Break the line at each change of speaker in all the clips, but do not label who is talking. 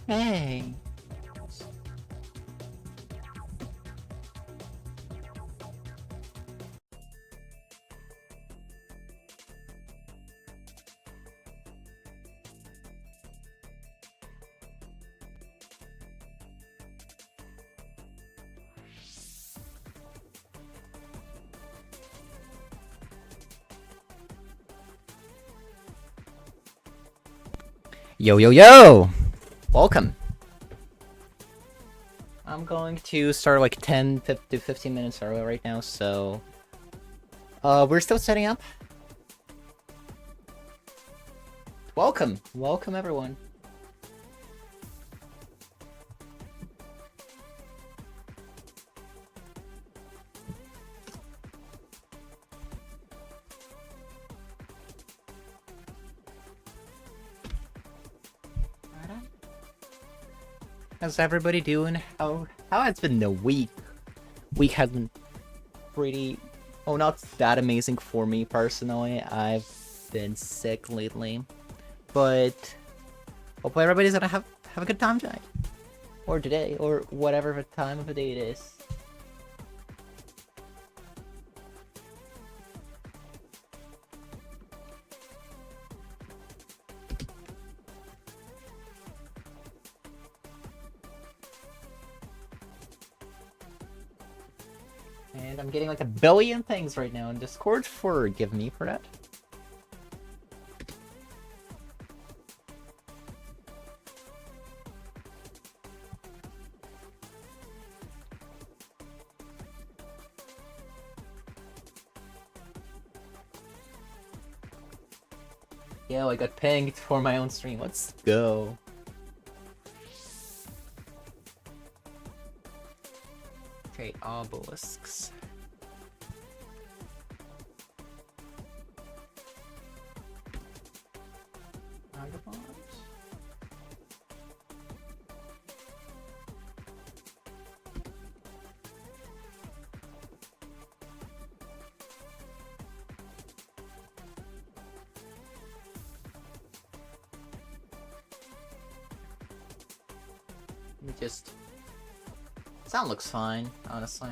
Hey. Yo, yo, yo! Welcome. I'm going to start like 10 to 15 minutes early right now, so... we're still setting up. Welcome! Welcome, everyone. How's everybody doing? How has been the week? Week has been pretty... Oh, not that amazing for me, personally. I've been sick lately. But... hopefully everybody's gonna have a good time tonight. Or today, or whatever the time of the day it is. And I'm getting like a billion things right now in Discord. Forgive me for that. Yo, I got pinged for my own stream. Let's go. Okay, obelisks. Vagabonds. Just... sound looks fine, honestly.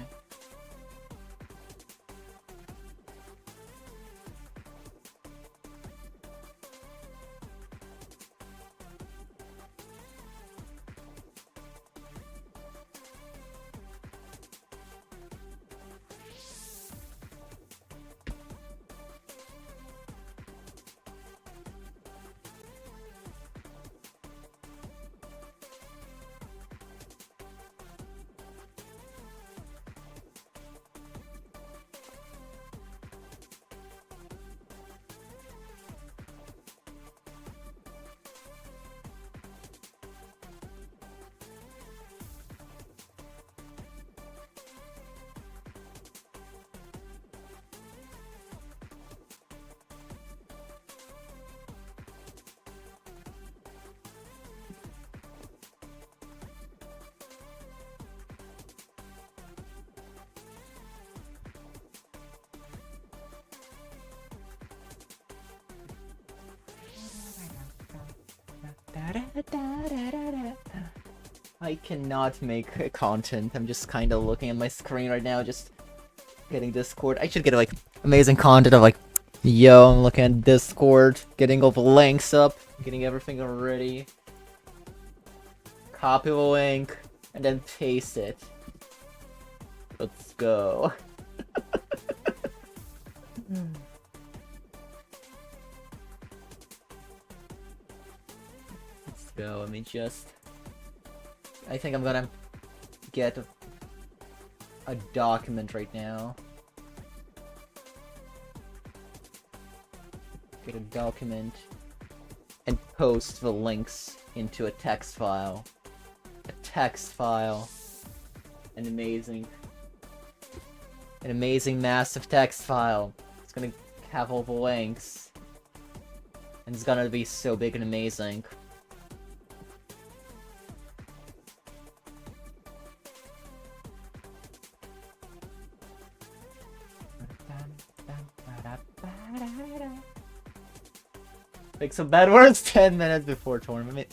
I cannot make content. I'm just kind of looking at my screen right now, just getting Discord. I should get like amazing content of like, yo, I'm looking at Discord, getting all the links up, getting everything ready. Copy the link, and then paste it. Let's go. Let's go. Let me just... I think I'm gonna get a document right now. Get a document and post the links into a text file. A text file. An amazing massive text file. It's gonna have all the links. And it's gonna be so big and amazing. Like some bad words 10 minutes before tournament.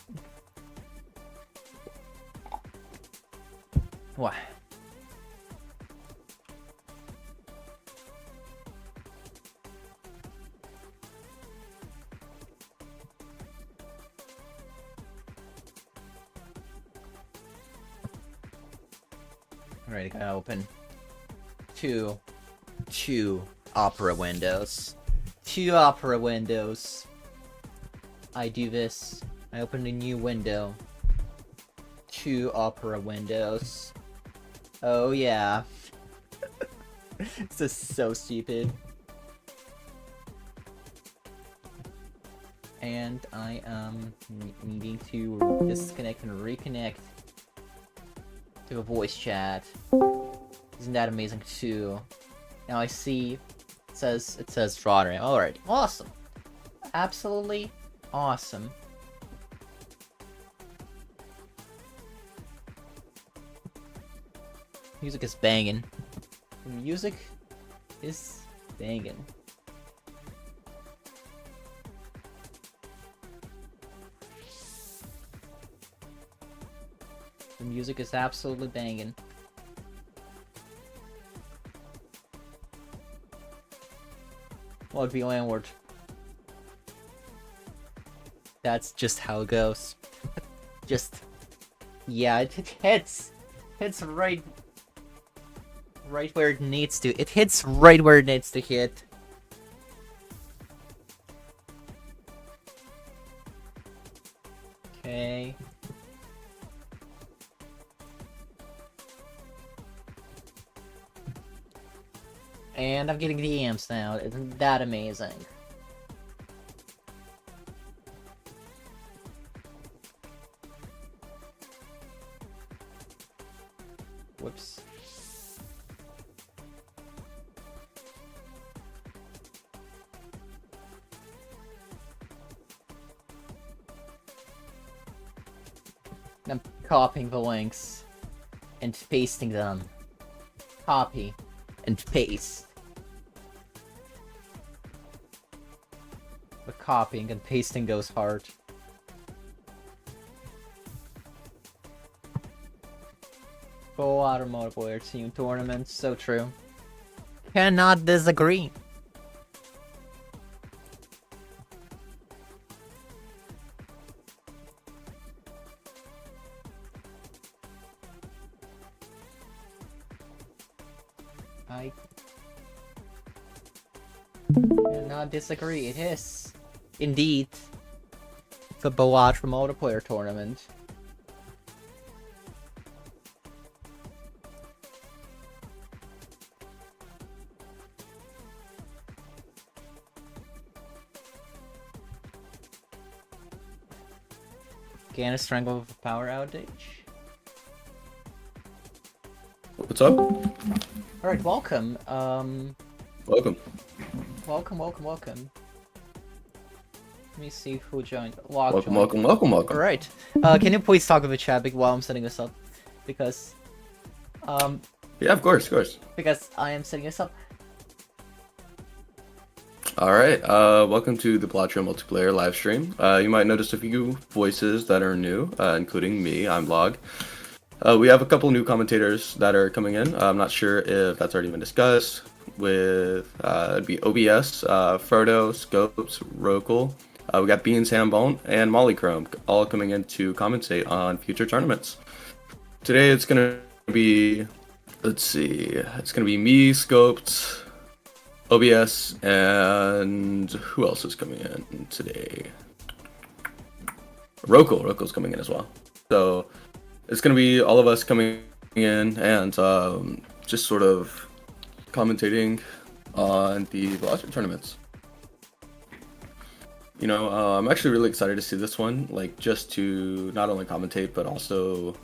What? Alright, I gotta open two opera windows. Two opera windows. I do this. I open a new window. Two opera windows. Oh yeah. This is so stupid. And I am needing to disconnect and reconnect to a voice chat. Isn't that amazing too? Now I see it says Tourney. Alright, awesome. Absolutely awesome. Music is banging. Music is banging. The music is absolutely banging. Lord be landlord. That's just how it goes. Just, yeah, it hits right where it needs to. It hits right where it needs to hit. Okay. And I'm getting the amps now. Isn't that amazing? Whoops. I'm copying the links and pasting them. Copy and paste. The copying and pasting goes hard. Full automotive player team tournament, so true. Cannot disagree. I cannot disagree. It is indeed the VOD multiplayer tournament. Can a strangle with a power outage?
What's up?
Alright, welcome.
Welcome.
Welcome. Let me see who joined. Log
Welcome,
joined.
welcome.
Alright. Can you please talk with the chat while I'm setting this up? Because,
Yeah, of course.
because I am setting this up.
Alright, welcome to the Platria multiplayer live stream. You might notice a few voices that are new, including me. I'm Log. We have a couple new commentators that are coming in. I'm not sure if that's already been discussed with, it'd be OBS, Frodo, Scopes, Rokel. We got Beans, Hambone, and Molly Chrome all coming in to commentate on future tournaments. Today it's gonna be, let's see, it's gonna be me, Scoped, OBS, and who else is coming in today? Rokel's coming in as well. So it's gonna be all of us coming in and just sort of commentating on the Velocity tournaments. You know, I'm actually really excited to see this one, like just to not only commentate but also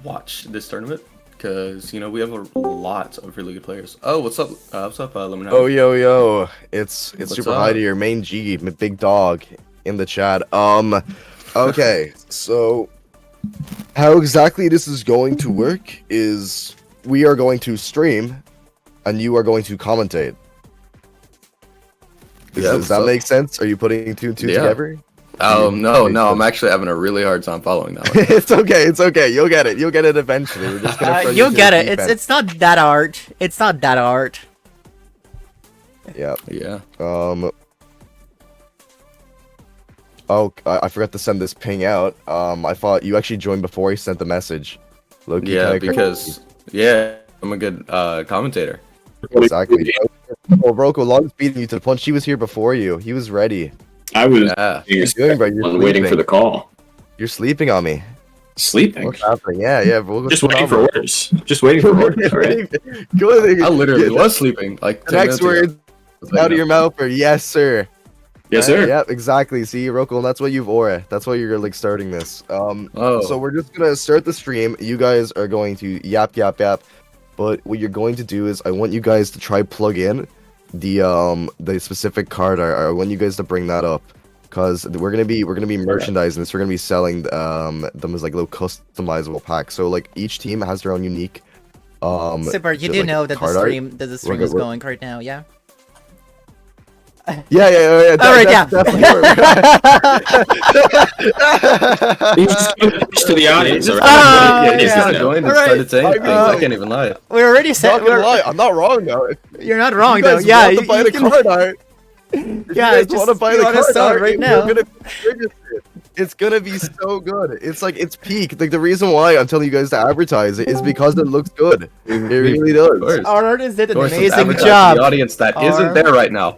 watch this tournament, because you know we have a lot of really good players. Oh, what's up? Lemon?
Oh, yo, it's
What's
Super
up?
High to your main G, my big dog, in the chat. Okay, so how exactly this is going to work is we are going to stream, and you are going to commentate.
Yeah,
Does that make sense? Are you putting two and two
Yeah.
together?
No, I'm actually having a really hard time following that one.
It's okay. You'll get it eventually. We're just gonna throw you
You'll
to
get
the
it.
deep end.
It's not that hard. It's not that hard.
Yeah.
Yeah.
Oh, I forgot to send this ping out. I thought you actually joined before he sent the message. Loki
Yeah,
kinda
because I'm a good commentator.
exactly. Well, Roko, Long's beating you to the punch. He was here before you. He was ready.
I was
Yeah.
What are you doing, bro? You're
waiting for
sleeping.
the call.
You're sleeping on me.
Sleeping.
What's happening? Yeah. What's
Just
going
waiting
on,
for
bro?
orders. Just waiting for orders. All right.
Good.
I literally
Yeah,
was sleeping like
The
10
next
minutes ago.
word out of your mouth are yes, sir.
Yes, sir.
Yep, exactly. See, Roko, that's why you've aura. That's why you're like starting this.
Oh.
So we're just gonna start the stream. You guys are going to yap. But what you're going to do is I want you guys to try plug in the specific card. I want you guys to bring that up. Cause we're gonna be merchandising this. We're gonna be selling them as like little customizable packs. So like each team has their own unique
Super, you do
like,
know that the
card art.
stream is going right now, yeah?
Yeah.
All right, yeah.
He's just giving this to the audience. all right?
Ah,
He's
yeah.
kind of joined and
Alright.
started saying things.
Uh,
I can't even lie.
We already
Not
said
gonna lie, I'm not wrong though.
you're not wrong
You
though.
guys
Yeah,
want to buy
you
the
can-
card art.
Yeah,
you guys
just
want to buy
you
the
wanna
card
sell it
art,
right
we're
now.
gonna be registered. It's gonna be so good. It's like it's peak. Like the reason why I'm telling you guys to advertise it is because it looks good. It really
Of
does.
course.
Our artist did
Of
an
course, let's
amazing
advertise to
job.
The audience that
Our-
not there right now.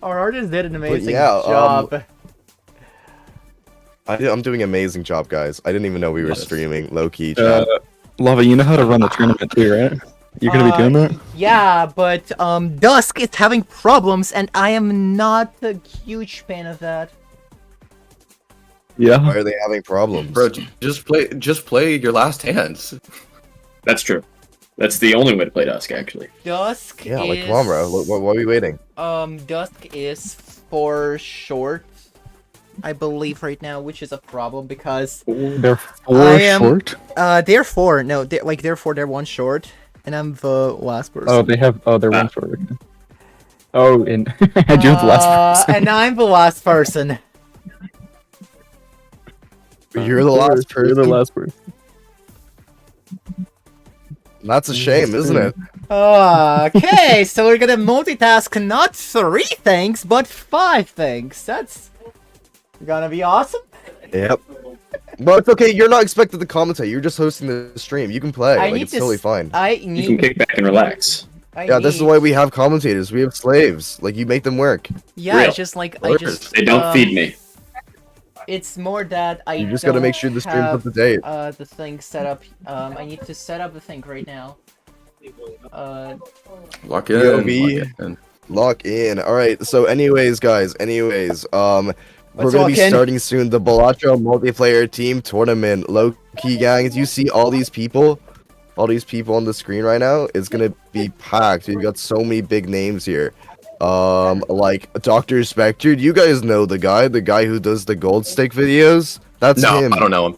Our artist did an amazing
yeah,
job.
I'm doing an amazing job, guys. I didn't even know we were
Yes.
streaming low key. Chat.
Lava, you know how to run the tournament too, right? You're gonna be doing that?
Yeah, but Dusk is having problems, and I am not a huge fan of that.
Why
Yeah.
are they having problems?
Bro, just play your last hands.
That's true. That's the only way to play Dusk, actually.
Dusk
Yeah,
is
like come on, bro. Why are we waiting?
Dusk is for short, I believe right now, which is a problem because
They're
I
four
am-
short.
they're four. No, they're one short, and I'm the last person.
Oh, they're one short. Okay. Oh, and you're the last person.
And I'm the last person.
You're the last person.
You're the last person.
That's a shame, isn't it?
Okay, so we're gonna multitask not 3 things, but 5 things. That's gonna be awesome.
Yep. But it's okay. You're not expected to commentate. You're just hosting the stream. You can play.
I
Like
need
it's
to
totally
s-
fine.
I
You can
need.
kick back and relax.
Yeah, this is why we have commentators. We have slaves. Like you make them work.
Yeah,
Real.
it's just like I
Orders.
just.
They don't feed me.
It's more that I.
You just gotta make sure the stream's
have,
up to date.
The thing set up. I need to set up the thing right now.
Lock in.
POV.
Lock in.
Lock in. All right. So, anyways, guys. We're
Let's
gonna
walk
be
in.
starting soon the Balatro multiplayer team tournament. Low key, gangs. You see all these people, on the screen right now. It's gonna be packed. We've got so many big names here. Like Dr. Spectre. You guys know the guy who does the gold stick videos. That's
No,
him.
I don't know him.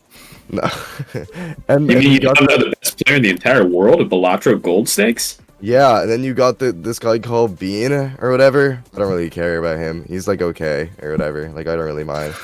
No. and
You
then
mean
you
you
got
don't know the best player in the entire world of Balatro Gold Stakes?
yeah, and then you got this guy called Bean or whatever. I don't really care about him. He's like okay or whatever. Like I don't really mind.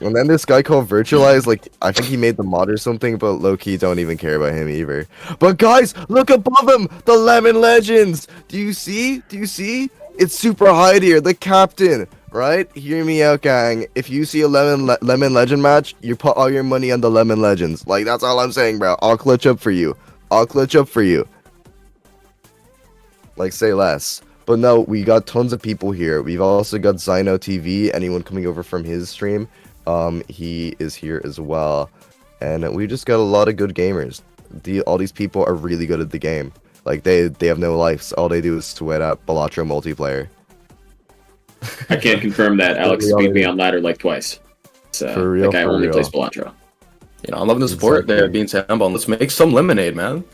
And then this guy called Virtualize. Like I think he made the mod or something, but low key don't even care about him either. But guys, look above him, the Lemon Legends. Do you see? It's super high here, the captain. Right? Hear me out, gang. If you see a Lemon Legend match, you put all your money on the Lemon Legends. Like that's all I'm saying, bro. I'll clutch up for you. Like, say less. But no, we got tons of people here. We've also got Zyno TV. Anyone coming over from his stream, he is here as well. And we just got a lot of good gamers. All these people are really good at the game. Like, they have no lives. All they do is sweat at Balatro multiplayer.
I can't confirm that. Alex beat me on ladder like twice. So,
For real,
that guy
for
only
real.
plays Balatro.
You know, I'm loving the support there, Bean Sambon. Let's make some lemonade, man.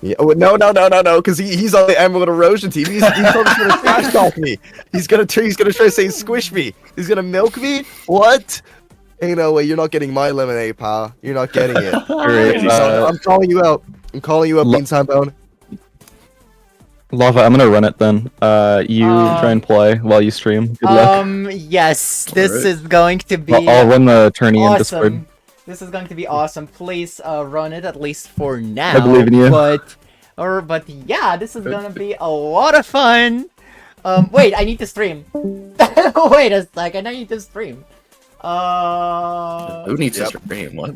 Yeah, oh, no, because he's on the Emerald Erosion team. He's probably gonna trash talk me. He's gonna try to say squish me. He's gonna milk me. What? Ain't no way. You're not getting my lemonade, pal. You're not getting it.
Alright,
I'm calling you out. Bean Sambone.
Lava, I'm gonna run it then. You try and play while you stream. Good luck.
Yes, this
Alright.
is going to be
I'll run the tourney in Discord.
awesome. This is going to be awesome. Please run it at least for now.
I believe in you.
But yeah, this is gonna be a lot of fun. Wait, I need to stream. Wait a second, I need to stream.
Who needs
Yep.
to stream? What?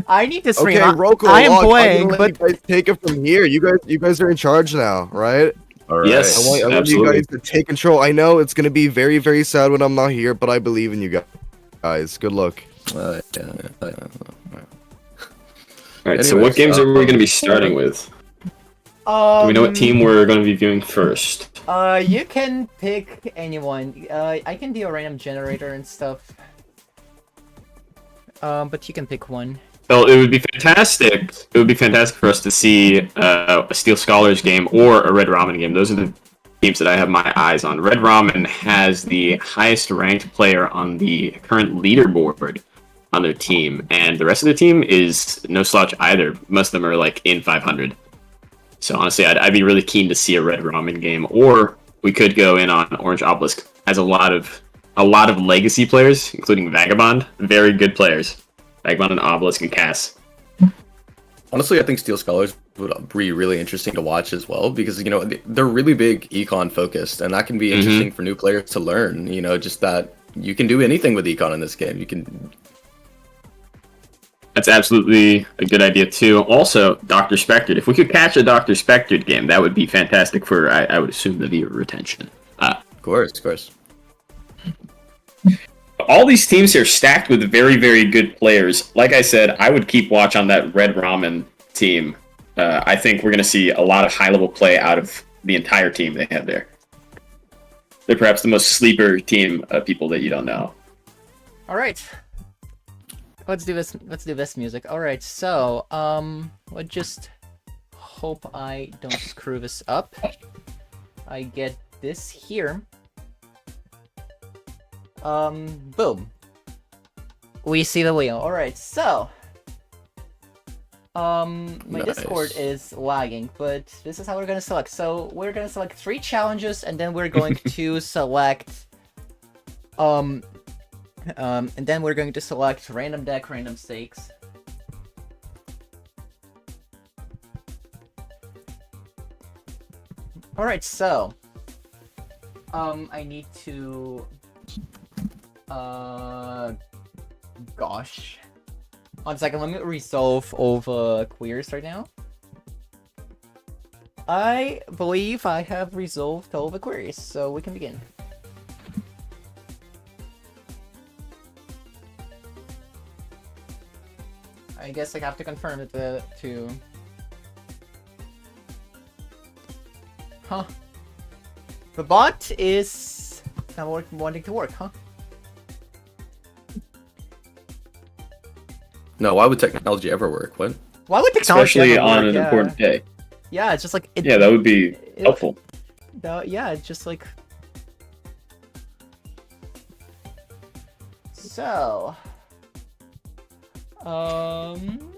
I need to stream.
Okay, Roko,
I am
Log,
playing,
I'm gonna
but
let you guys take it from here. You guys are in charge now, right?
All right.
Yes.
I want you
Absolutely.
guys to take control. I know it's gonna be very, very sad when I'm not here, but I believe in you guys. Good luck.
Yeah.
All right. So what
Anyways,
games are we going to be starting with? Do we know what team we're going to be viewing first?
You can pick anyone. I can do a random generator and stuff. But you can pick one.
Well, it would be fantastic. It would be fantastic for us to see a Steel Scholars game or a Red Ramen game. Those are the games that I have my eyes on. Red Ramen has the highest ranked player on the current leaderboard on their team, and the rest of the team is no slouch either. Most of them are like in 500. So honestly, I'd be really keen to see a Red Ramen game, or we could go in on Orange Obelisk. Has a lot of legacy players, including Vagabond. Very good players. Vagabond and Obelisk and Cass.
Honestly, I think Steel Scholars would be really interesting to watch as well because they're really big econ focused, and that can be interesting for new players to learn. Just that you can do anything with econ in this game. You can.
That's absolutely a good idea too. Also, Dr. Spectred. If we could catch a Dr. Spectred game, that would be fantastic for I would assume the viewer retention.
Of course.
All these teams here stacked with very, very good players. Like I said, I would keep watch on that Red Ramen team. I think we're going to see a lot of high-level play out of the entire team they have there. They're perhaps the most sleeper team of people that you don't know.
All right. Let's do this. Let's do this music. All right. So, let's just hope I don't screw this up. I get this here. Boom. We see the wheel. All right. So, my
Nice.
Discord is lagging, but this is how we're gonna select. So we're gonna select 3 challenges, and then we're going to select, and then we're going to select random deck, random stakes. Alright, so I need to gosh. 1 second, let me resolve all the queries right now. I believe I have resolved all the queries, so we can begin. I guess I have to confirm it to... Huh. The bot is not wanting to work, huh?
No, why would technology ever work? What?
Why would technology
Especially
ever
on
work?
an important day.
Yeah, it's just like...
Yeah, that would be helpful.
Yeah, it's just like... So...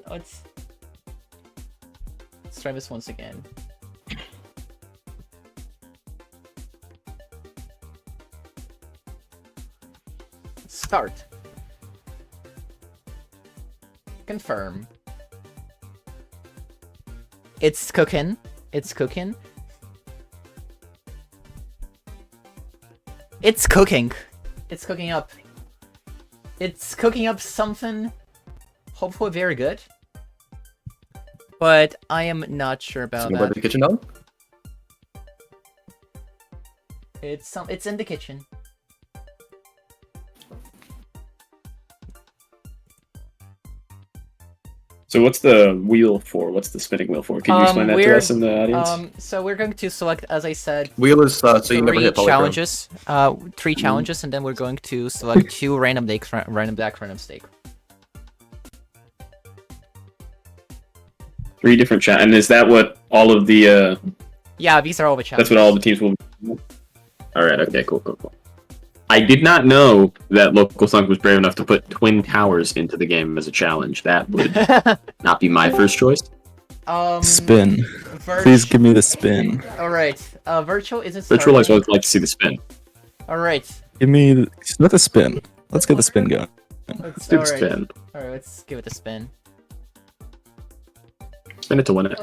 let's try this once again. Start. Confirm. It's cooking. It's cooking. It's cooking. It's cooking up. It's cooking up something hopefully very good. But I am not sure about
Somewhere
that.
the kitchen done?
It's in the kitchen.
So what's the wheel for? What's the spinning wheel for? Can you explain that to us in the audience?
So we're going to select, as I said,
Wheel is so you never
3
hit polychrome.
challenges. 3 challenges, and then we're going to select 2 random deck, random deck, random stake.
3 different chat. And is that what all of the
Yeah, these are all the challenges.
that's what all the teams will be? Alright, okay, cool. I did not know that Local Thunk was brave enough to put Twin Towers into the game as a challenge. That would not be my first choice.
Spin. Please give me the spin.
Alright, virtual isn't
Virtual, I
starting.
would like to see the spin.
Alright,
Give me not the spin. Let's get the spin going.
let's
Do the
alright.
spin.
Alright, let's give it a spin.
Spin it to win it.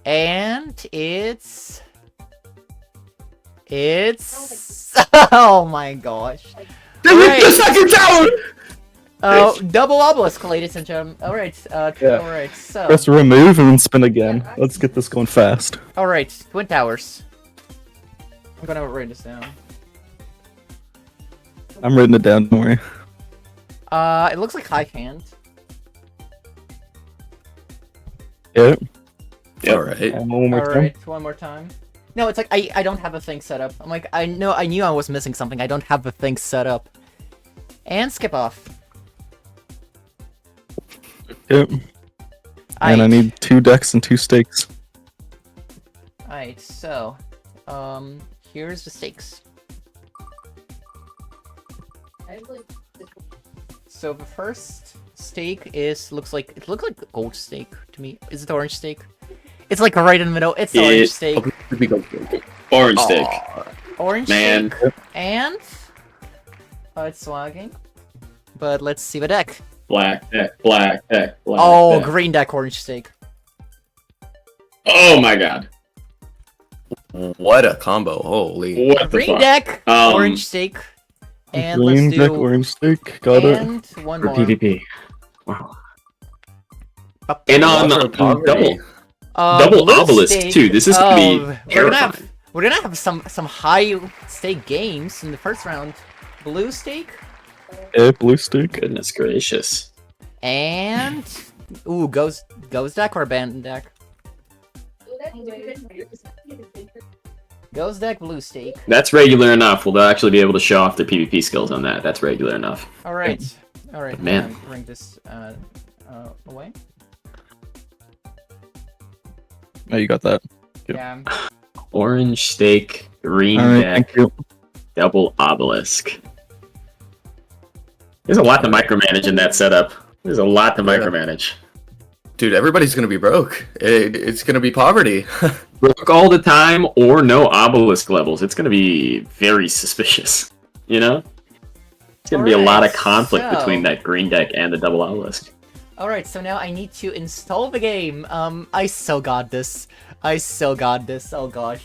And it's oh my gosh. Alright.
The second tower!
Oh, double obelisk, ladies and gentlemen. Alright,
Yeah.
alright, so
Press remove and then spin again. Let's get this going fast.
alright, Twin Towers. I'm gonna write this down.
I'm writing it down, don't worry.
It looks like high hand.
Yeah.
Yep.
Alright.
And one more time.
Alright, one more time. No, it's like I don't have a thing set up. I'm like I knew I was missing something. I don't have a thing set up. And skip off.
Yep. And I need 2 decks and 2 stakes.
Alright, so here's the stakes. So the first stake looks like gold stake to me. Is it orange stake? It's like right in the middle. It's the orange stake.
Orange stick.
Orange
Man.
stake. And it's lagging. But let's see the deck.
Black deck. Black deck. Black
Oh,
deck.
green deck, orange stake.
Oh my god.
What a combo, holy.
What the
Green
fuck?
deck,
Um,
orange stake. And
Green
let's
deck,
do
orange stake. Got it.
and one
For
more.
PvP. Wow.
Up-
And on
Water poverty.
double
blue
obelisk,
stake.
too. This is gonna be terrifying.
We're gonna have some high stake games in the first round. Blue stake
Yeah, blue stake.
Goodness gracious.
and ghost deck or abandoned deck. Ghost deck, blue stake.
That's regular enough. We'll actually be able to show off their PvP skills on that. That's regular enough.
All right,
Man.
Bring this away.
Oh, you got that. Yep.
Yeah.
Orange stake, green
Alright,
deck,
thank you.
double obelisk. There's a lot to micromanage in that setup. There's a lot to micromanage.
Dude, everybody's gonna be broke. It's gonna be poverty.
Broke all the time or no obelisk levels. It's going to be very suspicious. You know? It's going to be a lot of
Alright,
conflict
so-
between that green deck and the double obelisk.
All right, so now I need to install the game. I so got this. Oh gosh.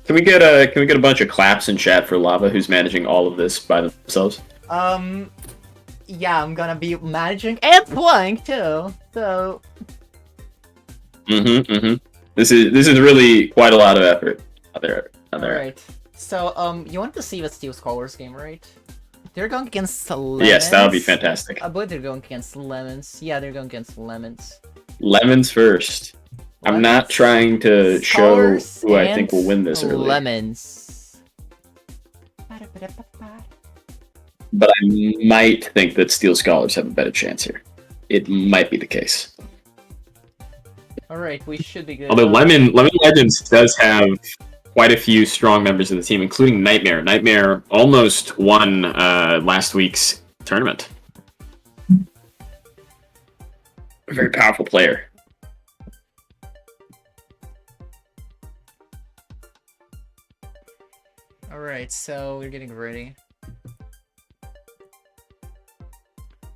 Can we get a bunch of claps in chat for Lava, who's managing all of this by themselves?
Yeah, I'm gonna be managing and playing too. So
This is really quite a lot of effort.
Alright. So, you want to see the Steel Scholars game, right? They're going against Lemons.
Yes, that would be fantastic.
I believe they're going against Lemons. Yeah, they're going against Lemons.
Lemons first. I'm not
Lemons.
trying to show
Scholars
who I
and
think will win this early.
Lemons.
But I might think that Steel Scholars have a better chance here. It might be the case.
Alright, we should be good.
Although Lemon Legends does have quite a few strong members of the team, including Nightmare. Nightmare almost won last week's tournament. A very powerful player.
Alright, so we're getting ready.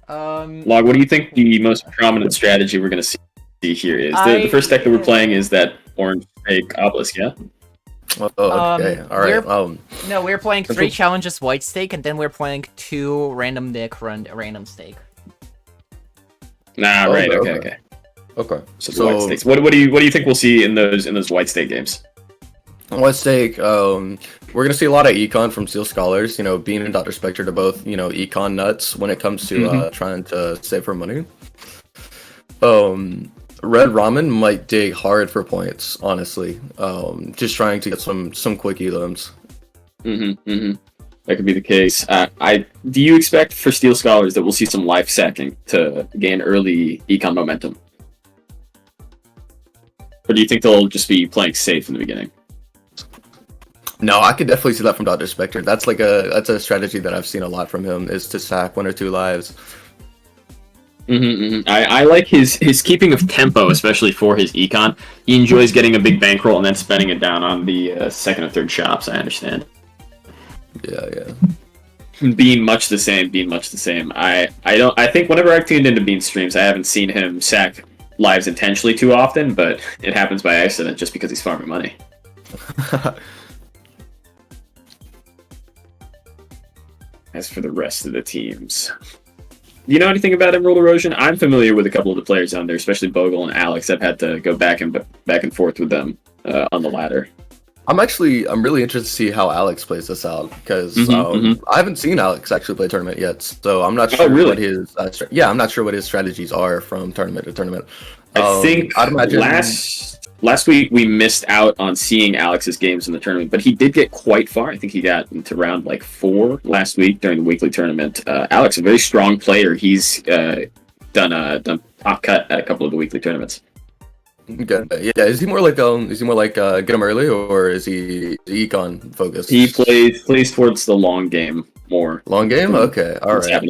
Log, what do you think the most prominent strategy we're going to see here is? The first deck that we're playing is that orange fake obelisk, yeah?
Oh, okay. Alright.
No, we're playing 3
Simple.
challenges white stake, and then we're playing 2 random deck random stake.
Nah,
Oh,
right,
okay,
okay.
Okay.
So, the white stakes. What do you think we'll see in those white stake games?
Let's take we're gonna see a lot of econ from Steel Scholars. You know, Bean and Dr. Spectre are both, you know, econ nuts when it comes to trying to save for money. Red Ramen might dig hard for points, honestly. Just trying to get some quick elims.
That could be the case. Do you expect for Steel Scholars that we'll see some life sacking to gain early econ momentum? Or do you think they'll just be playing safe in the beginning?
No, I could definitely see that from Dr. Spectre. That's a strategy that I've seen a lot from him, is to sack 1 or 2 lives.
I like his keeping of tempo, especially for his econ. He enjoys getting a big bankroll and then spending it down on the second or third shops. I understand.
Yeah.
Being much the same. I think whenever I've tuned into Bean streams, I haven't seen him sack lives intentionally too often, but it happens by accident just because he's farming money. As for the rest of the teams, do you know anything about Emerald Erosion? I'm familiar with a couple of the players on there, especially Bogle and Alex. I've had to go back and forth with them on the ladder.
I'm really interested to see how Alex plays this out because I haven't seen Alex actually play tournament yet, so I'm not sure what his I'm not sure what his strategies are from tournament to tournament.
I think
I'd imagine
last week we missed out on seeing Alex's games in the tournament, but he did get quite far. I think he got into round like 4 last week during the weekly tournament. Alex, a very strong player. He's done top cut at a couple of the weekly tournaments.
Good. Yeah, is he more like get him early, or is he econ focused?
He plays towards the long game more.
Long game? Okay, all right.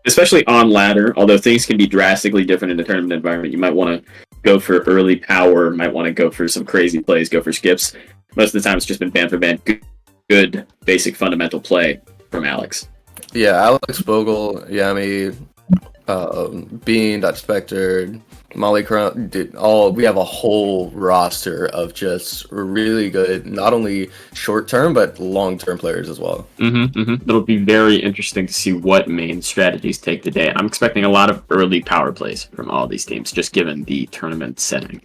Especially on ladder, although things can be drastically different in a tournament environment. You might want to go for early power, might want to go for some crazy plays, go for skips. Most of the time it's just been band for band. Good basic fundamental play from Alex.
Yeah, Alex Bogle, Yami, Bean, Dutch Spectre, Molly Crown, we have a whole roster of just really good, not only short-term, but long-term players as well.
It'll be very interesting to see what main strategies take the day. I'm expecting a lot of early power plays from all these teams, just given the tournament setting.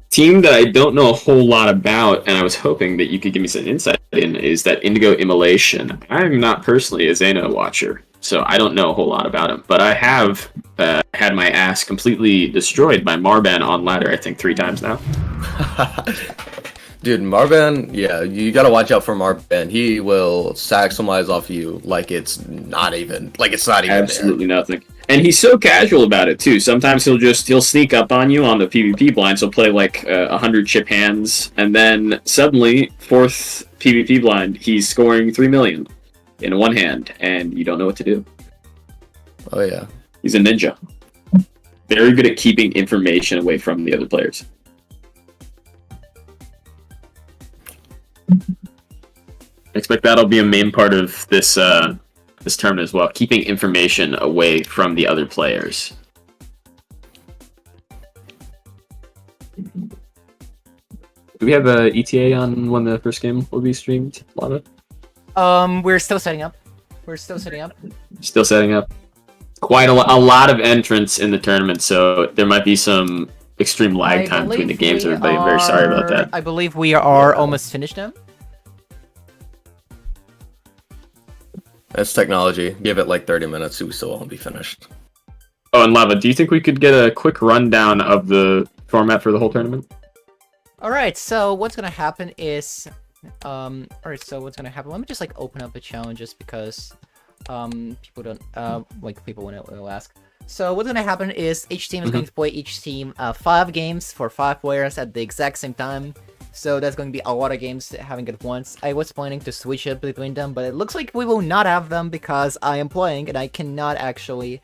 Team that I don't know a whole lot about, and I was hoping that you could give me some insight in, is that Indigo Immolation. I'm not personally a Xeno watcher, so I don't know a whole lot about him, but I have had my ass completely destroyed by Marban on ladder, I think 3 times now.
Dude, Marban, yeah, you gotta watch out for Marban. He will sack some lives off you like it's not even
Absolutely there. Nothing. And he's so casual about it too. Sometimes he'll sneak up on you on the PvP blinds. He'll play like 100 chip hands, and then suddenly 4th PvP blind, he's scoring 3 million in one hand, and you don't know what to do.
Oh yeah,
he's a ninja. Very good at keeping information away from the other players. I expect that'll be a main part of this this tournament as well, keeping information away from the other players. Do we have a ETA on when the first game will be streamed, Lana?
We're still setting up. Still setting up. Quite a lot of entrants in the tournament, so there might be some extreme lag time between the games. Everybody, very sorry about that. I believe we are almost finished now.
That's technology. Give it like 30 minutes, we still won't be finished.
Oh, and Lava, do you think we could get a quick rundown of the format for the whole tournament?
Alright, so what's gonna happen is... let me just like open up the challenges because people don't people will ask. So what's gonna happen is each team is going to play each team 5 games for 5 players at the exact same time. So that's going to be a lot of games having at once. I was planning to switch it between them, but it looks like we will not have them because I am playing and I cannot actually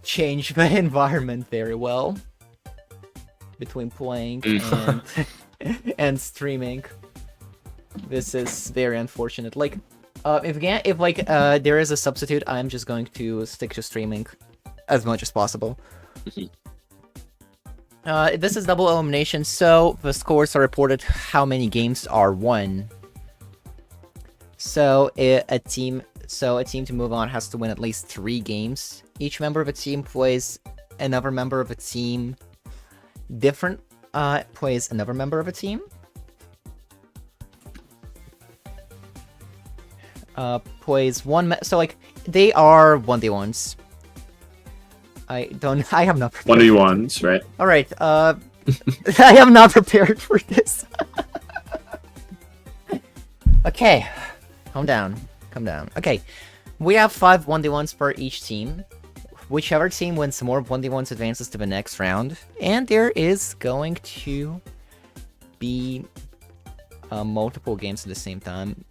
change the environment very well between playing and and streaming. This is very unfortunate. Like, if there is a substitute, I'm just going to stick to streaming as much as possible. This is double elimination, so the scores are reported how many games are won. So a team to move on has to win at least 3 games. Each member of a team plays another member of a team. Plays another member of a team. Plays one. So like they are 1v1s. I have not prepared.
1v1s, right?
Alright, I am not prepared for this. Okay, calm down. Okay, we have 5 1v1s per each team. Whichever team wins more 1v1s advances to the next round. And there is going to be multiple games at the same time.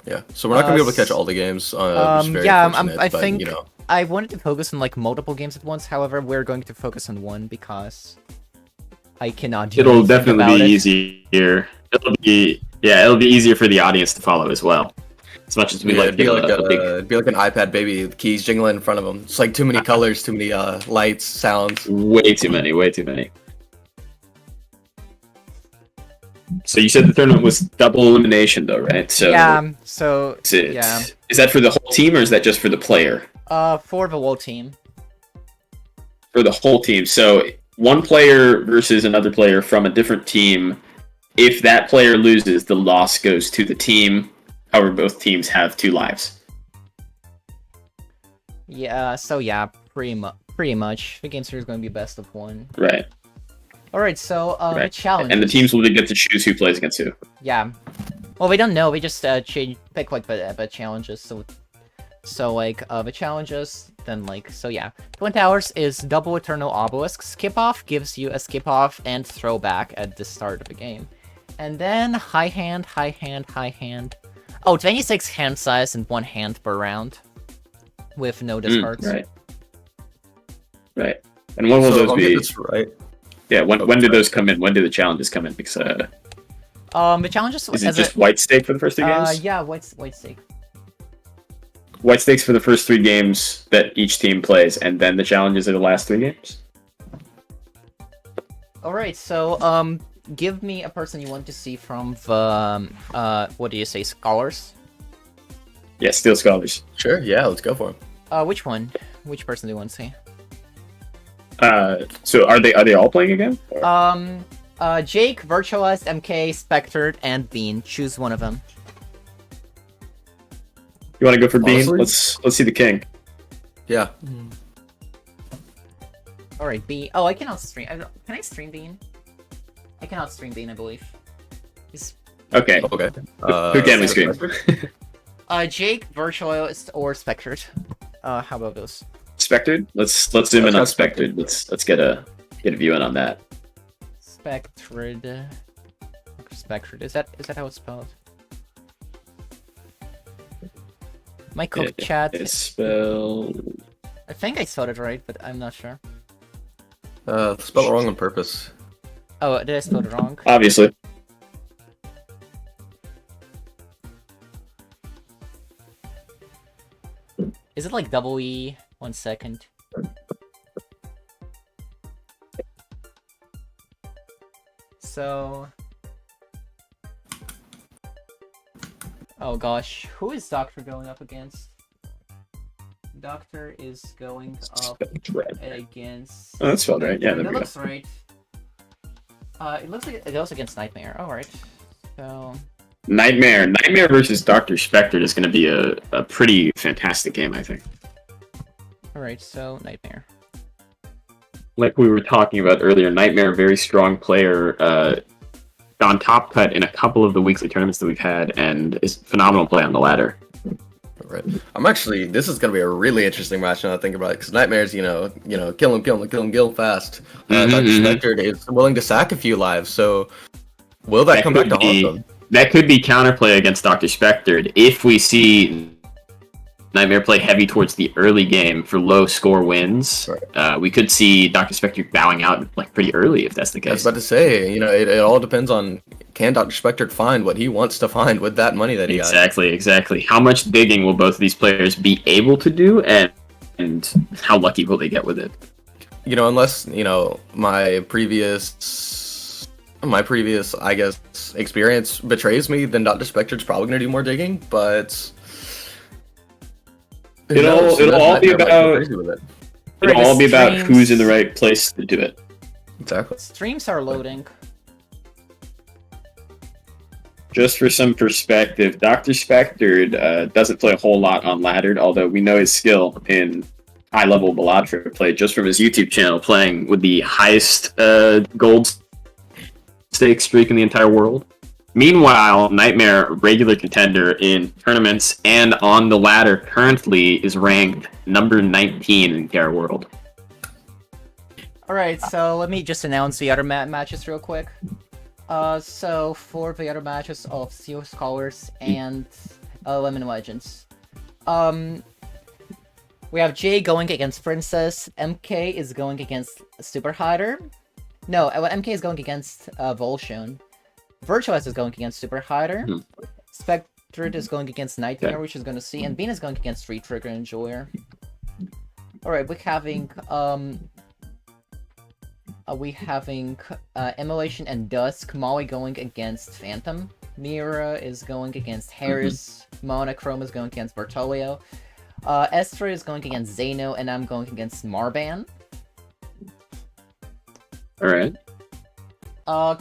Yeah, so we're not gonna be able to catch all the games. It's very
yeah,
unfortunate,
I
but,
think
you know.
I wanted to focus on like multiple games at once. However, we're going to focus on one because I cannot do
It'll
anything
definitely
about
be
it.
easier. It'll be easier for the audience to follow as well. As much as we
Yeah,
like to get a big.
it'd be like an iPad baby with keys jingling in front of them. It's like too many colors, too many lights, sounds.
Way too many. Way too many. So you said the tournament was double elimination, though, right? So
Yeah. So yeah.
Is that for the whole team or is that just for the player?
For the whole team.
For the whole team. So one player versus another player from a different team. If that player loses, the loss goes to the team. However, both teams have 2 lives.
Yeah. So yeah, pretty much. The game series is going to be best of 1.
Right.
All right. So
Right.
challenge.
And the teams will get to choose who plays against who.
Yeah. Well, we don't know. We just pick like the challenges. So like the challenges, then like so yeah. Twin Towers is double Eternal Obelisk. Skip off gives you a skip off and throwback at the start of the game, and then high hand. Oh, 26 hand size and 1 hand per round, with no discards.
Right. Right. And when will
So
those
I'll
be?
get this right.
Yeah. When do those come in? When do the challenges come in? Because
The challenges
is it just white stake for the first 3 games?
yeah, white stake.
White stakes for the first 3 games that each team plays, and then the challenges are the last 3 games.
All right, so give me a person you want to see from the what do you say, scholars?
Yeah, Steel Scholars.
Sure, yeah, let's go for him.
Which one? Which person do you want to see?
So are they all playing again? Or-
Jake, Virtualized, MK, Spectre, and Bean. Choose one of them.
You want to go for Bean?
Honestly?
Let's see the king.
Yeah.
All right, Bean. Oh, I cannot stream. Can I stream Bean? I cannot stream Bean, I believe. He's...
Okay.
Okay.
Who can we scream?
Jake, Virtualized, or Spectre. How about those?
Spectred? Let's zoom in on Spectred. Let's get a view in on that.
Spectred. Spectred. Is that how it's spelled? My cook chat.
It's spelled.
I think I spelled it right, but I'm not sure.
Spelled it wrong on purpose.
Oh, did I spell it wrong?
Obviously.
Is it like double E? 1 second. So... Oh gosh, who is Doctor going up against? Doctor is going up against...
Oh, that's spelled right. Yeah, there
that
we go.
looks right. It looks like it goes against Nightmare. Alright. So...
Nightmare versus Dr. Spectre is going to be a pretty fantastic game, I think.
Alright, so Nightmare.
Like we were talking about earlier, Nightmare, very strong player, on top cut in a couple of the weekly tournaments that we've had, and is phenomenal play on the ladder.
Right. This is gonna be a really interesting match now that I think about it, because Nightmare's, kill him fast. Dr. Spectre is willing to sack a few lives, so will that come back to haunt them?
That could be counterplay against Dr. Spectre if we see Nightmare play heavy towards the early game for low score wins.
Right.
We could see Dr. Spectre bowing out like pretty early if that's the
I was
case.
about to say, it all depends on, can Dr. Spectre find what he wants to find with that money that he got?
Exactly. How much digging will both of these players be able to do, and how lucky will they get with it?
Unless, my previous, I guess, experience betrays me, then Dr. Spectre's probably going to do more digging, but...
It'll all be about
Streams-
who's in the right place to do it.
Exactly.
Streams are loading.
Just for some perspective, Dr. Spectre doesn't play a whole lot on laddered, although we know his skill in high-level Baladra play just from his YouTube channel, playing with the highest gold stake streak in the entire world. Meanwhile, Nightmare, regular contender in tournaments and on the ladder, currently is ranked number 19 in the entire world.
Alright, so let me just announce the other matches real quick. So for the other matches of Steel Scholars and Women Legends. We have Jay going against Princess. MK is going against Super Hider. No, MK is going against Volshun. Virtuous is going against Super Hider. Spectre is going against Nightmare, which is going to see, and Bean is going against Free Trigger Enjoyer. Alright, we're having Immolation and Dusk. Molly going against Phantom. Mira is going against Harris. Monochrome is going against Bartolio. Esther is going against Zeno, and I'm going against Marban.
Alright.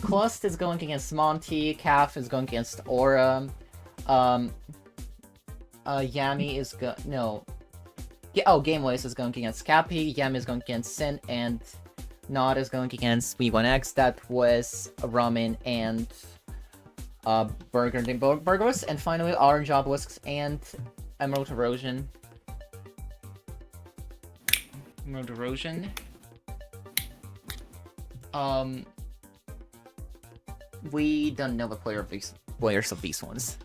Clust is going against Monty. Calf is going against Aura. Yami is Gameways is going against Cappy. Yami is going against Sin, and Nod is going against V1X. That was Ramen and Burgers. And finally, Orange Obelisks and Emerald Erosion. We don't know the players of these ones.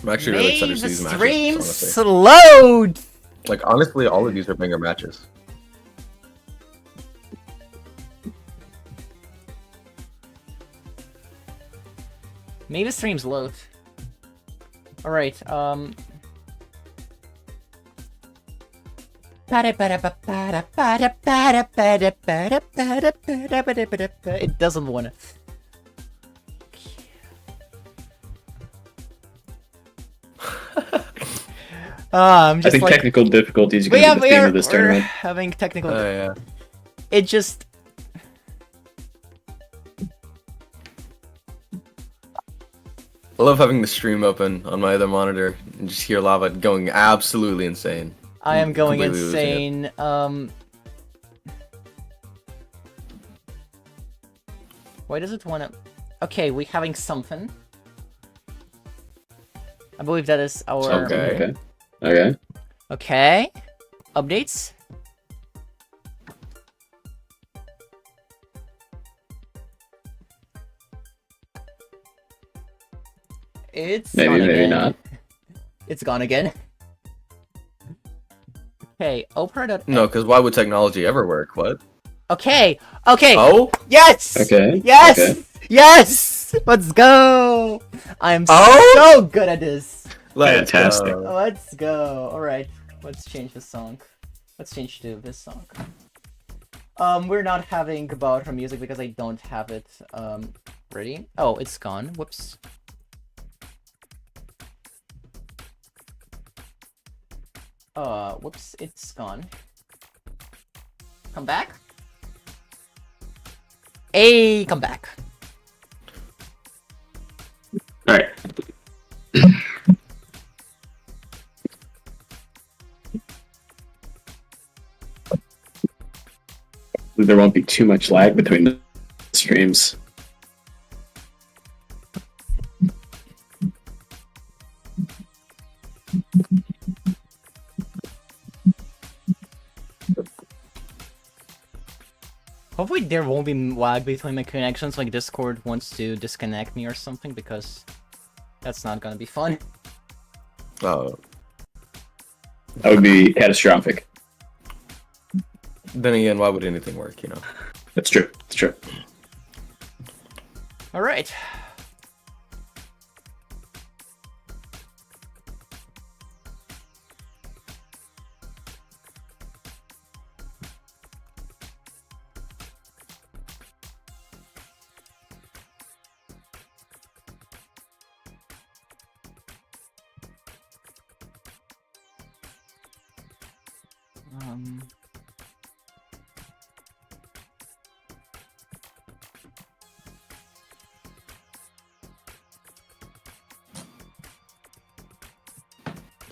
I'm actually really excited to see these matches.
Stream
Honestly.
slowed.
Like honestly, all of these are banger matches.
Maybe the stream's load. Alright, it doesn't wanna. I'm
I
just
think
like,
technical difficulties are going to be the theme of this
we're
tournament.
having technical.
Oh yeah.
It just.
I love having the stream open on my other monitor and just hear lava going absolutely insane.
I am going
Completely losing it.
insane. Why does it wanna? Okay, we having something. I believe that is our.
Okay.
Okay.
Okay. Updates. It's
Maybe,
gone
maybe
again.
not.
It's gone again. Okay, Opera.
No, because why would technology ever work? What?
Okay. Okay.
Oh?
Yes.
Okay.
Yes.
Okay.
Yes. Let's go. I'm
Oh?
so good at this.
Let's
Fantastic.
go.
Let's go. All right. Let's change the song. Let's change to this song. We're not having about her music because I don't have it ready. Oh, it's gone. Whoops. Whoops, it's gone. Come back. Hey, come back.
Alright. There won't be too much lag between the streams.
Hopefully there won't be lag between my connections, like Discord wants to disconnect me or something, because that's not gonna be fun.
Oh.
That would be catastrophic.
Then again, why would anything work, you know?
That's true. That's true.
Alright.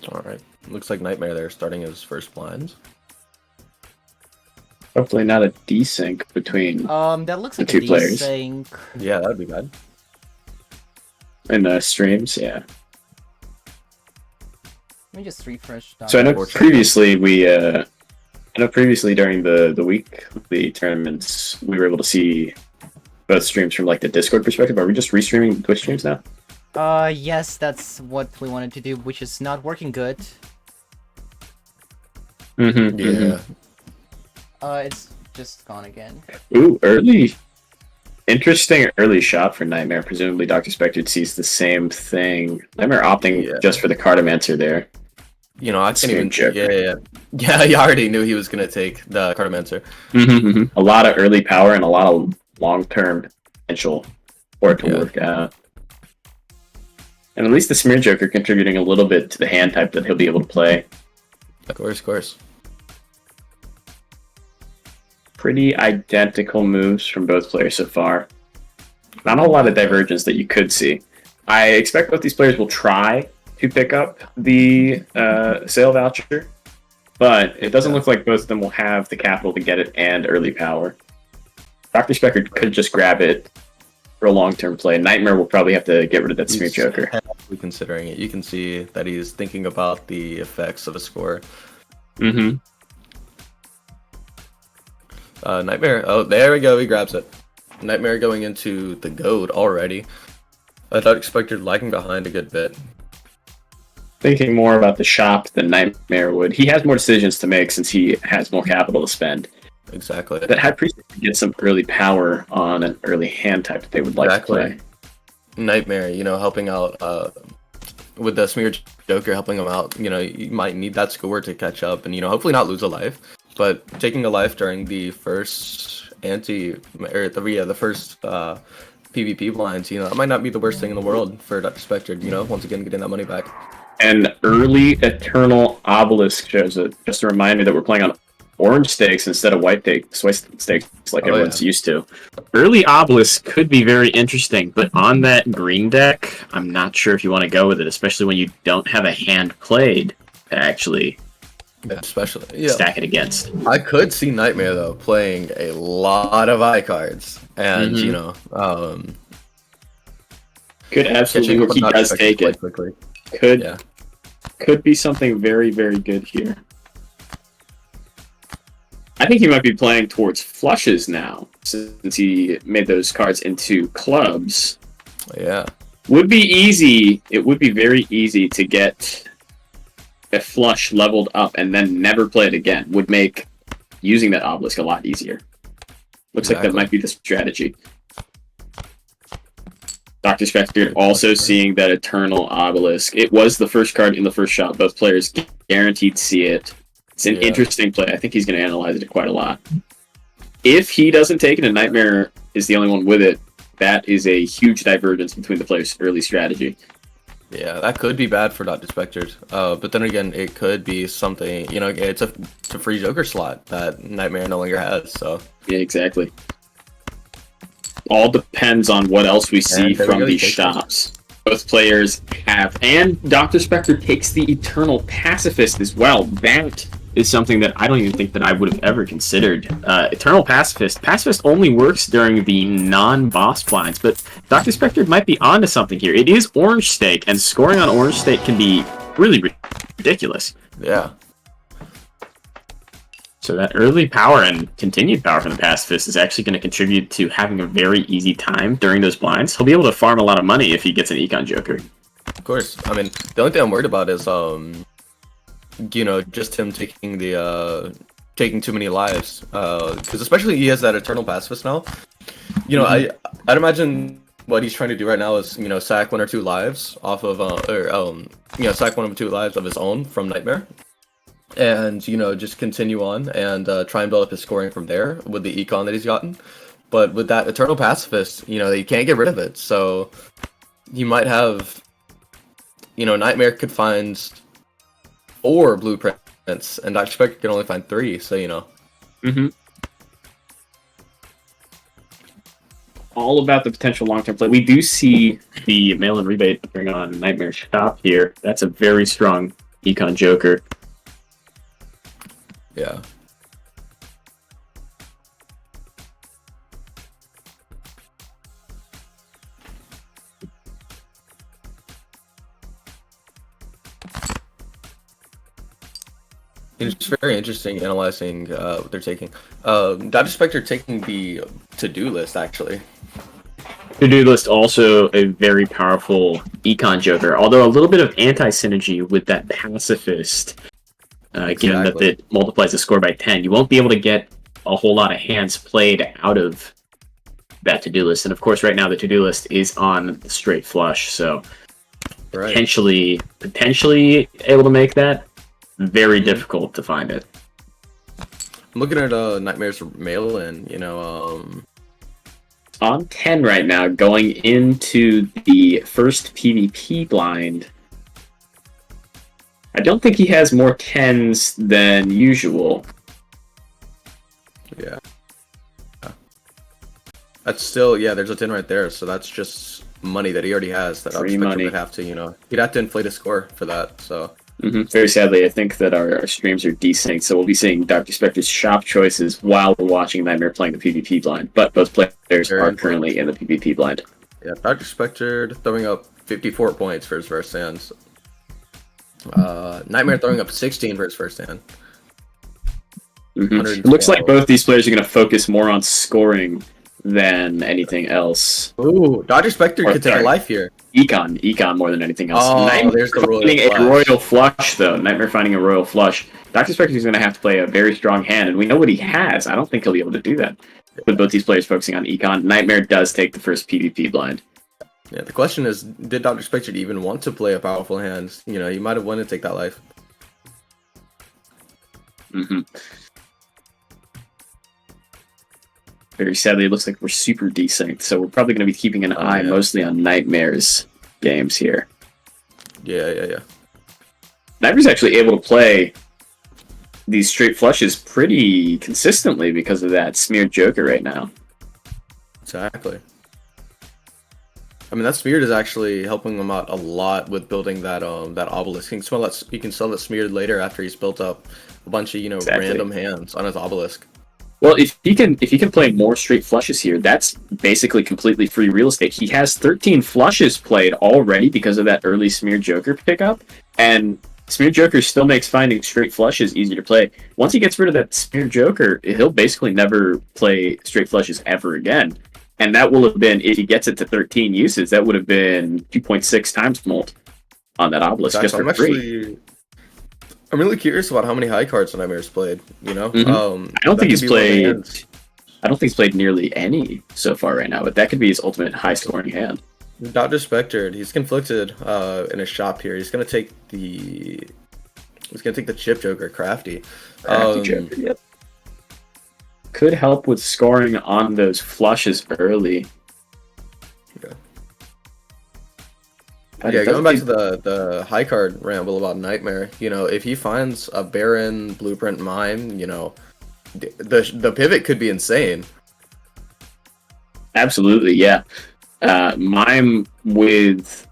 Alright. Looks like Nightmare there starting his first blinds.
Hopefully not a desync between
That looks
The
like
two
a
players.
desync.
Yeah, that'd be bad.
in the streams. Yeah.
Let me just refresh that.
So I know
Unfortunately.
previously during the weekly tournaments we were able to see both streams from like the Discord perspective. Are we just restreaming Twitch streams now?
Yes, that's what we wanted to do, which is not working good.
Mm-hmm.
Yeah.
It's just gone again.
Ooh, interesting early shot for Nightmare. Presumably, Dr. Spectre sees the same thing. Nightmare opting just for the Cartomancer there.
You know, I can't even.
Joker.
Yeah, he already knew he was gonna take the Cartomancer.
A lot of early power and a lot of long-term potential for it to work out. And at least the Smear Joker contributing a little bit to the hand type that he'll be able to play.
Of course.
Pretty identical moves from both players so far. Not a lot of divergence that you could see. I expect both these players will try to pick up the sale voucher, but it doesn't look like both of them will have the capital to get it and early power. Dr. Spectre could just grab it for a long-term play. Nightmare will probably have to get rid of that Smear Joker.
Heavily considering it, you can see that he's thinking about the effects of a score. Nightmare. Oh, there we go. He grabs it. Nightmare going into the goad already. I thought Spectre lagging behind a good bit.
Thinking more about the shop than Nightmare would. He has more decisions to make since he has more capital to spend.
Exactly.
But High Priest could get some early power on an early hand type that they would like to play.
Nightmare, you know, helping out with the Smear Joker, helping him out. You know, you might need that score to catch up and, you know, hopefully not lose a life. But taking a life during the first the first PvP blinds, you know, that might not be the worst thing in the world for Dr. Spectre, you know, once again getting that money back.
And early Eternal Obelisk shows it. Just a reminder that we're playing on orange stakes instead of white stakes like everyone's used to. Early Obelisk could be very interesting, but on that green deck, I'm not sure if you want to go with it, especially when you don't have a hand played to actually stack it against.
I could see Nightmare though playing a lot of eye cards, and you know,
could absolutely work. He does take it.
Quickly.
Could be something very, very good here. I think he might be playing towards flushes now, since he made those cards into clubs.
Yeah.
Would be easy. It would be very easy to get a flush leveled up and then never play it again. Would make using that obelisk a lot easier. Looks like that might be the strategy. Dr. Spectre also seeing that Eternal Obelisk. It was the first card in the first shot. Both players guaranteed to see it. It's an interesting play. I think he's going to analyze it quite a lot. If he doesn't take it and Nightmare is the only one with it, that is a huge divergence between the players' early strategy.
Yeah, that could be bad for Dr. Spectre. But then again, it could be something, you know, it's a free Joker slot that Nightmare no longer has, so.
Yeah, exactly. All depends on what else we see from these shops. Both players have, and Dr. Spectre takes the Eternal Pacifist as well. That is something that I don't even think that I would have ever considered. Eternal Pacifist. Pacifist only works during the non-boss blinds, but Dr. Spectre might be onto something here. It is orange stake, and scoring on orange stake can be really ridiculous.
Yeah.
So that early power and continued power from the Pacifist is actually going to contribute to having a very easy time during those blinds. He'll be able to farm a lot of money if he gets an Econ Joker.
Of course. I mean, the only thing I'm worried about is, you know, just him taking the taking too many lives. Because especially he has that Eternal Pacifist now. You know, I'd imagine what he's trying to do right now is, you know, sack 1 or 2 lives off of, you know, sack 1 or 2 lives of his own from Nightmare. And, you know, just continue on and try and build up his scoring from there with the econ that he's gotten. But with that Eternal Pacifist, you know, you can't get rid of it. So you might have, you know, Nightmare could find 4 blueprints, and Dr. Spectre can only find 3, so, you know.
All about the potential long-term play. We do see the mail-in rebate bring on Nightmare Shop here. That's a very strong Econ Joker.
Yeah. It's very interesting analyzing what they're taking. Dr. Spectre taking the to-do list, actually.
To-do list also a very powerful econ joker, although a little bit of anti-synergy with that pacifist, given that
Exactly.
it multiplies the score by 10. You won't be able to get a whole lot of hands played out of that to-do list. And of course, right now the to-do list is on the straight flush, so
Right.
potentially able to make that. Very difficult to find it.
I'm looking at Nightmare's mail-in, you know,
On 10 right now, going into the first PvP blind. I don't think he has more 10s than usual.
yeah. That's still, yeah, there's a 10 right there, so that's just money that he already has that
Free
Spectre
money.
would have to, you know, he'd have to inflate his score for that, so.
Very sadly, I think that our streams are desynced, so we'll be seeing Dr. Spectre's shop choices while we're watching Nightmare playing the PvP blind. But both players
Very
are
important.
currently in the PvP blind.
Yeah, Dr. Spectre throwing up 54 points for his first hands. Nightmare throwing up 16 for his first hand.
It looks like both these players are going to focus more on scoring than anything else.
Ooh, Dr. Spectre
Or
could take a
sorry.
life here.
Econ more than anything else.
Oh,
Nightmare
there's the royal
finding
flush.
a royal flush, though. Nightmare finding a royal flush. Dr. Spectre is going to have to play a very strong hand, and we know what he has. I don't think he'll be able to do that. With both these players focusing on Econ, Nightmare does take the first PvP blind.
Yeah, the question is, did Dr. Spectre even want to play a powerful hand? You know, he might have wanted to take that life.
Very sadly, it looks like we're super desynced, so we're probably going to be keeping an eye
yeah.
mostly on Nightmare's games here.
Yeah.
Nightmare's actually able to play these straight flushes pretty consistently because of that smeared Joker right now.
Exactly. I mean, that smeared is actually helping him out a lot with building that that obelisk. He can sell that smeared later after he's built up a bunch of, you know,
Exactly.
random hands on his obelisk.
Well, if he can play more straight flushes here, that's basically completely free real estate. He has 13 flushes played already because of that early smeared Joker pickup, and smeared Joker still makes finding straight flushes easier to play. Once he gets rid of that smeared Joker, he'll basically never play straight flushes ever again. And that will have been, if he gets it to 13 uses, that would have been 2.6 times molt on that obelisk just for free.
I'm really curious about how many high cards Nightmare's played. You know,
I don't think he's played. I don't think he's played nearly any so far right now, but that could be his ultimate high-scoring hand.
Dr. Spectre, he's conflicted in his shop here. He's gonna take the chip Joker, Crafty.
Joker, yep. Could help with scoring on those flushes early.
Yeah, going back to the high card ramble about Nightmare, you know, if he finds a Baron Blueprint Mime, you know, the pivot could be insane.
Absolutely, yeah. Mime with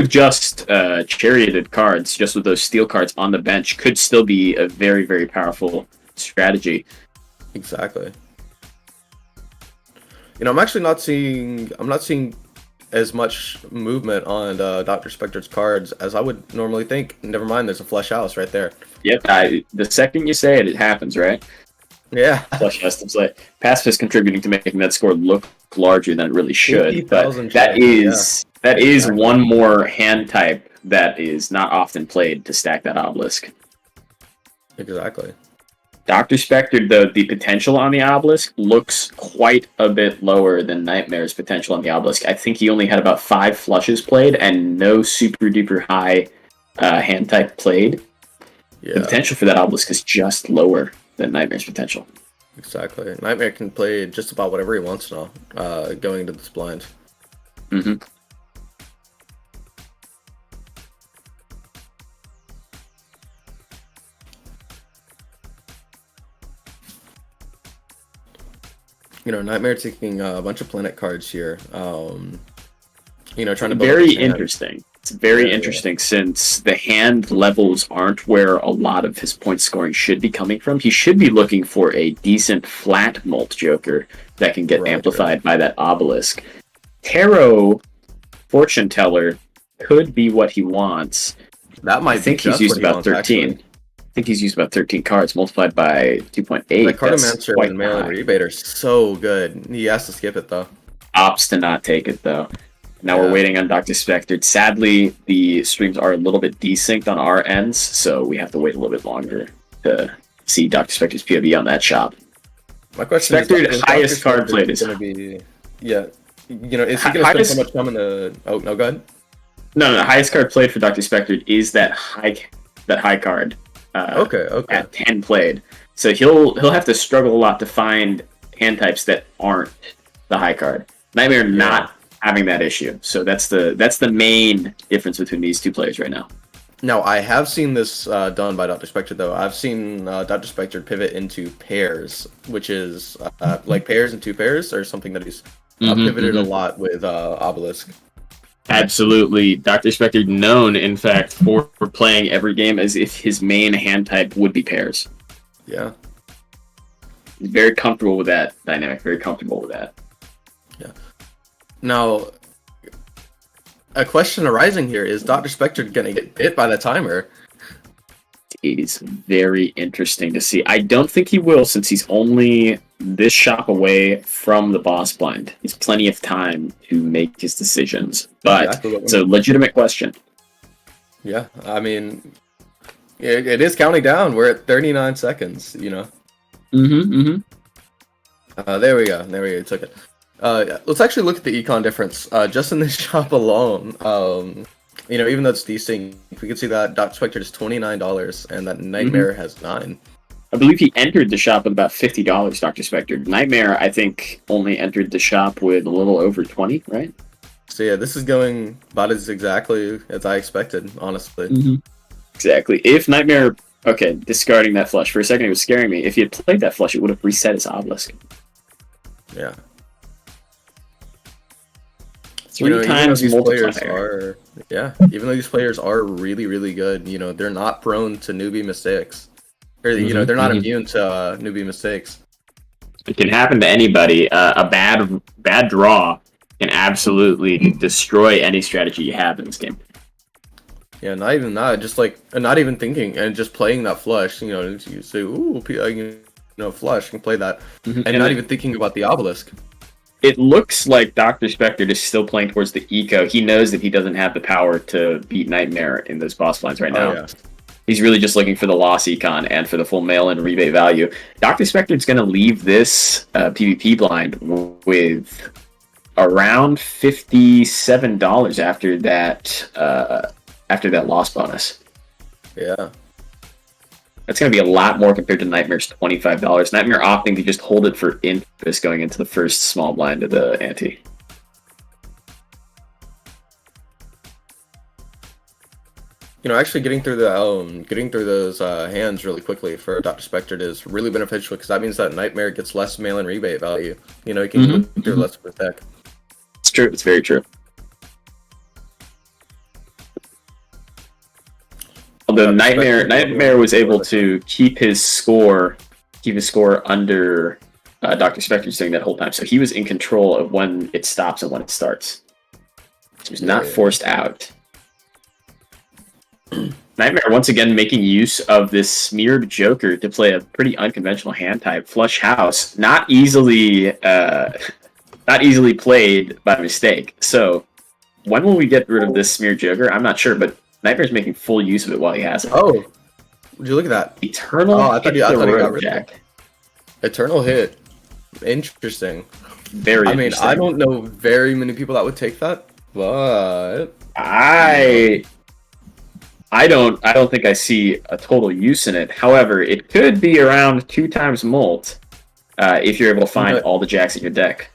just charioted cards, just with those steel cards on the bench, could still be a very, very powerful strategy.
Exactly. You know, I'm not seeing as much movement on Dr. Spectre's cards as I would normally think. Never mind, there's a Flesh House right there.
Yep, the second you say it, it happens, right?
Yeah.
Flesh House, it's like Pacifist contributing to making that score look larger than it really should. But
50,000
that is
Exactly.
one more hand type that is not often played to stack that obelisk.
Exactly.
Dr. Spectre, the potential on the obelisk looks quite a bit lower than Nightmare's potential on the obelisk. I think he only had about 5 flushes played and no super duper high hand type played.
Yeah.
The potential for that obelisk is just lower than Nightmare's potential.
Exactly. Nightmare can play just about whatever he wants now, going into this blind. You know, Nightmare taking a bunch of planet cards here. You know, trying to build up
Very
his hand.
interesting. It's very interesting since the hand levels aren't where a lot of his point scoring should be coming from. He should be looking for a decent flat molt Joker that can get amplified by that obelisk. Tarot Fortune Teller could be what he wants.
That might
I think
be
he's
just
used
what he
about
wants,
13.
actually.
think he's used about 13 cards multiplied by 2.8.
Like
That's
Cartomancer
quite
and Mail-in
high.
Rebate are so good. He has to skip it though.
Opts to not take it though. Now we're
Yeah.
waiting on Dr. Spectre. Sadly, the streams are a little bit desynced on our ends, so we have to wait a little bit longer to see Dr. Spectre's POV on that shop.
My question
Spectre,
is
highest
Dr.
card
Spectre
played is-
gonna be, yeah. You know, is he gonna spend
Highest-
so much time in the? Oh no, go ahead.
No, the highest card played for Dr. Spectre is that high card.
Okay.
At 10 played. So he'll have to struggle a lot to find hand types that aren't the high card. Nightmare not having that issue. So that's the main difference between these two players right now.
Now I have seen this done by Dr. Spectre though. I've seen Dr. Spectre pivot into pairs, which is like pairs and two pairs, or something that he's pivoted a lot with Obelisk.
Absolutely. Dr. Spectre known, in fact, for playing every game as if his main hand type would be pairs.
Yeah.
He's very comfortable with that dynamic, very comfortable with that.
Yeah. Now, a question arising here is Dr. Spectre gonna get bit by the timer?
It is very interesting to see. I don't think he will, since he's only this shop away from the boss blind. He's plenty of time to make his decisions. But
Exactly.
it's a legitimate question.
Yeah, I mean, it is counting down. We're at 39 seconds, you know. There we go. Took it. Let's actually look at the econ difference. Just in this shop alone, you know, even though it's desync, we can see that Dr. Spectre is $29 and that Nightmare has 9.
I believe he entered the shop with about $50, Dr. Spectre. Nightmare, I think, only entered the shop with a little over 20, right?
So yeah, this is going about as exactly as I expected, honestly.
Exactly. If Nightmare... Okay, discarding that flush. For a second, it was scaring me. If he had played that flush, it would have reset his Obelisk.
Yeah.
Three times
even though these players
multiplier.
even though these players are really, really good, you know, they're not prone to newbie mistakes. Or, you know, they're not immune to newbie mistakes.
It can happen to anybody. A bad draw can absolutely destroy any strategy you have in this game.
Yeah, not even that, just like, not even thinking, and just playing that flush, you know, you say, ooh, you know, flush, can play that, and not even thinking about the Obelisk.
It looks like Dr. Spectre is still playing towards the eco. He knows that he doesn't have the power to beat Nightmare in those boss blinds right now.
Oh, yeah.
He's really just looking for the loss econ and for the full mail-in rebate value. Dr. Spectre is going to leave this PvP blind with around $57 after that loss bonus.
Yeah.
That's going to be a lot more compared to Nightmare's $25. Nightmare opting to just hold it for interest going into the first small blind of the ante.
You know, actually getting through those hands really quickly for Dr. Spectre is really beneficial because that means that Nightmare gets less mail-in rebate value. You know, he can go through less of his deck.
It's true. It's very true. Although Nightmare was able to keep his score under Dr. Spectre doing that whole time, so he was in control of when it stops and when it starts. He was not forced out. Nightmare once again making use of this smeared Joker to play a pretty unconventional hand type, Flush House, not easily played by mistake. So when will we get rid of this smeared Joker? I'm not sure, but Nightmare's making full use of it while he has it.
Oh, would you look at that?
Eternal.
Oh, I thought you got rid of
Jack.
it. Eternal hit. Interesting.
Very.
I mean,
interesting.
I don't know very many people that would take that, but
I don't think I see a total use in it. However, it could be around 2 times molt if you're able to find all the jacks in your deck.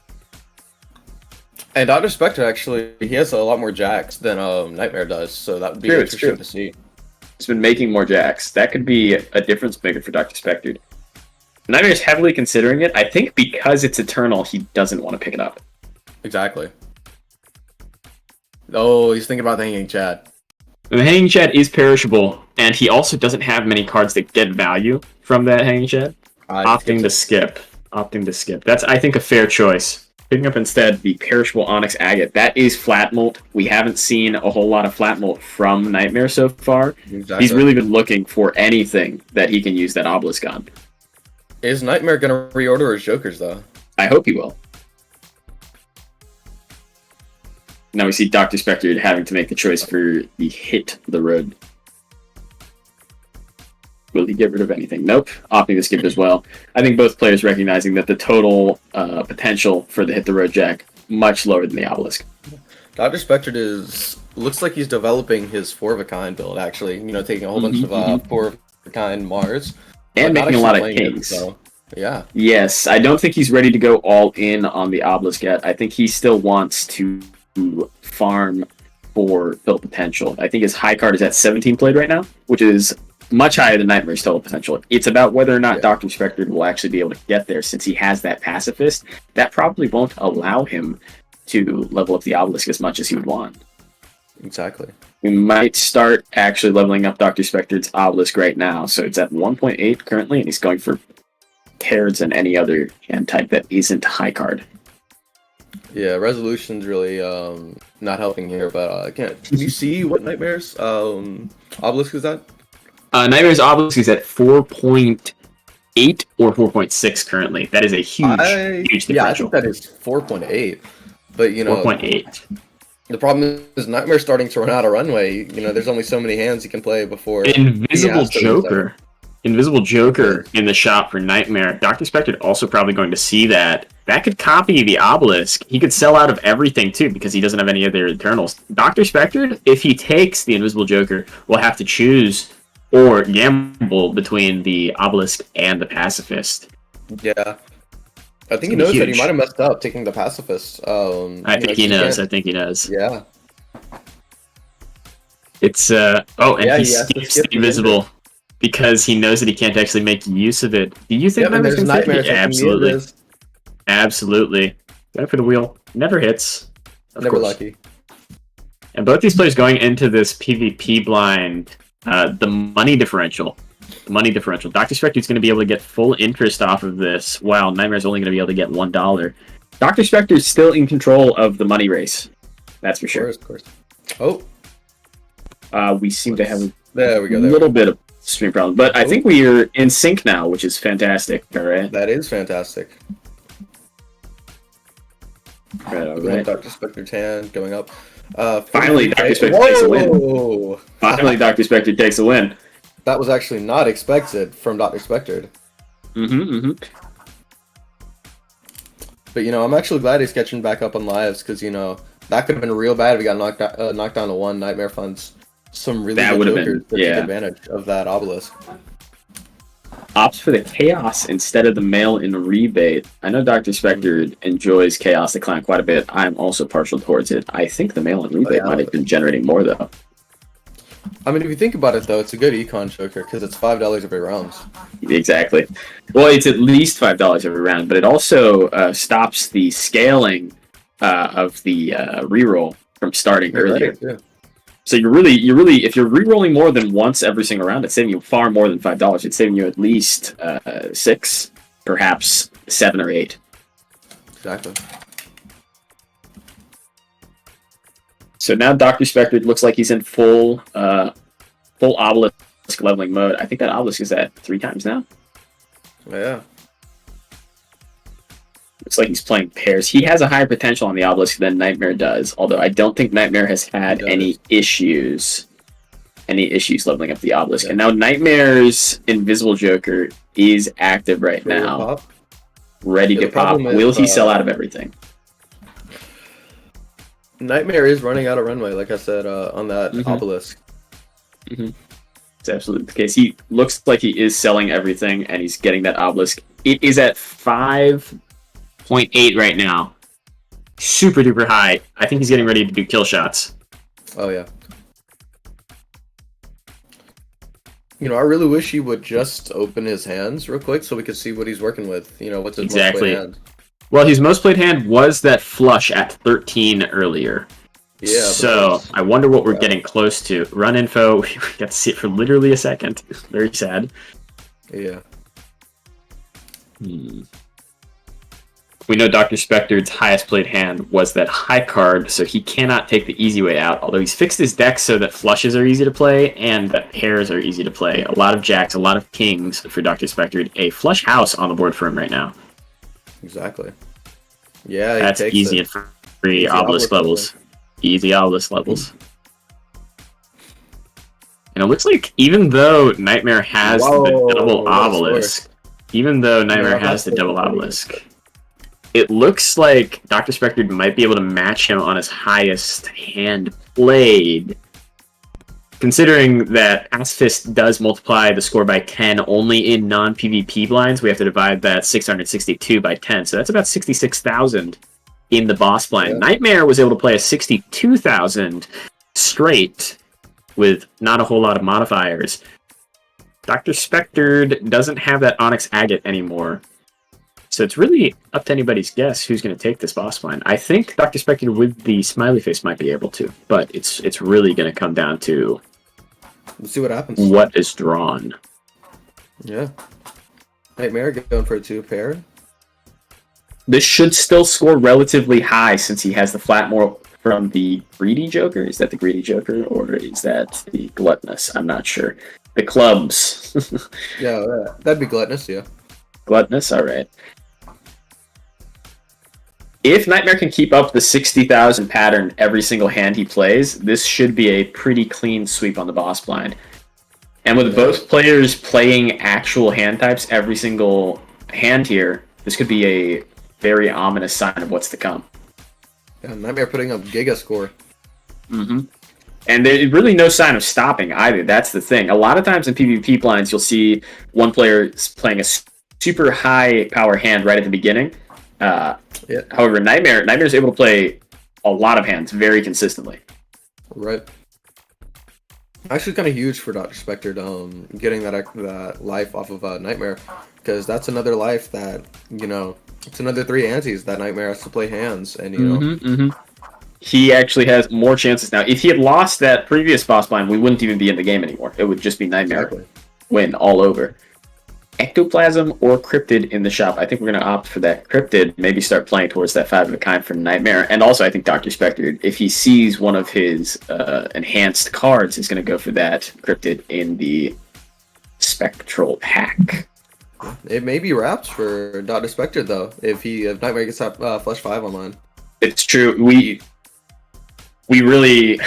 And Dr. Spectre actually, he has a lot more jacks than Nightmare does, so that would be interesting to see.
He's been making more jacks. That could be a difference maker for Dr. Spectre. Nightmare is heavily considering it. I think because it's Eternal, he doesn't want to pick it up.
Exactly. Oh, he's thinking about the Hanging Chad.
The Hanging Chad is perishable, and he also doesn't have many cards that get value from that Hanging Chad. Opting to skip. That's, I think, a fair choice. Picking up instead the Perishable Onyx Agate. That is flat molt. We haven't seen a whole lot of flat molt from Nightmare so far.
Exactly.
He's really been looking for anything that he can use that Obelisk on.
Is Nightmare gonna reorder his Jokers though?
I hope he will. Now we see Dr. Spectre having to make the choice for the hit the road. Will he get rid of anything? Nope. Opting to skip as well. I think both players recognizing that the total potential for the hit the road jack much lower than the obelisk.
Dr. Spectre looks like he's developing his 4 of a kind build actually. You know, taking a whole bunch of 4 of a kind Mars
and
but not
making a lot of
actually playing
cakes.
it, so, yeah.
Yes, I don't think he's ready to go all in on the obelisk yet. I think he still wants to farm for build potential. I think his high card is at 17 played right now, which is much higher than Nightmare's total potential. It's about whether or not Dr. Spectre will actually be able to get there since he has that pacifist. That probably won't allow him to level up the obelisk as much as he would want.
Exactly.
We might start actually leveling up Dr. Spectre's obelisk right now. So it's at 1.8 currently, and he's going for cards and any other hand type that isn't high card.
Yeah, resolution's really not helping here, but can you see what Nightmare's obelisk is at?
Nightmare's obelisk is at 4.8 or 4.6 currently. That is a huge differential.
Yeah, I think that is 4.8. But you know,
4.8.
The problem is Nightmare's starting to run out of runway. You know, there's only so many hands he can play before.
Invisible Joker in the shop for Nightmare. Dr. Spectre also probably going to see that. That could copy the obelisk. He could sell out of everything too because he doesn't have any other Eternals. Dr. Spectre, if he takes the Invisible Joker, will have to choose or gamble between the obelisk and the pacifist.
Yeah. I think he knows that he might have messed up taking the pacifist.
I think he knows.
Yeah.
It's he skips the invisible because he knows that he can't actually make use of it. Do you think
there's Nightmares?
Absolutely. Absolutely. Going for the wheel. Never hits.
Never lucky.
And both these players going into this PvP blind, the money differential. Dr. Spectre is going to be able to get full interest off of this, while Nightmare's only going to be able to get $1. Dr. Spectre is still in control of the money race. That's for sure.
Of course. Oh.
We seem to have a
little
bit of stream problem, but I think we are in sync now, which is fantastic. All right.
That is fantastic.
Right.
Dr. Spectre's hand going up.
Finally, Dr. Spectre takes a win. Finally, Dr. Spectre takes a win.
That was actually not expected from Dr. Spectre. But, you know, I'm actually glad he's catching back up on lives, because, you know, that could have been real bad if he got knocked down to 1. Nightmare funds some really good jokers to take advantage of that obelisk.
Opts for the chaos instead of the mail-in rebate. I know Dr. Spectre enjoys Chaos the Clan quite a bit. I'm also partial towards it. I think the mail-in rebate might have been generating more, though.
I mean, if you think about it, though, it's a good econ joker because it's $5 every round.
Exactly. Well, it's at least $5 every round, but it also stops the scaling of the reroll from starting earlier.
Yeah.
So you're really, if you're rerolling more than once every single round, it's saving you far more than $5. It's saving you at least 6, perhaps 7 or 8.
Exactly.
So now Dr. Spectre looks like he's in full obelisk leveling mode. I think that obelisk is at 3 times now.
Yeah.
Looks like he's playing pairs. He has a higher potential on the obelisk than Nightmare does, although I don't think Nightmare has had any issues leveling up the obelisk. And now Nightmare's Invisible Joker is active right now. Ready to pop. Will he sell out of everything?
Nightmare is running out of runway, like I said, on that obelisk.
It's absolutely the case. He looks like he is selling everything, and he's getting that obelisk. It is at 5.8 right now. Super duper high. I think he's getting ready to do kill shots.
Oh, yeah. You know, I really wish he would just open his hands real quick so we could see what he's working with. You know, what's his most played hand.
Well, his most played hand was that flush at 13 earlier.
Yeah.
So I wonder what we're getting close to. Run info. We got to see it for literally a second. Very sad.
Yeah.
we know Dr. Spectre's highest played hand was that high card, so he cannot take the easy way out, although he's fixed his deck so that flushes are easy to play and that pairs are easy to play. A lot of jacks, a lot of kings for Dr. Spectre. A flush house on the board for him right now.
Exactly. Yeah, he
That's
takes
easy
it.
and free
Easy
obelisk levels. Easy obelisk levels. And it looks like even though Nightmare has the double
what a
obelisk, even though Nightmare
Yeah,
has the
that's
double
pretty
obelisk, it looks like Dr. Spectre might be able to match him on his highest hand played. Considering that Asphyst does multiply the score by 10 only in non-PvP blinds, we have to divide that 662 by 10. So that's about 66,000 in the boss blind.
Yeah.
Nightmare was able to play a 62,000 straight with not a whole lot of modifiers. Dr. Spectre doesn't have that Onyx Agate anymore. So it's really up to anybody's guess who's going to take this boss blind. I think Dr. Spectre with the smiley face might be able to, but it's really going to come down to
Let's see what happens.
what is drawn.
Yeah. Nightmare going for a 2-pair.
This should still score relatively high since he has the flat more from the Greedy Joker. Is that the Greedy Joker or is that the Gluttonous? I'm not sure. The clubs.
Yeah, that'd be gluttonous, yeah.
Gluttonous? Alright. If Nightmare can keep up the 60,000 pattern every single hand he plays, this should be a pretty clean sweep on the boss blind. And with both players playing actual hand types every single hand here, this could be a very ominous sign of what's to come.
Yeah, Nightmare putting up Giga score.
Mm-hmm. And there's really no sign of stopping either. That's the thing. A lot of times in PvP blinds, you'll see one player playing a super high power hand right at the beginning. However, Nightmare's able to play a lot of hands very consistently.
Right. Actually, kind of huge for Dr. Spectre getting that life off of Nightmare, because that's another life that, you know, it's another 3 antes that Nightmare has to play hands, and you know.
He actually has more chances now. If he had lost that previous boss blind, we wouldn't even be in the game anymore. It would just be Nightmare win all over. Ectoplasm or Cryptid in the shop. I think we're going to opt for that Cryptid. Maybe start playing towards that 5 of a kind for Nightmare. And also, I think Dr. Spectre, if he sees one of his enhanced cards, is going to go for that Cryptid in the Spectral pack.
It may be wraps for Dr. Spectre though, if Nightmare gets that Flush 5 online.
It's true. We really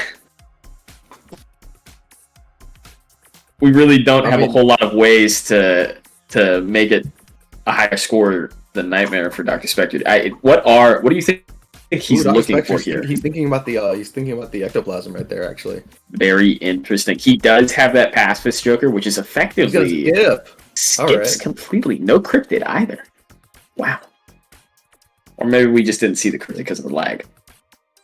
don't have a whole lot of ways to make it a higher score than Nightmare for Dr. Spectre. What do you think he's looking for here?
He's thinking about the Ectoplasm right there, actually.
Very interesting. He does have that Pacifist Joker, which is effectively skips completely. No Cryptid either. Wow. Or maybe we just didn't see the Cryptid because of the lag.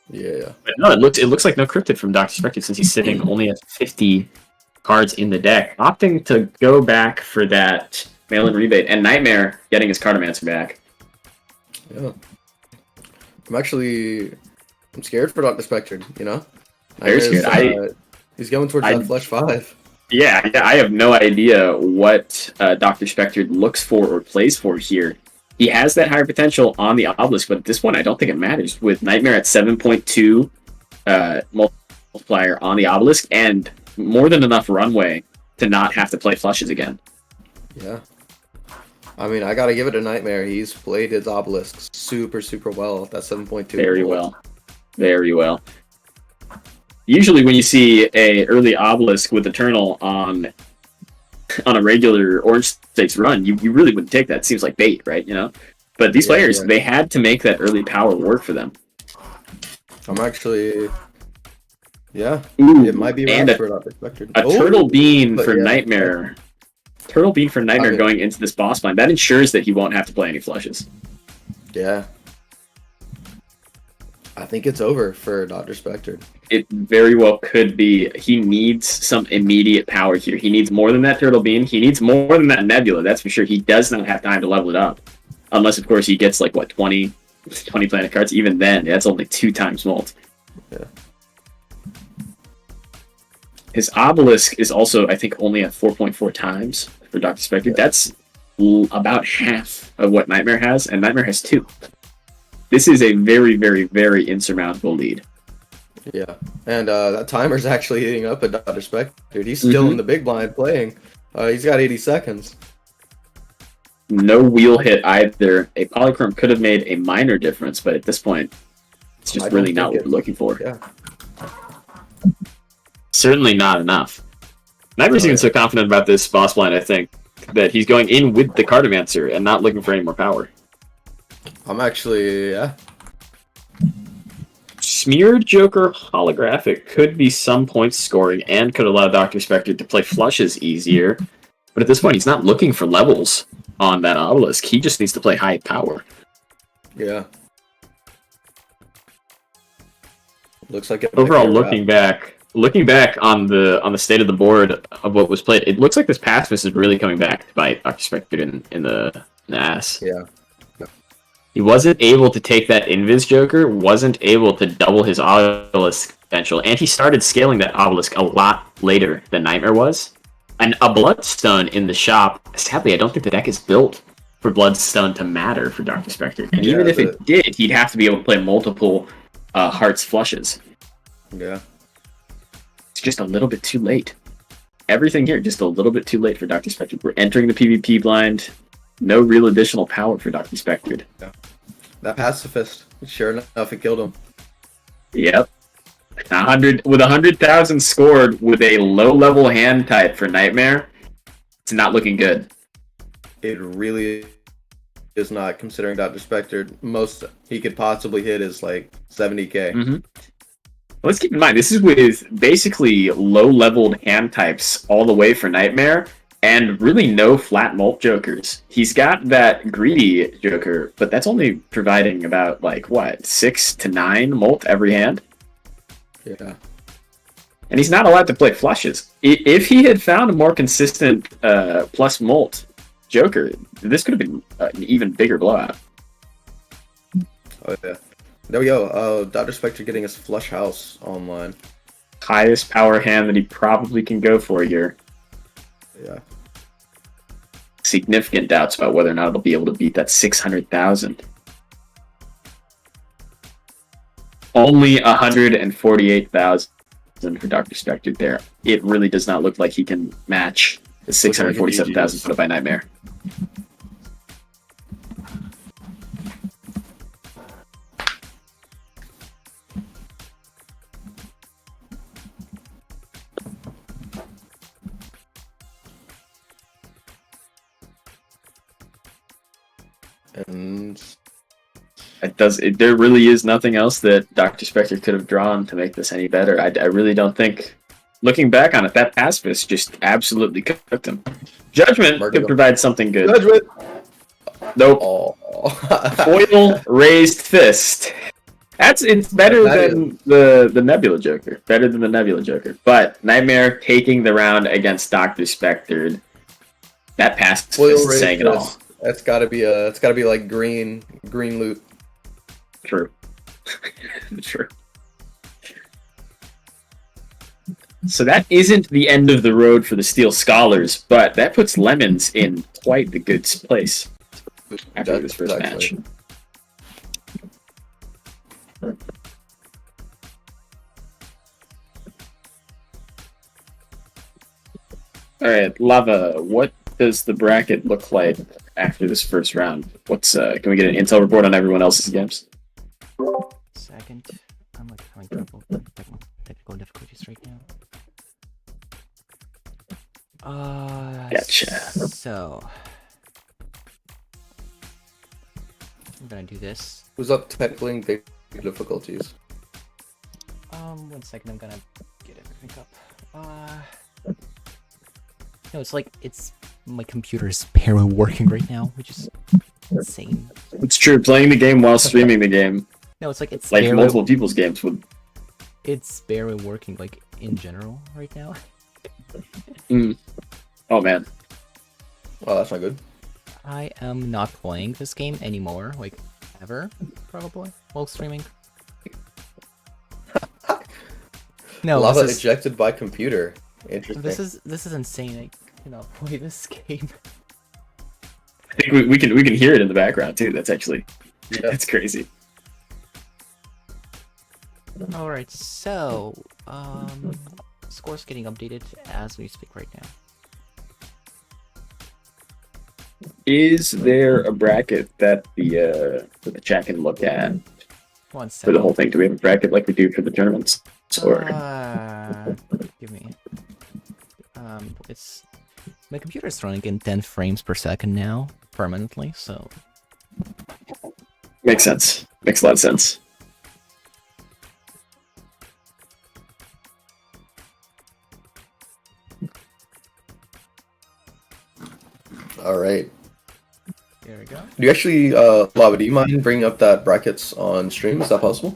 Yeah.
But no, it looks like no Cryptid from Dr. Spectre since he's sitting only at 50 cards in the deck, opting to go back for that mail-in rebate, and Nightmare getting his Cartomancer back.
Yeah. I'm scared for Dr. Spectre, you know?
Very scared.
He's going towards that Flush 5.
Yeah, I have no idea what Dr. Spectre looks for or plays for here. He has that higher potential on the Obelisk, but at this point I don't think it matters. With Nightmare at 7.2 multiplier on the Obelisk, and more than enough runway to not have to play flushes again.
Yeah. I mean, I gotta give it to Nightmare. He's played his Obelisk super, super well. That 7.2.
Very well. Very well. Usually when you see a early Obelisk with Eternal on a regular Orange Stakes run, you really wouldn't take that. It seems like bait, right? You know? But these players, they had to make that early power work for them.
I'm actually... Yeah,
Ooh,
it might be
and
right for Dr. Spectre.
A Turtle Bean for Nightmare. Turtle Bean for Nightmare going into this boss blind. That ensures that he won't have to play any flushes.
Yeah. I think it's over for Dr. Spectre.
It very well could be. He needs some immediate power here. He needs more than that Turtle Bean. He needs more than that Nebula, that's for sure. He does not have time to level it up. Unless, of course, he gets, like, what, 20 planet cards? Even then, that's only 2 times molt.
Yeah.
His Obelisk is also, I think, only at 4.4 times for Dr. Spectre.
Yeah.
That's about half of what Nightmare has, and Nightmare has 2. This is a very, very, very insurmountable lead.
Yeah, and that timer's actually heating up at Dr. Spectre. He's still in the big blind playing. He's got 80 seconds.
No wheel hit either. A polychrome could have made a minor difference, but at this point, it's just really not what we're looking for.
Yeah.
Certainly not enough. Nightmare's even so confident about this boss blind, I think, that he's going in with the Cartomancer and not looking for any more power.
I'm actually, yeah.
Smeared Joker holographic could be some points scoring and could allow Dr. Spectre to play flushes easier. But at this point, he's not looking for levels on that obelisk. He just needs to play high power.
Yeah. Looks like
Overall, looking back on the state of the board of what was played, it looks like this pacifist is really coming back to bite Dr. Spectre in the ass.
Yeah.
He wasn't able to take that Invis Joker, wasn't able to double his obelisk potential, and he started scaling that obelisk a lot later than Nightmare was. And a Bloodstone in the shop, sadly, I don't think the deck is built for Bloodstone to matter for Dr. Spectre. And even if it did, he'd have to be able to play multiple Hearts flushes.
Yeah.
It's just a little bit too late. Everything here, just a little bit too late for Dr. Spectre. We're entering the PvP blind. No real additional power for Dr. Spectre.
Yeah. That pacifist, sure enough, it killed him.
Yep. 100,000 scored with a low-level hand type for Nightmare, it's not looking good.
It really is not, considering Dr. Spectre. Most he could possibly hit is like 70k.
Mm-hmm. Let's keep in mind, this is with basically low-leveled hand types all the way for Nightmare, and really no flat mult jokers. He's got that greedy joker, but that's only providing about, 6 to 9 mult every hand?
Yeah.
And he's not allowed to play flushes. If he had found a more consistent plus mult joker, this could have been an even bigger blowout.
Oh, yeah. There we go. Dr. Spectre getting his flush house online.
Highest power hand that he probably can go for here.
Yeah.
Significant doubts about whether or not it'll be able to beat that 600,000. Only 148,000 for Dr. Spectre there. It really does not look like he can match the 647,000 put up by Nightmare.
And
there really is nothing else that Dr. Spectre could have drawn to make this any better. I really don't think, looking back on it, that pacifist just absolutely cooked him. Judgment could provide something good.
Judgment!
Nope.
Oh.
Foil raised fist. It's better than the Nebula Joker. Better than the Nebula Joker. But Nightmare taking the round against Dr. Spectre. That pacifist is saying it all.
It's gotta be like green loot.
True. True. So that isn't the end of the road for the Steel Scholars, but that puts Lemons in quite the good place after this first match. Alright, Lava, what does the bracket look like after this first round? Can we get an intel report on everyone else's games?
Second. I'm having trouble with technical difficulties right now.
Gotcha.
So I'm gonna do this.
Who's up tackling big difficulties?
1 second, I'm gonna get everything up. No, it's my computer's barely working right now, which is insane.
It's true, playing the game while streaming the game.
No, it's
like
barely,
multiple people's games would.
It's barely working, in general, right now.
Oh man.
Oh, that's not good.
I am not playing this game anymore, ever, probably, while streaming. No,
Lava ejected by computer. Interesting.
This is insane. I cannot play this game.
I think we can hear it in the background too. That's actually that's crazy.
Alright, so score's getting updated as we speak right now.
Is there a bracket that the chat can look at
1
for the
second.
whole thing? Do we have a bracket like we do for the tournaments? Or
Give me. It's my computer's running in 10 frames per second now, permanently. So
makes sense. Makes a lot of sense.
All right.
there we go.
Do you actually, Lava? Do you mind bringing up that brackets on stream? Is that possible?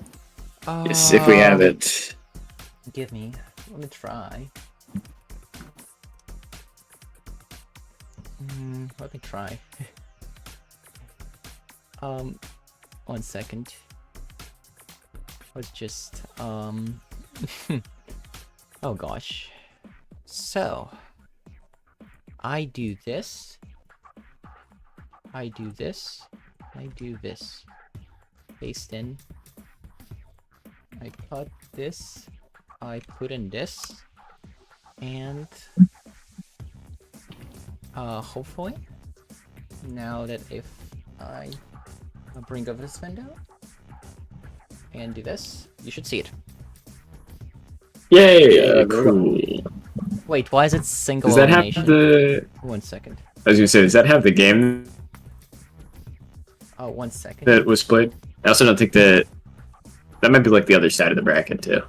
Yes, if we have it.
Give me. Let me try. Let me try. 1 second. Let's just oh gosh. So I do this. I do this. I do this. Paste in. I cut this. I put in this. And hopefully now that if I bring up this window and do this, you should see it.
Yay! Cool.
Wait, why is it single
Does that have
elimination?
the?
1 second.
I was gonna say, does that have the game
Oh, 1 second.
that was played? I also don't think that might be like the other side of the bracket too.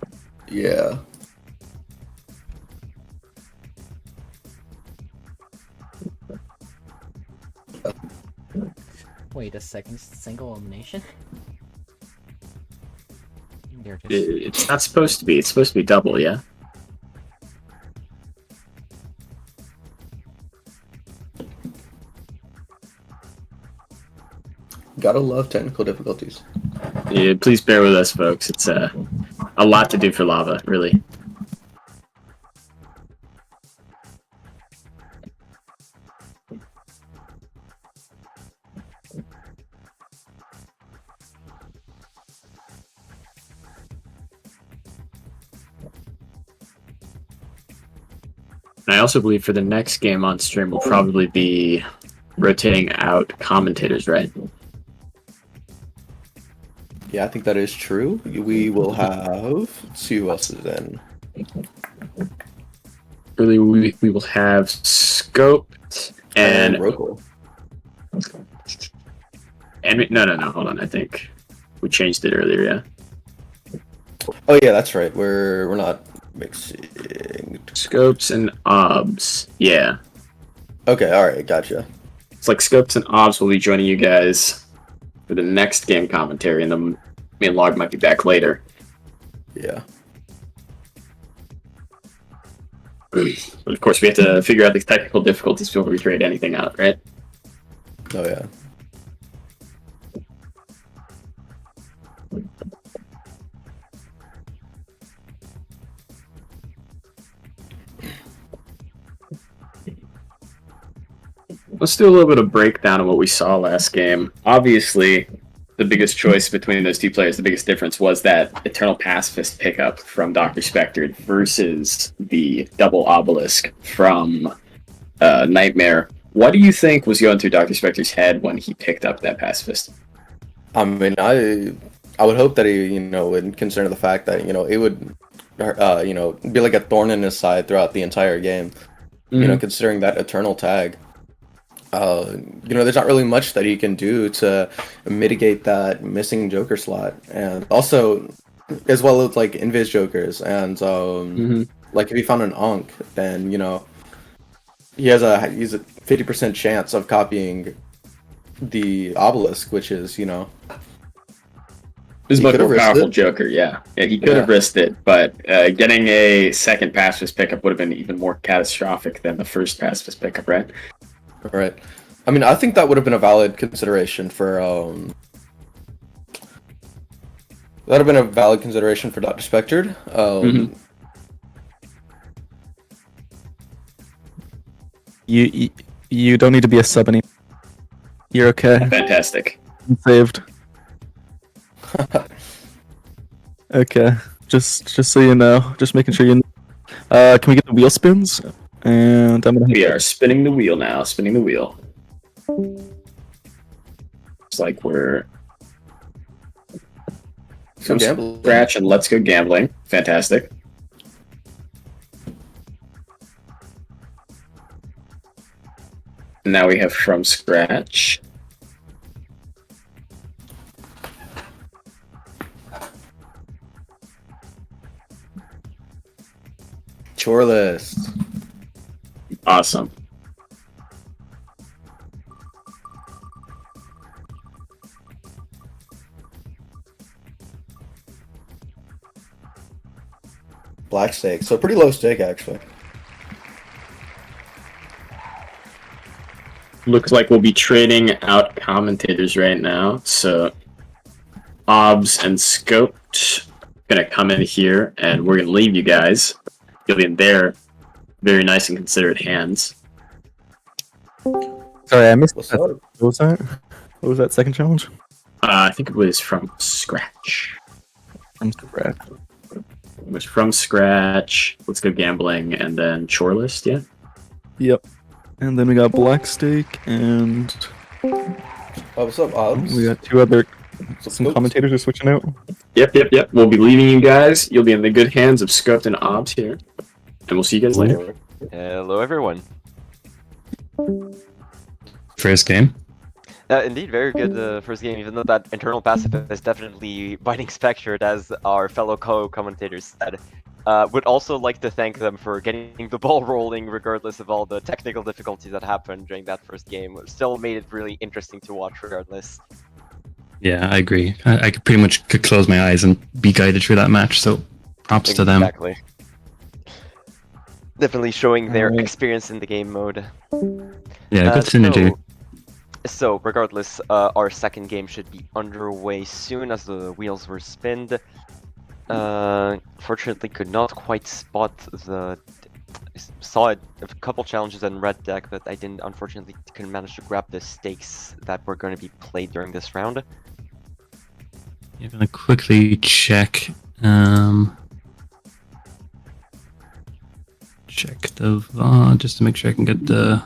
Yeah.
Wait a second, single elimination? There it is.
It's not supposed to be. It's supposed to be double, yeah.
Gotta love technical difficulties.
Yeah, please bear with us, folks. It's a lot to do for Lava, really. And I also believe for the next game on stream, we'll probably be rotating out commentators, right?
Yeah, I think that is true. We will have. Let's see who else is in.
Really, we will have Scoped and
Rokal.
no, hold on. I think we changed it earlier. Yeah,
Oh yeah, that's right. We're not mixing.
Scopes and Obs. Yeah,
Okay, all right, gotcha.
it's like Scopes and Obs will be joining you guys for the next game commentary, and then me and Log might be back later.
Yeah.
But of course, we have to figure out the technical difficulties before we trade anything out, right?
Oh yeah.
Let's do a little bit of breakdown of what we saw last game. Obviously, the biggest choice between those two players, the biggest difference was that Eternal Pacifist pickup from Dr. Spectre versus the double obelisk from Nightmare. What do you think was going through Dr. Spectre's head when he picked up that Pacifist?
I mean, I would hope that he, would consider the fact that, it would, be like a thorn in his side throughout the entire game. Considering that eternal tag. There's not really much that he can do to mitigate that missing Joker slot, and also, as well as like Invis Jokers, and like if he found an Ankh, then he's a 50% chance of copying the obelisk, which is
This is much more powerful Joker, yeah. He could have risked it, but getting a second Pacifist pickup would have been even more catastrophic than the first Pacifist pickup, right?
Right. I mean, I think that would have been a valid consideration for Dr. Spectre.
You don't need to be a sub anymore. You're okay.
Fantastic.
I'm saved. Okay. Just so you know, just making sure you know. Can we get the wheel spins? And I'm gonna
We are spinning the wheel now. Spinning the wheel. It's like we're from
Gambling.
scratch and let's go gambling. Fantastic. And now we have from scratch.
Chore list.
Awesome.
Black stake. So pretty low stake actually.
Looks like we'll be trading out commentators right now. So, Obs and Scoped gonna come in here, and we're gonna leave you guys. You'll be in their very nice and considerate hands.
Sorry, I missed
What's
that.
up?
What was that? What was that second challenge?
I think it was from scratch.
From scratch.
It was from scratch. Let's go gambling, and then chore list. Yeah.
Yep. And then we got Black Stake, and
Oh, what's up, Obs?
we got two other.
What's
Some
up,
commentators are switching out.
Yep. We'll be leaving you guys. You'll be in the good hands of Scoped and Obs here, and we'll see you guys later.
Hello, everyone.
First game.
Indeed, very good first game, even though that internal passive is definitely biting Spectred, as our fellow co-commentators said. Would also like to thank them for getting the ball rolling, regardless of all the technical difficulties that happened during that first game. Still made it really interesting to watch, regardless.
Yeah, I agree. I could pretty much could close my eyes and be guided through that match. So, props to them.
Exactly. Definitely showing their
Alright.
experience in the game mode.
Yeah, good synergy.
So, regardless, our second game should be underway soon as the wheels were spinned. Fortunately, could not quite spot the. Saw a couple challenges in red deck, but I didn't. Unfortunately, couldn't manage to grab the stakes that were going to be played during this round.
I'm gonna quickly check. Check the VOD just to make sure I can get the.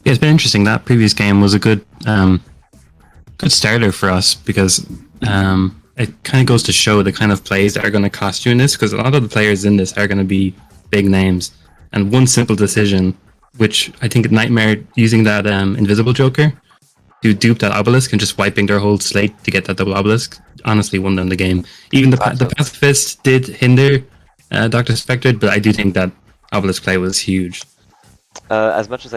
Yeah, it's been interesting. That previous game was a good, good starter for us because it kind of goes to show the kind of plays that are going to cost you in this. Because a lot of the players in this are going to be big names, and one simple decision, which I think Nightmare using that invisible Joker to dupe that obelisk and just wiping their whole slate to get that double obelisk, honestly won them the game. Even the pacifist did hinder Dr. Spectre, but I do think that obelisk play was huge.
As much as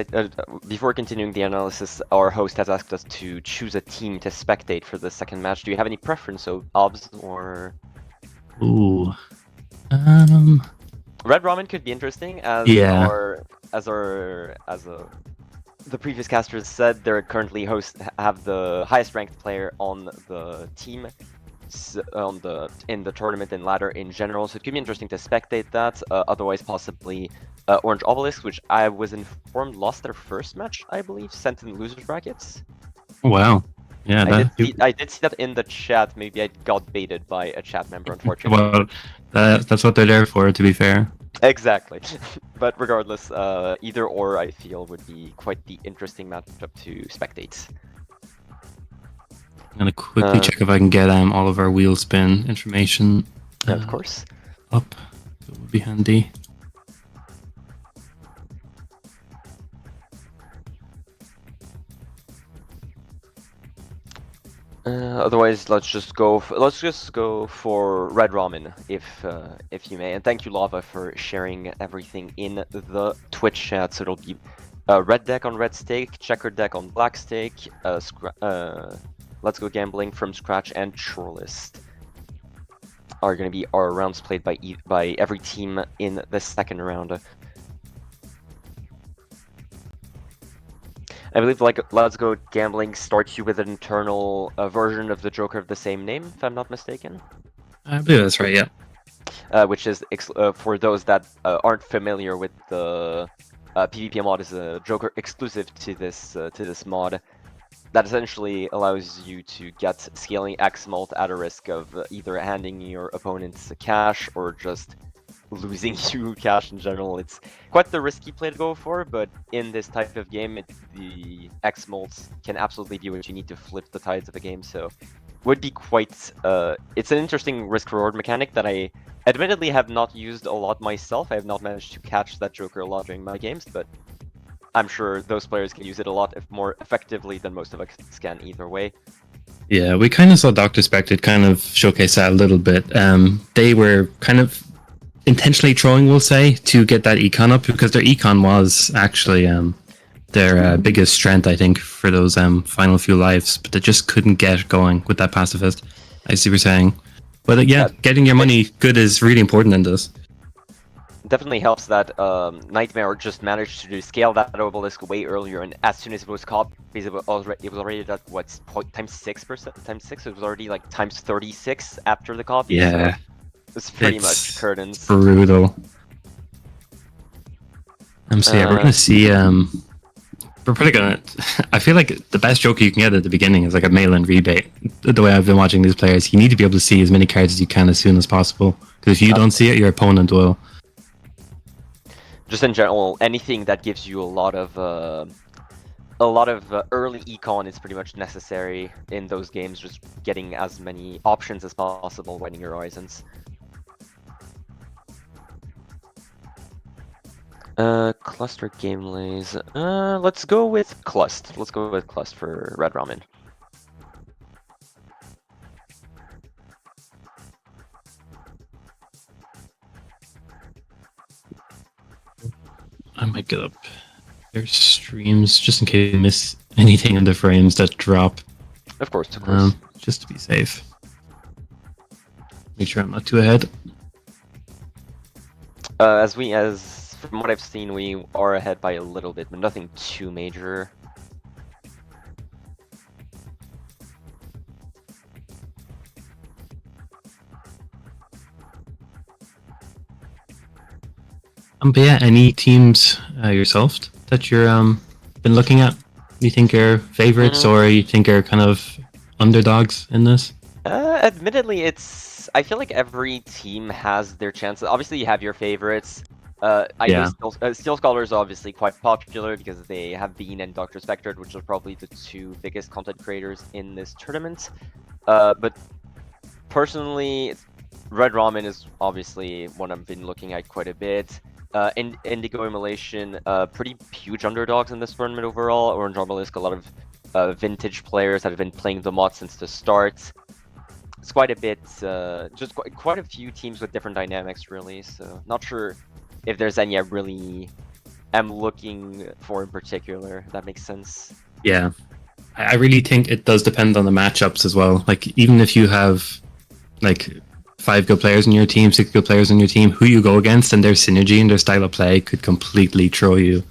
before continuing the analysis, our host has asked us to choose a team to spectate for the second match. Do you have any preference, so Obs or?
Ooh.
Red Ramen could be interesting, as
Yeah.
the previous casters said, they're currently have the highest ranked player on the team, in the tournament and ladder in general. So it could be interesting to spectate that. Otherwise, possibly Orange Obelisk, which I was informed lost their first match, I believe, sent in losers brackets.
Wow. Yeah.
I did see that in the chat. Maybe I got baited by a chat member, unfortunately.
Well, that's what they're there for, to be fair.
Exactly. But regardless, either or I feel would be quite the interesting matchup to spectate.
I'm gonna quickly check if I can get all of our wheel spin information
Of course.
up. It would be handy.
Otherwise, let's just go for Red Ramen, if you may. And thank you, Lava, for sharing everything in the Twitch chat. So it'll be red deck on red stake, checkered deck on black stake, let's go gambling from scratch, and chore list are going to be our rounds played by every team in the second round. I believe Let's Go Gambling starts you with an internal version of the Joker of the same name, if I'm not mistaken.
I believe that's right, yeah.
Which is, for those that aren't familiar with the PvP mod, is a Joker exclusive to this mod. that essentially allows you to get scaling X mult at a risk of either handing your opponents cash or just losing you cash in general. It's quite the risky play to go for, but in this type of game, the X mults can absolutely be what you need to flip the tides of a game. So would be quite it's an interesting risk reward mechanic that I admittedly have not used a lot myself. I have not managed to catch that Joker a lot during my games, but I'm sure those players can use it a lot more effectively than most of us can either way.
Yeah, we kind of saw Dr. Spected kind of showcase that a little bit. They were kind of intentionally throwing, we'll say, to get that econ up, because their econ was actually their biggest strength, I think, for those final few lives, but they just couldn't get going with that pacifist. I see what you're saying. But yeah, getting your money good is really important in this.
Definitely helps that Nightmare just managed to scale that obelisk way earlier, and as soon as it was caught, it was already at what, times 6%? Times 6? It was already like times 36 after the copy.
Yeah.
So it's pretty much curtains.
Brutal. So yeah, we're gonna see. We're probably gonna. I feel like the best Joker you can get at the beginning is like a mail-in rebate. The way I've been watching these players, you need to be able to see as many cards as you can as soon as possible. Because if you don't see it, your opponent will.
Just in general, anything that gives you a lot of early econ is pretty much necessary in those games. Just getting as many options as possible, widening your horizons. Cluster game lays. Let's go with Clust. Let's go with Clust for Red Ramen.
I might get up their streams just in case I miss anything in the frames that drop.
Of course, of course.
Just to be safe. Make sure I'm not too ahead.
As from what I've seen, we are ahead by a little bit, but nothing too major.
But yeah, any teams yourself that you're been looking at? You think are favorites, or you think are kind of underdogs in this?
Admittedly, I feel like every team has their chances. Obviously, you have your favorites. Steel Scholar is obviously quite popular because they have Bean and Dr. Spectred, which are probably the two biggest content creators in this tournament. But personally, Red Ramen is obviously one I've been looking at quite a bit. Indigo Immolation, pretty huge underdogs in this tournament overall. Orange Obelisk, a lot of vintage players that have been playing the mod since the start. It's quite a bit, just quite a few teams with different dynamics, really. So not sure if there's any I really am looking for in particular. If that makes sense.
Yeah, I really think it does depend on the matchups as well. Like, even if you have like 5 good players in your team, 6 good players in your team, who you go against and their synergy and their style of play could completely throw you.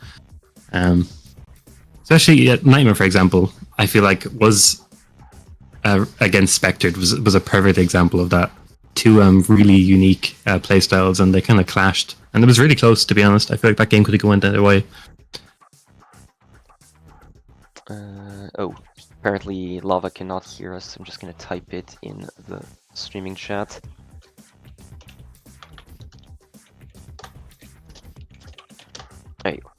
Especially Nightmare, for example, I feel like was against Spectred was a perfect example of that. 2 really unique playstyles, and they kind of clashed, and it was really close, to be honest. I feel like that game could have gone either way.
Oh, apparently Lava cannot hear us. I'm just gonna type it in the streaming chat. There you go.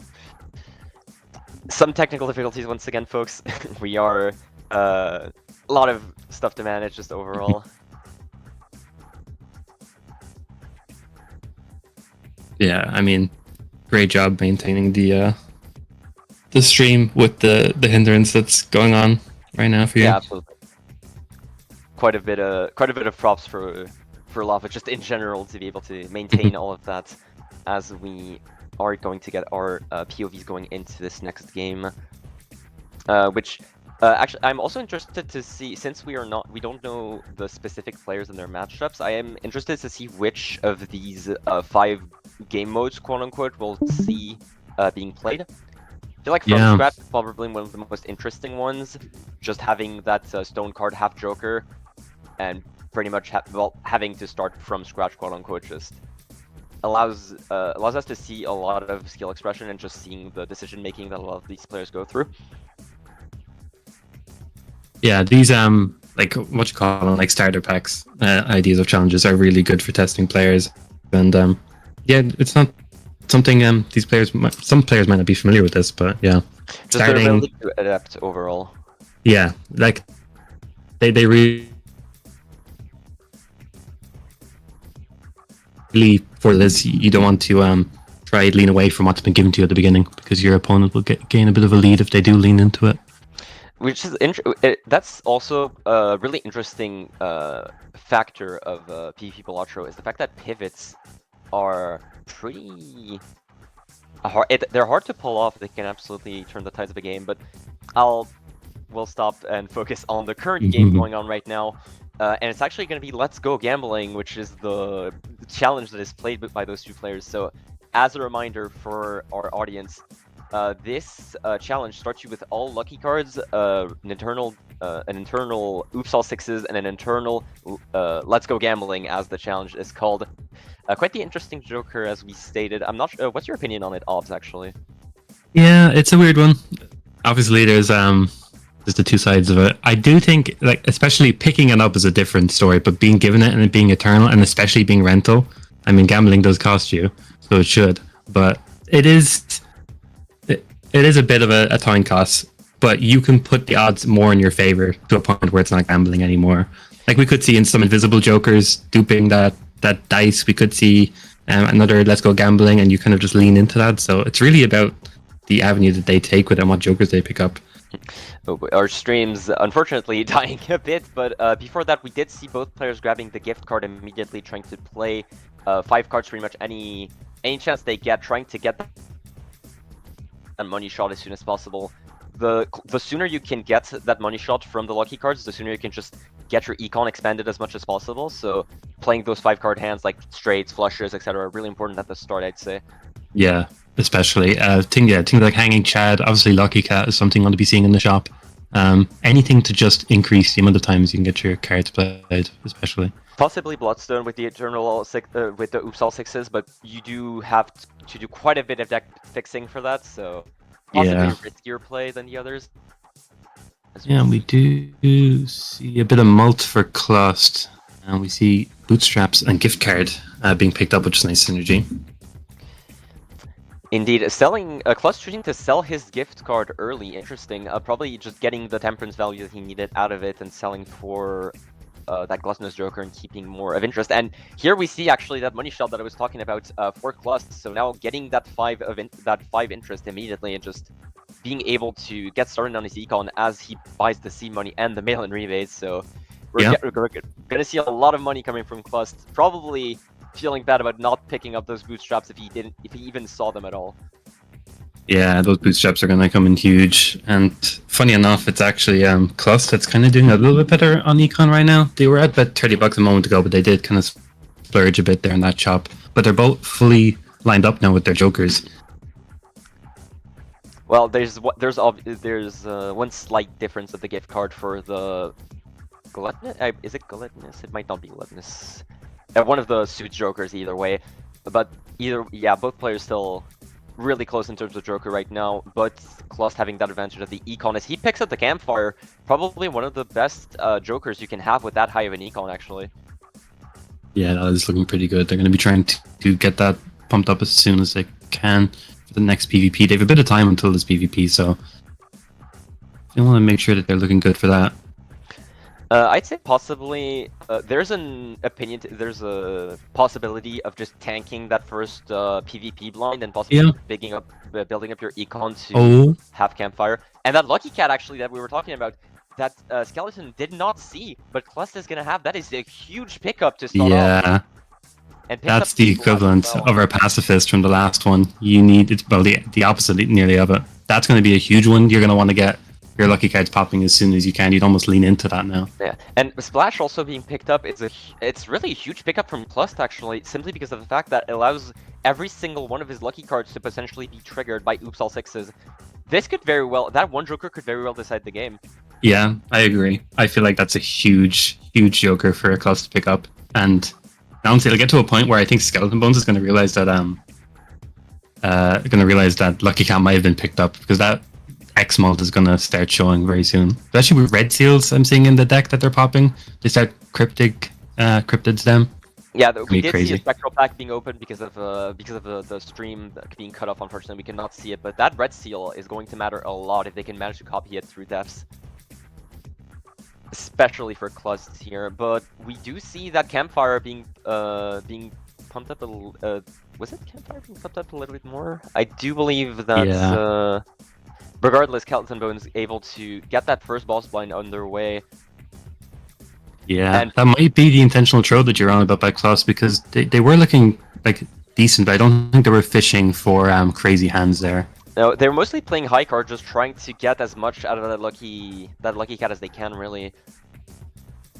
Some technical difficulties once again, folks. We are a lot of stuff to manage just overall.
Yeah, I mean, great job maintaining the stream with the hindrance that's going on right now for you.
Yeah, absolutely. Quite a bit of props for Lava just in general to be able to maintain all of that as we are going to get our POVs going into this next game. Which actually I'm also interested to see, since we don't know the specific players and their matchups. I am interested to see which of these 5 game modes, quote unquote, we'll see being played. I feel like From Scratch is probably one of the most interesting ones. Just having that stone card half Joker, and pretty much having to start from scratch, quote unquote, just allows us to see a lot of skill expression and just seeing the decision making that a lot of these players go through.
Yeah, these like what you call them, like starter packs, ideas of challenges are really good for testing players, and yeah, it's not something these players some players might not be familiar with this, but yeah,
Just their
starting
ability to adapt overall.
yeah, like they really for this you don't want to try to lean away from what's been given to you at the beginning because your opponent will gain a bit of a lead if they do lean into it.
Which is that's also a really interesting factor of PvP Balatro is the fact that pivots are pretty hard. They're hard to pull off. They can absolutely turn the tides of a game. But we'll stop and focus on the current game going on right now. And it's actually going to be Let's Go Gambling, which is the challenge that is played by those two players. So, as a reminder for our audience, this challenge starts you with all lucky cards, an internal Oops All Sixes, and an internal Let's Go Gambling, as the challenge is called. Quite the interesting Joker, as we stated. I'm not sure. What's your opinion on it, Obs? Actually.
Yeah, it's a weird one. Obviously, there's the two sides of it. I do think, like, especially picking it up is a different story, but being given it and it being eternal, and especially being rental. I mean, gambling does cost you, so it should. But it is a bit of a time cost. But you can put the odds more in your favor to a point where it's not gambling anymore. Like we could see in some invisible jokers duping that dice. We could see another Let's Go Gambling, and you kind of just lean into that. So it's really about the avenue that they take with it and what jokers they pick up.
Our stream's unfortunately dying a bit, but before that we did see both players grabbing the gift card immediately, trying to play 5 cards pretty much any chance they get, trying to get that money shot as soon as possible. The sooner you can get that money shot from the lucky cards, the sooner you can just get your econ expanded as much as possible. So playing those 5-card hands like straights, flushes, etc. are really important at the start, I'd say.
Yeah, especially things like Hanging Chad. Obviously, Lucky Cat is something you want to be seeing in the shop. Anything to just increase the amount of times you can get your cards played, especially.
Possibly Bloodstone with the Eternal with the Oops All Sixes, but you do have to do quite a bit of deck fixing for that, so possibly a riskier play than the others.
Yeah, we do see a bit of mult for Clust, and we see Bootstraps and Gift Card being picked up, which is nice synergy.
Indeed, selling Clust choosing to sell his gift card early, interesting. Probably just getting the temperance value that he needed out of it and selling for that Gluttonous Joker and keeping more of interest. And here we see actually that money shot that I was talking about for Clust. So now getting that 5 interest immediately and just being able to get started on his econ as he buys the seed money and the mail-in rebates. So we're gonna see a lot of money coming from Clust. Probably feeling bad about not picking up those bootstraps if he even saw them at all.
Yeah, those bootstraps are going to come in huge. And funny enough, it's actually Clust that's kind of doing a little bit better on econ right now. They were at about $30 a moment ago, but they did kind of splurge a bit there in that shop. But they're both fully lined up now with their jokers.
Well, there's one slight difference of the gift card for the Gluttonous. Is it Gluttonous? It might not be Gluttonous. One of the suits jokers either way, but both players still really close in terms of joker right now, but Clust having that advantage of the econ as he picks up the campfire, probably one of the best jokers you can have with that high of an econ actually. Yeah,
that is looking pretty good. They're going to be trying to get that pumped up as soon as they can for the next PvP. They have a bit of time until this PvP, so they want to make sure that they're looking good for that.
I'd say possibly there's there's a possibility of just tanking that first PvP blind and possibly building up your econ to have campfire. And that Lucky Cat actually that we were talking about, that Skeleton did not see, but Clust is gonna have. That is a huge pickup to start off.
Yeah, and that's the equivalent of our pacifist from the last one. You need the opposite nearly of it. That's going to be a huge one. You're going to want to get your lucky cards popping as soon as you can. You'd almost lean into that now.
Yeah, and Splash also being picked up it's really a huge pickup from Clust actually, simply because of the fact that it allows every single one of his lucky cards to potentially be triggered by Oops All Sixes. This could very well, that one joker could very well decide the game.
Yeah, I agree. I feel like that's a huge joker for a Clust to pick up, and honestly, it'll get to a point where I think Skeleton Bones is going to realize that Lucky Cat might have been picked up, because that X mult is gonna start showing very soon. Especially with red seals I'm seeing in the deck that they're popping. They start cryptids them.
Yeah, we
Be
did see
crazy.
a spectral pack being opened because of the stream being cut off. Unfortunately, we cannot see it, but that red seal is going to matter a lot if they can manage to copy it through depths, especially for clusters here. But we do see that campfire being pumped up a little. Was it campfire being pumped up a little bit more? I do believe that.
Yeah.
Regardless, Skeleton Bone is able to get that first boss blind underway.
Yeah,
And-
that might be the intentional throw that you're on about by Klaus, because they were looking like decent, but I don't think they were fishing for crazy hands there.
No, they're mostly playing high card, just trying to get as much out of that lucky cat as they can, really.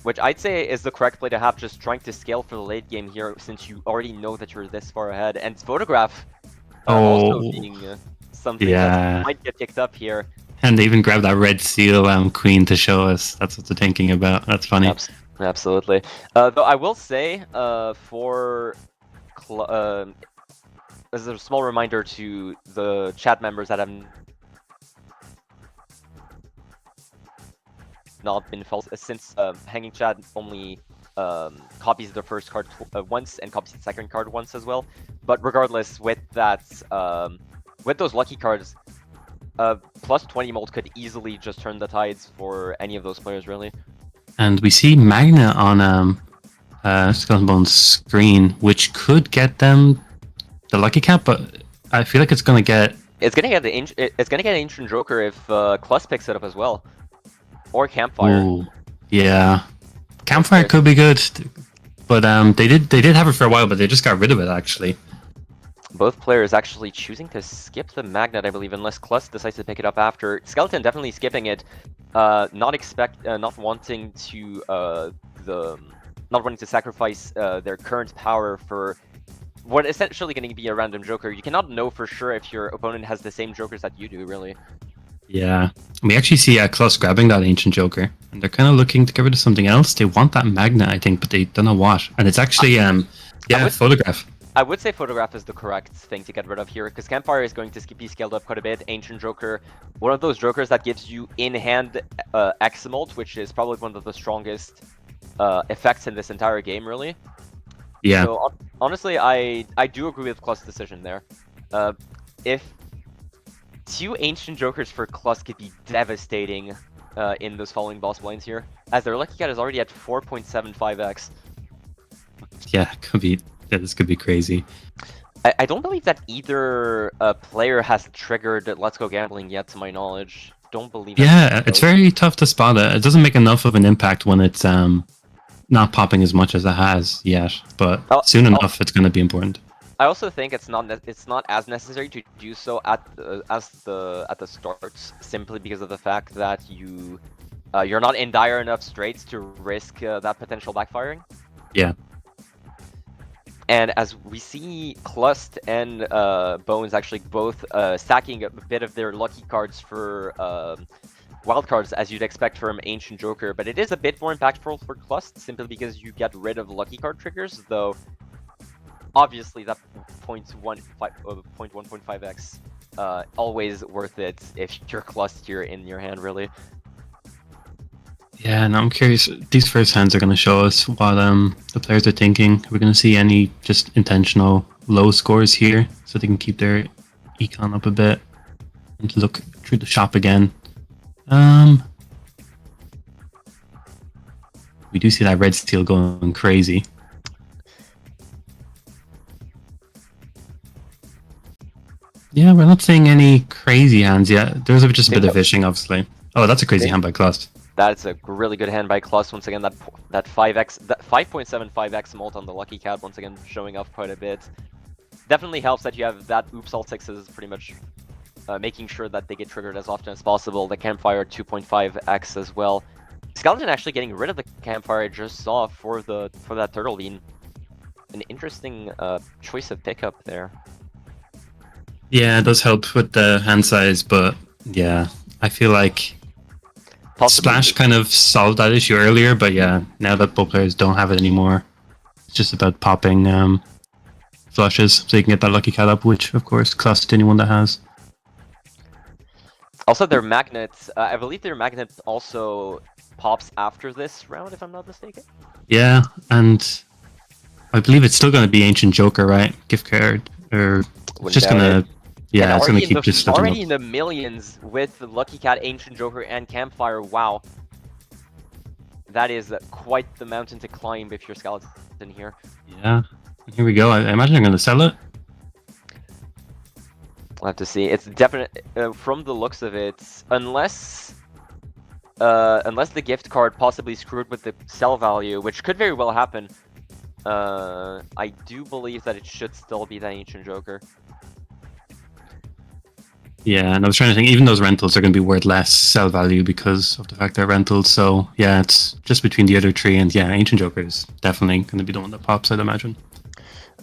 Which I'd say is the correct play to have, just trying to scale for the late game here, since you already know that you're this far ahead. And Photograph also being something that might get picked up here.
And they even grabbed that red seal queen to show us. That's what they're thinking about. That's funny.
Absolutely. Though I will say, as a small reminder to the chat members that have not been false, since Hanging Chat only copies the first card once and copies the second card once as well. But regardless, with that, with those lucky cards, plus 20 mold could easily just turn the tides for any of those players, really.
And we see Magna on Skeleton Bone's screen, which could get them the lucky cap, but I feel like it's gonna get.
It's gonna get Ancient Joker if Klus picks it up as well, or Campfire.
Ooh, yeah, Campfire could be good, but they did have it for a while, but they just got rid of it actually.
Both players actually choosing to skip the Magnet, I believe, unless Klus decides to pick it up after. Skeleton definitely skipping it, not wanting to sacrifice their current power for what essentially going to be a random Joker. You cannot know for sure if your opponent has the same Jokers that you do, really.
Yeah, we actually see Klus grabbing that Ancient Joker, and they're kind of looking to get rid of something else. They want that Magnet, I think, but they don't know what. And it's actually Photograph.
I would say Photograph is the correct thing to get rid of here, because Campfire is going to be scaled up quite a bit. Ancient Joker, one of those Jokers that gives you in-hand X-Molt, which is probably one of the strongest effects in this entire game, really.
Yeah.
So honestly, I do agree with Klus' decision there. If 2 Ancient Jokers for Klus could be devastating in those following boss blinds here, as their Lucky Cat is already at 4.75x.
Yeah, could be. Yeah, this could be crazy.
I don't believe that either player has triggered Let's Go Gambling yet, to my knowledge. Don't believe.
Yeah, it's very tough to spot it. It doesn't make enough of an impact when it's not popping as much as it has yet, but soon enough it's going to be important.
I also think it's not as necessary to do so at the start, simply because of the fact that you're not in dire enough straits to risk that potential backfiring.
Yeah.
And as we see, Klust and Bones actually both stacking a bit of their lucky cards for wild cards, as you'd expect from Ancient Joker, but it is a bit more impactful for Klust, simply because you get rid of lucky card triggers, though obviously that 0.1.5x always worth it if you're Klust here in your hand, really.
Yeah, and I'm curious, these first hands are going to show us what the players are thinking. We're going to see any just intentional low scores here, so they can keep their econ up a bit and look through the shop again. We do see that red steel going crazy. Yeah, we're not seeing any crazy hands yet. There's just a bit of fishing, obviously. Oh, that's a crazy hand by Klust.
That's a really good hand by Klus. Once again, that 5.75x mult on the Lucky Cat, once again showing off quite a bit. Definitely helps that you have that Oops All Sixes, pretty much making sure that they get triggered as often as possible. The Campfire 2.5x as well. Skeleton actually getting rid of the Campfire I just saw for that Turtle Bean. An interesting choice of pickup there.
Yeah, it does help with the hand size, but yeah, I feel like Splash kind of solved that issue earlier, but yeah, now that both players don't have it anymore, it's just about popping flushes so you can get that Lucky Cat up, which of course costs anyone that has.
Also, their magnet, I believe their magnet also pops after this round, if I'm not mistaken.
Yeah, and I believe it's still going to be Ancient Joker, right? Gift card, or it's
Wouldn't
just
doubt
gonna,
it.
yeah,
And
it's gonna
already in
keep just
the
living
already
up.
in the millions with Lucky Cat, Ancient Joker, and Campfire. Wow, that is quite the mountain to climb if you're Skeleton here.
Yeah, and here we go. I imagine I'm gonna sell it.
We'll have to see. It's definite from the looks of it, unless the gift card possibly screwed with the sell value, which could very well happen. I do believe that it should still be that Ancient Joker.
Yeah, and I was trying to think, even those rentals are going to be worth less sell value because of the fact they're rentals. So yeah, it's just between the other three, and yeah, Ancient Joker is definitely going to be the one that pops, I'd imagine.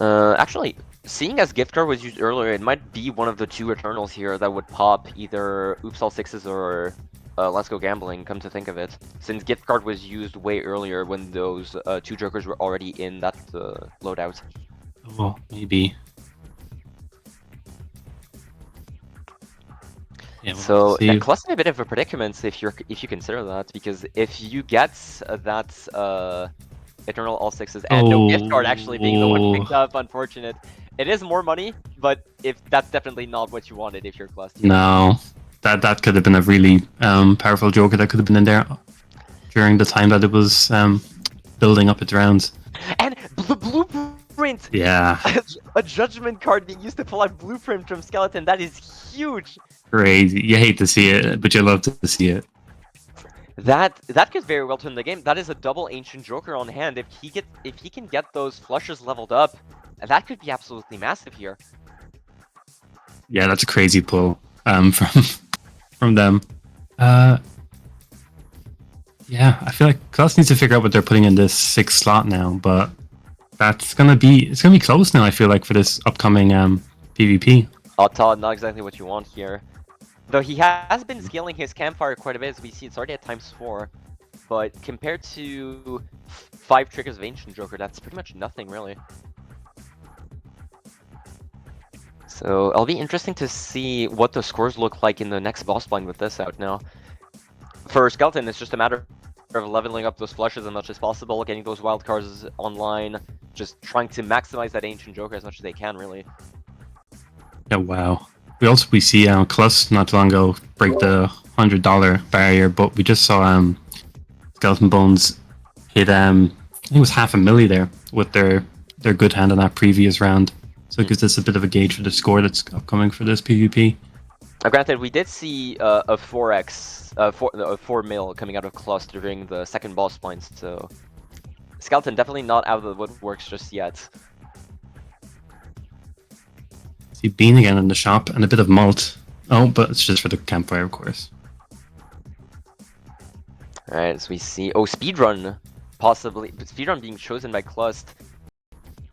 Actually, seeing as gift card was used earlier, it might be one of the two Eternals here that would pop either Oops All Sixes or Let's Go Gambling, come to think of it. Since gift card was used way earlier when those two Jokers were already in that loadout.
Oh, maybe. Yeah, we'll
So
have to
that
see.
cluster a bit of a predicament if you consider that, because if you get that Eternal All Sixes and no gift card actually being the one picked up, unfortunate. It is more money, but if that's definitely not what you wanted if you're cluster.
No, that could have been a really powerful Joker that could have been in there during the time that it was building up its rounds.
And the blueprint!
Yeah,
A judgment card being used to pull out blueprint from Skeleton, that is huge!
crazy. You hate to see it, but you love to see it.
That could very well turn the game. That is a double Ancient Joker on hand. If he can get those flushes leveled up, that could be absolutely massive here.
Yeah, that's a crazy pull from them. Yeah, I feel like Klaus needs to figure out what they're putting in this 6th slot now, but it's gonna be close now. I feel like for this upcoming PvP.
Todd, not exactly what you want here. Though he has been scaling his Campfire quite a bit, as we see it's already at ×4. But compared to 5 triggers of Ancient Joker, that's pretty much nothing, really. So it'll be interesting to see what the scores look like in the next boss blind with this out now. For Skeleton, it's just a matter of leveling up those flushes as much as possible, getting those wild cards online, just trying to maximize that Ancient Joker as much as they can, really.
Yeah, wow. We see Klus not too long ago break the $100 barrier, but we just saw Skeleton Bones hit I think it was $500,000 there with their good hand on that previous round. So it gives us a bit of a gauge for the score that's upcoming for this PvP.
Granted, we did see a 4 mil coming out of Klus during the second boss blind, so Skeleton definitely not out of the woodworks just yet.
See Bean again in the shop and a bit of malt. Oh, but it's just for the campfire, of course.
Alright, so we see... Oh, speedrun! Possibly. But speedrun being chosen by Klust.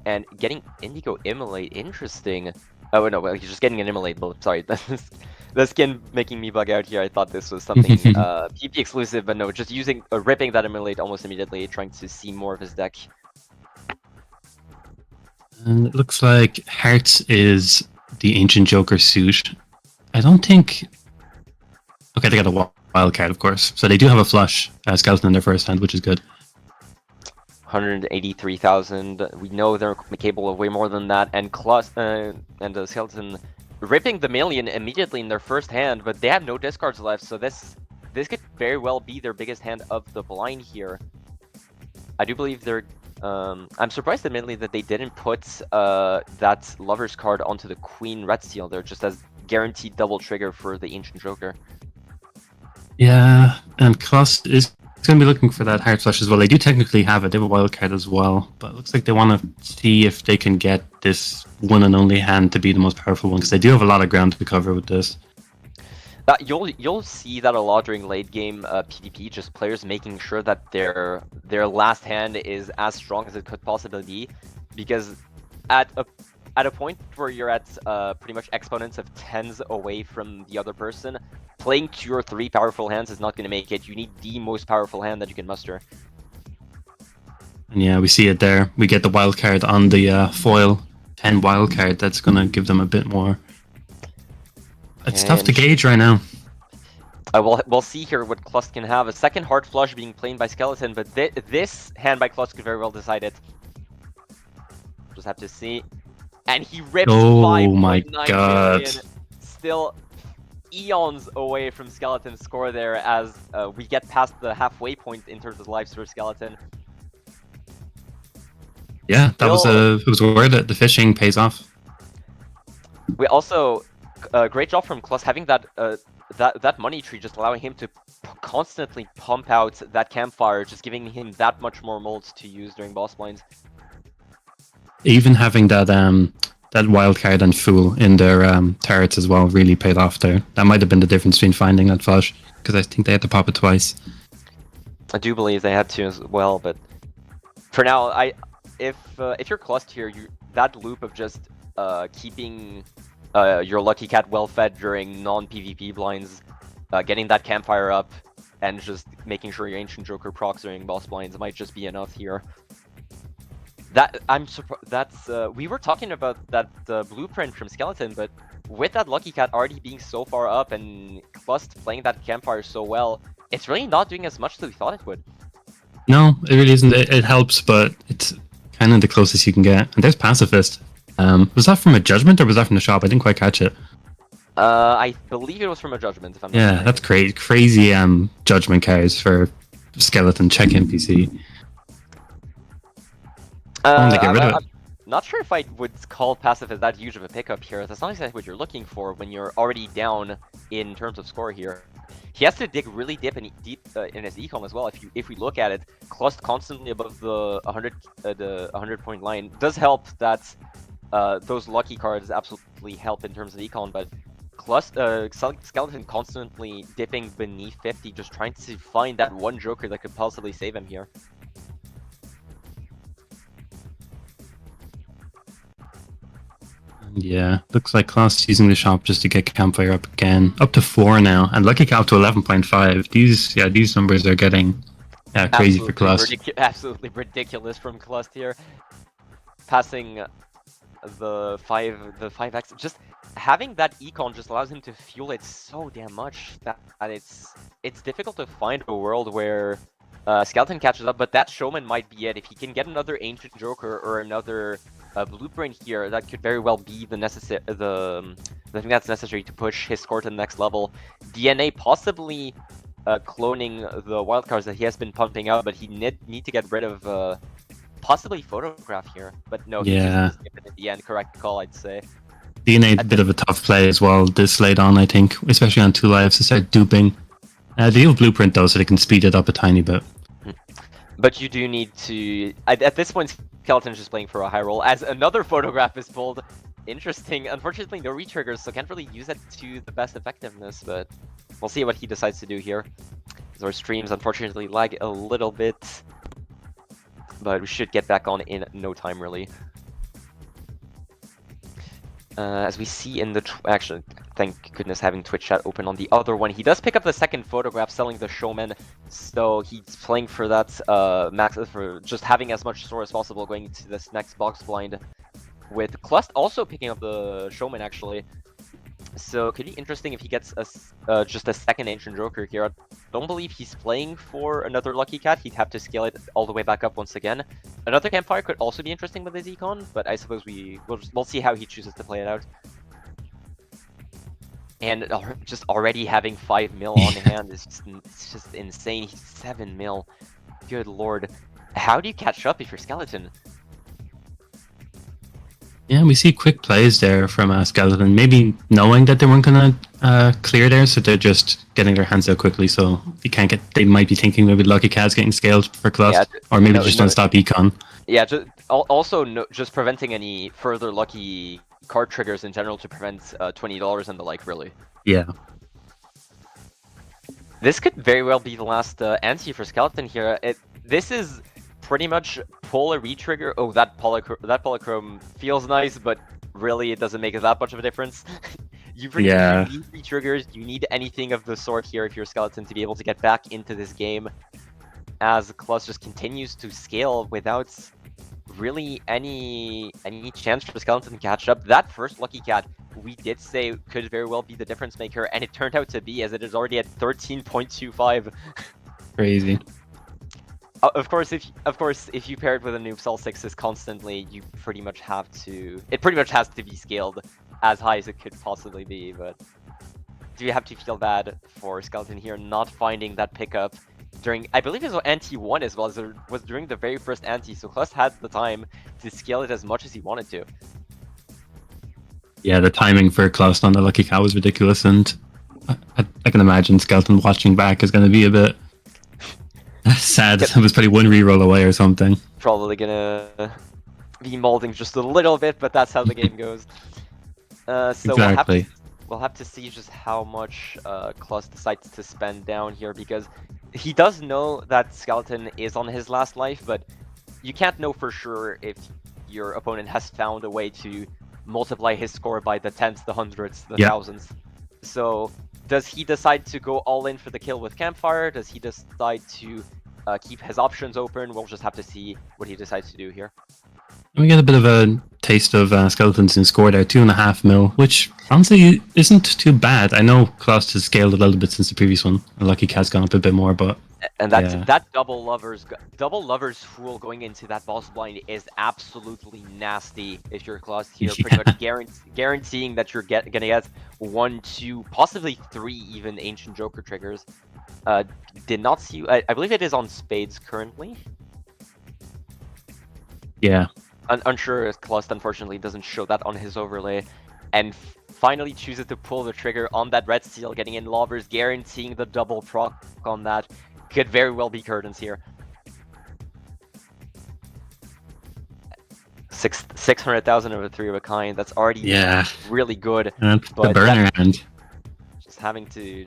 And getting Indigo Immolate. Interesting. Oh, no, well, he's just getting an Immolate build. Sorry, the skin making me bug out here. I thought this was something PP exclusive, but no, just ripping that Immolate almost immediately, trying to see more of his deck.
And it looks like Hearts is the Ancient Joker suit. I don't think... Okay, they got a wild card, of course. So they do have a flush Skeleton in their first hand, which is good.
183,000. We know they're capable of way more than that. And the Skeleton ripping the million immediately in their first hand, but they have no discards left, so this could very well be their biggest hand of the blind here. I do believe they're... I'm surprised admittedly that they didn't put that Lover's card onto the Queen Red Seal there, just as guaranteed double trigger for the Ancient Joker.
Yeah, and Kloss is going to be looking for that Heart Flush as well. They do technically have it. They have a wild card as well, but it looks like they want to see if they can get this one and only hand to be the most powerful one, because they do have a lot of ground to cover with this.
You'll see that a lot during late game PvP, just players making sure that their last hand is as strong as it could possibly be, because at a point where you're at pretty much exponents of 10s away from the other person, playing 2 or 3 powerful hands is not going to make it. You need the most powerful hand that you can muster.
And yeah, we see it there. We get the wild card on the foil 10 wild card. That's going to give them a bit more. It's tough to gauge right now.
We'll see here what Klust can have. A second hard flush being played by Skeleton, but this hand by Klust could very well decide it. Just have to see. And he rips
Oh
5.9
my god.
million. Still eons away from Skeleton's score there as we get past the halfway point in terms of lives for Skeleton.
Yeah, that was
Still-
it was worth it. The fishing pays off.
We also great job from Klust having that that money tree, just allowing him to constantly pump out that campfire, just giving him that much more molds to use during boss blinds.
Even having that that wild card and fool in their turrets as well really paid off there. That might have been the difference between finding that flush, because I think they had to pop it twice.
I do believe they had to as well, but for now, if you're Klust here, that loop of just keeping your Lucky Cat well fed during non-PvP blinds, getting that campfire up, and just making sure your Ancient Joker procs during boss blinds might just be enough here. We were talking about that blueprint from Skeleton, but with that Lucky Cat already being so far up and Klust playing that campfire so well, it's really not doing as much as we thought it would.
No, it really isn't. It helps, but it's kind of the closest you can get. And there's Pacifist. Was that from a judgment or was that from the shop? I didn't quite catch it.
I believe it was from a judgment, if I'm not
Yeah,
mistaken.
that's great. Crazy judgment cards for Skeleton. Check NPC. I want to get rid of it.
I'm not sure if I would call Passive as that huge of a pickup here. That's not exactly what you're looking for when you're already down in terms of score here. He has to dig really deep in his econ as well. If we look at it, Klust constantly above the 100 point line does help. That those lucky cards absolutely help in terms of econ, but Skeleton constantly dipping beneath 50, just trying to find that one Joker that could possibly save him here.
Yeah, looks like Klaus using the shop just to get Campfire up again. Up to 4 now, and Lucky Cat up to 11.5. These numbers are getting crazy for Klaus.
Absolutely ridiculous from Klust here. Passing the 5x. Just having that econ just allows him to fuel it so damn much that it's difficult to find a world where Skeleton catches up, but that Showman might be it. If he can get another Ancient Joker or another blueprint here, that could very well be the thing that's necessary to push his score to the next level. DNA possibly cloning the wildcards that he has been pumping out, but he need to get rid of possibly Photograph here. But no, he just skip it at the end. Correct call, I'd say.
DNA a bit of a tough play as well this late on, I think, especially on 2 lives to start duping. They have Blueprint though, so they can speed it up a tiny bit.
But you do need to... At this point, Skeleton's just playing for a high roll, as another Photograph is pulled. Interesting. Unfortunately, no retriggers, so can't really use it to the best effectiveness, but we'll see what he decides to do here. As our streams, unfortunately, lag a little bit, but we should get back on in no time, really. As we see in the... Actually, thank goodness having Twitch chat open on the other one. He does pick up the second Photograph, selling the Showman, so he's playing for that max, for just having as much score as possible going into this next box blind. With Klust also picking up the Showman, actually. So it could be interesting if he gets just a second Ancient Joker here. I don't believe he's playing for another Lucky Cat. He'd have to scale it all the way back up once again. Another Campfire could also be interesting with his econ, but I suppose we'll see how he chooses to play it out. And just already having 5 mil on hand is just insane. He's 7 mil. Good lord. How do you catch up if you're Skeleton?
Yeah, we see quick plays there from Skeleton, maybe knowing that they weren't gonna clear there, so they're just getting their hands out quickly. So you can't get. They might be thinking maybe Lucky Cat's getting scaled for Klust, or maybe just don't stop econ.
Yeah, just preventing any further lucky card triggers in general to prevent $20 and the like, really.
Yeah.
This could very well be the last anti for Skeleton here. This is pretty much pull a retrigger. Oh, that polychrome feels nice, but really it doesn't make that much of a difference. You need retriggers, you need anything of the sort here if you're a Skeleton to be able to get back into this game, as Klust just continues to scale without really any chance for Skeleton to catch up. That first Lucky Cat we did say could very well be the difference maker, and it turned out to be, as it is already at 13.25.
Crazy.
Of course, if you pair it with a noob Sol 6s constantly, you pretty much have to. It pretty much has to be scaled as high as it could possibly be. But do you have to feel bad for Skeleton here not finding that pickup during? I believe it was anti 1 as well. As it was during the very first anti, so Klust had the time to scale it as much as he wanted to.
Yeah, the timing for Klaus on the Lucky Cow was ridiculous, and I can imagine Skeleton watching back is going to be a bit sad. It was probably one reroll away or something.
Probably gonna be molding just a little bit, but that's how the game goes. So
Exactly.
we'll have to see just how much Klust decides to spend down here, because he does know that Skeleton is on his last life, but you can't know for sure if your opponent has found a way to multiply his score by the tens, the hundreds, the thousands. So does he decide to go all in for the kill with Campfire? Does he decide to keep his options open? We'll just have to see what he decides to do here.
We get a bit of a taste of Skeletons in score there, 2.5 mil, which honestly isn't too bad. I know Klaus has scaled a little bit since the previous one. Lucky Cat's gone up a bit more, but
and that double lovers fool going into that boss blind is absolutely nasty. If you're Klaus here, pretty much guaranteeing that you're gonna get 1, 2, possibly 3 even Ancient Joker triggers. Did not see. I believe it is on spades currently.
yeah.
Unsure if Klust unfortunately doesn't show that on his overlay, and finally chooses to pull the trigger on that red seal, getting in lovers, guaranteeing the double proc on that. Could very well be curtains here. 600,000 of a 3 of a kind. That's already really good.
And
but
the burner hand.
Just having to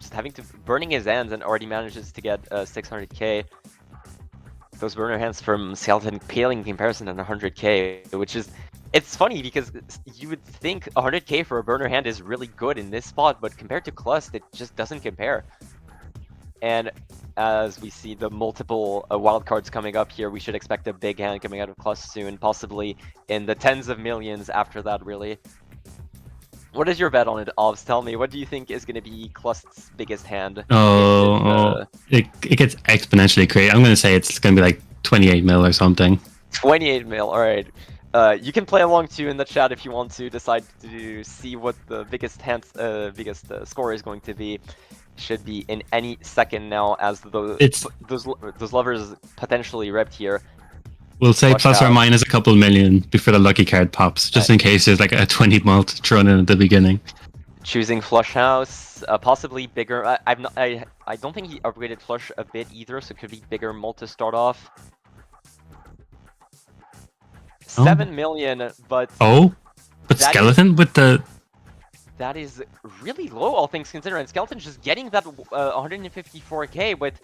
burning his hands, and already manages to get 600k. Those burner hands from Skeleton paling in comparison to 100k, which is, it's funny because you would think 100k for a burner hand is really good in this spot, but compared to Klust, it just doesn't compare. And as we see the multiple wildcards coming up here, we should expect a big hand coming out of Klust soon, possibly in the tens of millions after that, really. What is your bet on it, Ovs? Tell me, what do you think is going to be Klust's biggest hand?
It gets exponentially crazy. I'm going to say it's going to be like 28 mil or something.
28 mil, alright. You can play along too in the chat if you want to decide to see what the biggest score is going to be. Should be in any second now, as those lovers potentially ripped here.
We'll say plus or minus a couple million before the lucky card pops, just in case there's like a 20 mult thrown in at the beginning.
Choosing Flush House, possibly bigger. I don't think he upgraded Flush a bit either, so it could be bigger mult to start off. 7 million, but
but Skeleton with the.
That is really low, all things considered. And Skeleton's just getting that 154k with,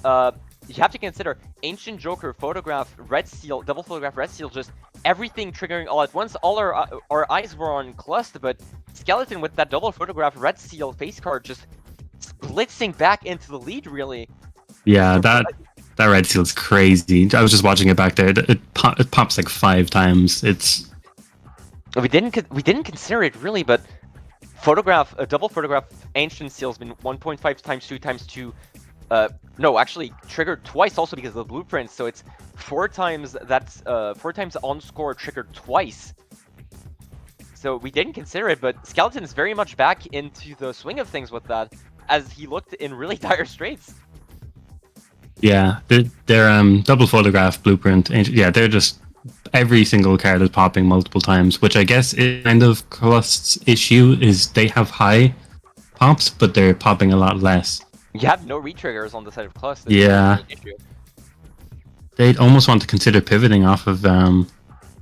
you have to consider Ancient Joker, Photograph, Red Seal, Double Photograph, Red Seal, just everything triggering all at once. All our eyes were on Klust, but Skeleton with that Double Photograph, Red Seal face card just blitzing back into the lead, really.
Yeah, that Red Seal's crazy. I was just watching it back there. It pops like 5 times. It's.
We didn't consider it really, but a double photograph Ancient Seal's been 1.5 times 2 times 2. No, actually triggered twice also because of the blueprints, so it's 4 times. That's 4 times on score triggered twice. So we didn't consider it, but Skeleton is very much back into the swing of things with that, as he looked in really dire straits.
Yeah, they're double photograph blueprint. Yeah, they're just. Every single card is popping multiple times, which I guess is kind of Klust's issue, is they have high pops, but they're popping a lot less.
You have no retriggers on the side of Klust.
Yeah. They'd almost want to consider pivoting off of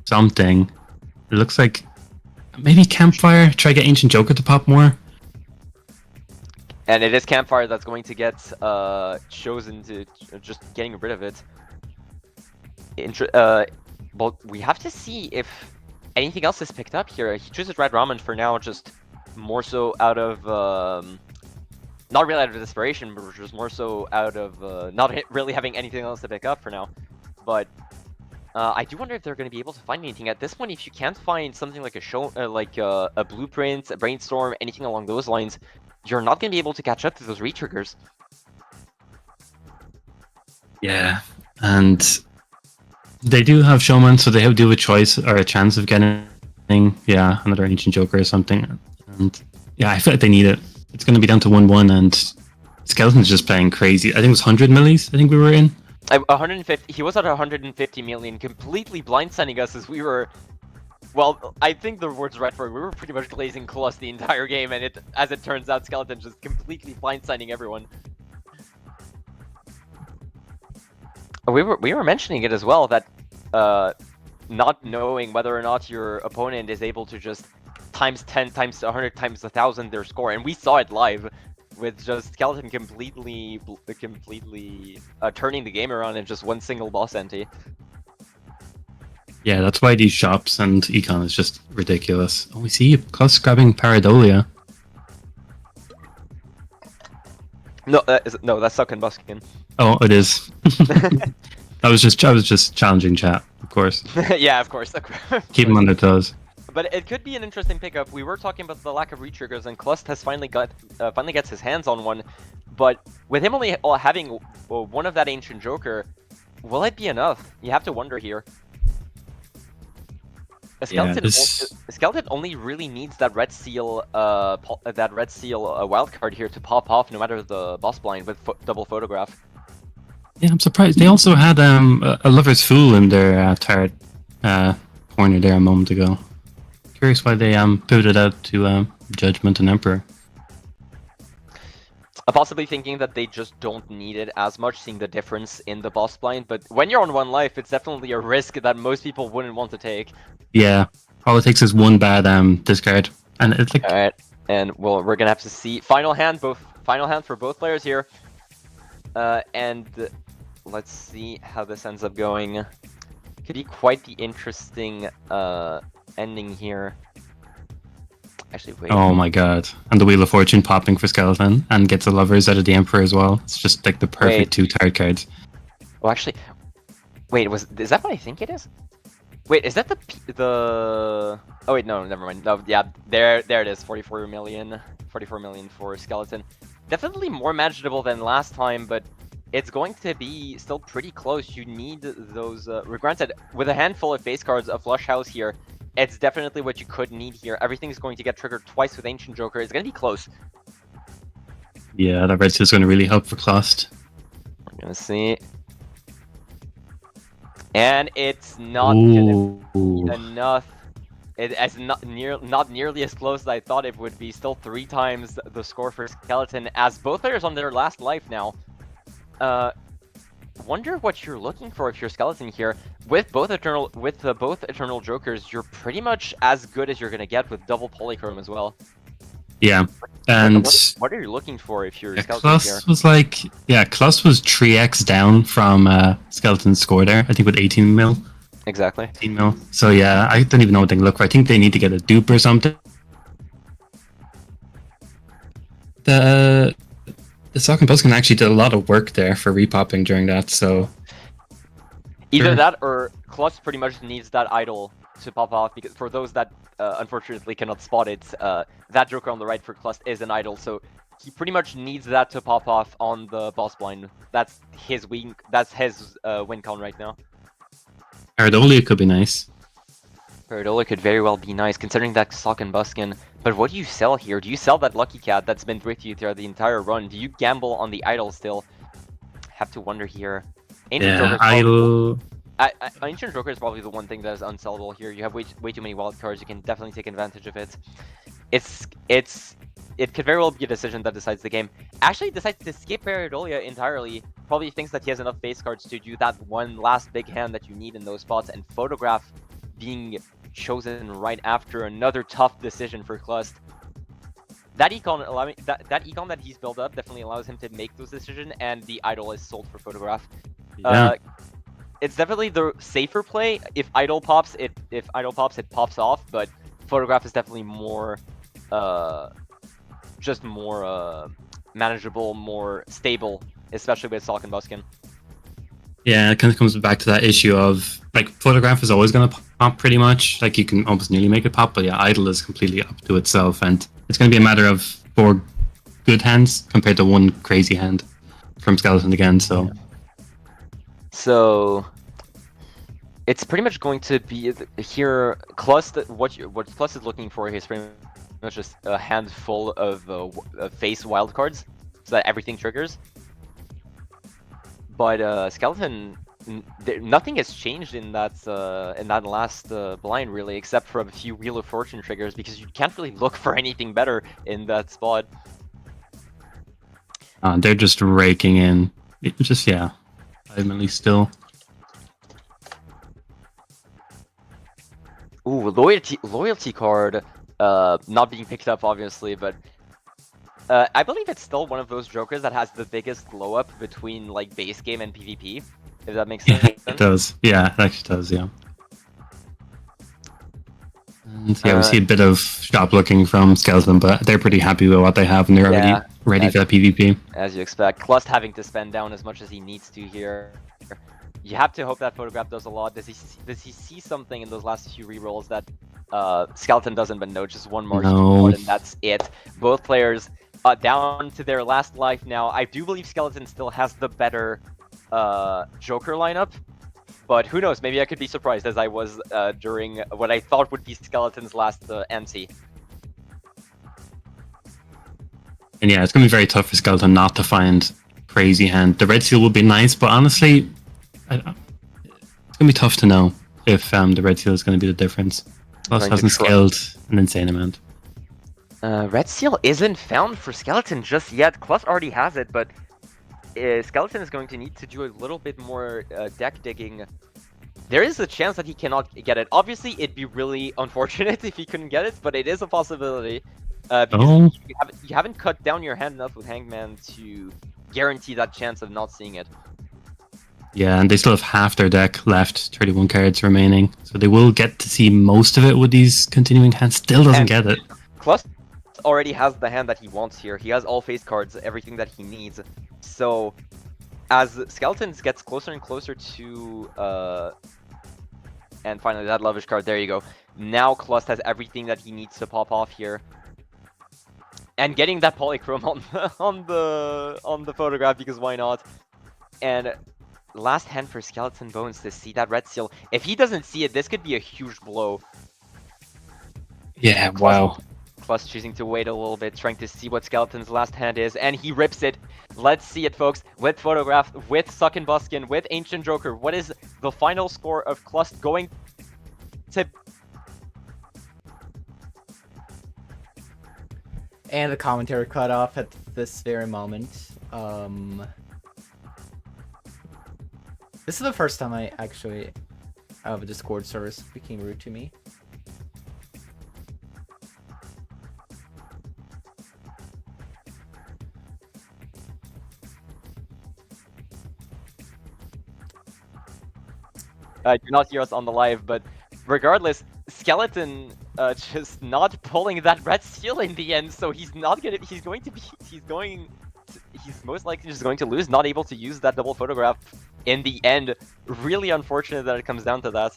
something. It looks like maybe Campfire, try get Ancient Joker to pop more.
And it is Campfire that's going to get chosen to just getting rid of it. But we have to see if anything else is picked up here. He chooses Red Ramen for now, just more so out of not really out of desperation, but just more so out of not really having anything else to pick up for now. But I do wonder if they're going to be able to find anything at this point. If you can't find something like a show, a blueprint, a brainstorm, anything along those lines, you're not going to be able to catch up to those retriggers.
Yeah, and they do have showman, so they do have a choice or a chance of getting, yeah, another ancient joker or something. And yeah, I feel like they need it. It's going to be down to 1-1, and Skeleton's just playing crazy. I think it was 100 millis. I think we were in.
150. He was at 150 million, completely blindsiding us as we were. Well, I think the word's right for it. We were pretty much glazing Clus the entire game, and as it turns out, Skeleton just completely blindsiding everyone. We were mentioning it as well that not knowing whether or not your opponent is able to just times 10, times 100, times 1,000 their score, and we saw it live with just Skeleton completely turning the game around in just one single boss ante.
Yeah, that's why these shops and econ is just ridiculous. Oh, we see Clus grabbing Paradolia.
No, no, that's Suck and Buskin.
Oh, it is. I was just challenging chat, of course.
Yeah, of course.
Keep them on their toes.
But it could be an interesting pickup. We were talking about the lack of retriggers, and Clust has finally gets his hands on one. But with him only having one of that Ancient Joker, will it be enough? You have to wonder here. A Skeleton only really needs that Red Seal, wildcard here to pop off, no matter the boss blind with double photograph.
Yeah, I'm surprised. They also had a Lover's Fool in their turret corner there a moment ago. Curious why they pivoted out to Judgment and Emperor.
I'm possibly thinking that they just don't need it as much, seeing the difference in the boss blind. But when you're on one life, it's definitely a risk that most people wouldn't want to take.
Yeah, all it takes is one bad discard, and it's like.
All right, and well, we're gonna have to see final hand for both players here, and let's see how this ends up going. Could be quite the interesting ending here. Actually, wait.
Oh my god. And the Wheel of Fortune popping for Skeleton and gets the Lovers out of the Emperor as well. It's just like the perfect two card cards.
Well, actually, wait, is that what I think it is? Wait, is that the oh wait, no, never mind. No, yeah, there it is. 44 million for Skeleton. Definitely more manageable than last time, but it's going to be still pretty close. You need those granted, with a handful of face cards, a flush house here, it's definitely what you could need here. Everything's going to get triggered twice with Ancient Joker. It's going to be close.
Yeah, that red seal is going to really help for Clust.
We're going to see. And it's not going to be enough. It's not nearly as close as I thought it would be. Still 3 times the score for Skeleton, as both players on their last life now. Wonder what you're looking for if you're Skeleton here. With both Eternal Jokers, you're pretty much as good as you're gonna get with double Polychrome as well.
Yeah, and
what are you looking for if you're Skeleton
Clus
here?
was like, yeah, Clus was 3x down from Skeleton's score there. I think with 18 mil.
Exactly.
18 mil. So yeah, I don't even know what they can look for. I think they need to get a dupe or something. The Sock and Buskin actually did a lot of work there for repopping during that, so...
Either that or Clutch pretty much needs that idol to pop off, because for those that unfortunately cannot spot it, that Joker on the right for Clutch is an idol, so he pretty much needs that to pop off on the boss blind. That's his win con right now.
Paradolia could be nice.
Paradolia could very well be nice, considering that Sock and Buskin. But what do you sell here? Do you sell that Lucky Cat that's been with you throughout the entire run? Do you gamble on the idol still? Have to wonder here. Ancient
Yeah, idol...
Ancient Joker is probably the one thing that is unsellable here. You have way too many wild cards. You can definitely take advantage of it. It could very well be a decision that decides the game. Actually decides to skip Paradolia entirely. Probably thinks that he has enough face cards to do that one last big hand that you need in those spots, and Photograph being chosen right after another tough decision for Clust. That econ that he's built up definitely allows him to make those decisions, and the idol is sold for Photograph.
Yeah.
It's definitely the safer play. If idol pops, it pops off. But Photograph is definitely more, just more manageable, more stable, especially with Sock and Buskin.
Yeah, it kind of comes back to that issue of like photograph is always going to pop pretty much. Like you can almost nearly make it pop, but yeah, idle is completely up to itself, and it's going to be a matter of 4 good hands compared to 1 crazy hand from Skeleton again. So
So it's pretty much going to be here. Clust, what Clust is looking for here is pretty much just a handful of face wildcards, so that everything triggers. But Skeleton, nothing has changed in that last blind really, except for a few Wheel of Fortune triggers, because you can't really look for anything better in that spot.
they're just raking in. It just ultimately still.
Ooh, loyalty card, not being picked up obviously, but I believe it's still one of those jokers that has the biggest glow up between like base game and PvP, if that makes sense.
It does. Yeah, it actually does. Yeah. And yeah, we see a bit of shop looking from Skeleton, but they're pretty happy with what they have, and they're already ready for that PvP.
As you expect, Clust having to spend down as much as he needs to here. You have to hope that photograph does a lot. Does he see something in those last few rerolls that Skeleton doesn't? But no, just one more
No.
and that's it. Both players down to their last life now. I do believe Skeleton still has the better Joker lineup, but who knows? Maybe I could be surprised, as I was during what I thought would be Skeleton's last MC.
And yeah, it's gonna be very tough for Skeleton not to find crazy hand. The red seal would be nice, but honestly, it's gonna be tough to know if the red seal is gonna be the difference. Plus hasn't scaled an insane amount.
Red Seal isn't found for Skeleton just yet. Clus already has it, but Skeleton is going to need to do a little bit more deck digging. There is a chance that he cannot get it. Obviously, it'd be really unfortunate if he couldn't get it, but it is a possibility. Because you haven't cut down your hand enough with Hangman to guarantee that chance of not seeing it.
Yeah, and they still have half their deck left, 31 cards remaining. So they will get to see most of it with these continuing hands. Still doesn't get it.
Clus already has the hand that he wants here. He has all face cards, everything that he needs. So, as Skeletons gets closer and closer to, and finally that Lovish card, there you go. Now Clust has everything that he needs to pop off here. And getting that polychrome on the photograph, because why not? And last hand for Skeleton Bones to see that red seal. If he doesn't see it, this could be a huge blow.
Yeah, wow.
Plus choosing to wait a little bit, trying to see what Skeleton's last hand is, and he rips it. Let's see it, folks. With Photograph, with Suckin' Buskin, with Ancient Joker. What is the final score of Clust going to...
And the commentary cut off at this very moment. This is the first time I actually have a Discord service became rude to me.
Do not hear us on the live, but regardless, Skeleton just not pulling that red seal in the end, so he's not gonna. He's most likely just going to lose, not able to use that double photograph in the end. Really unfortunate that it comes down to that.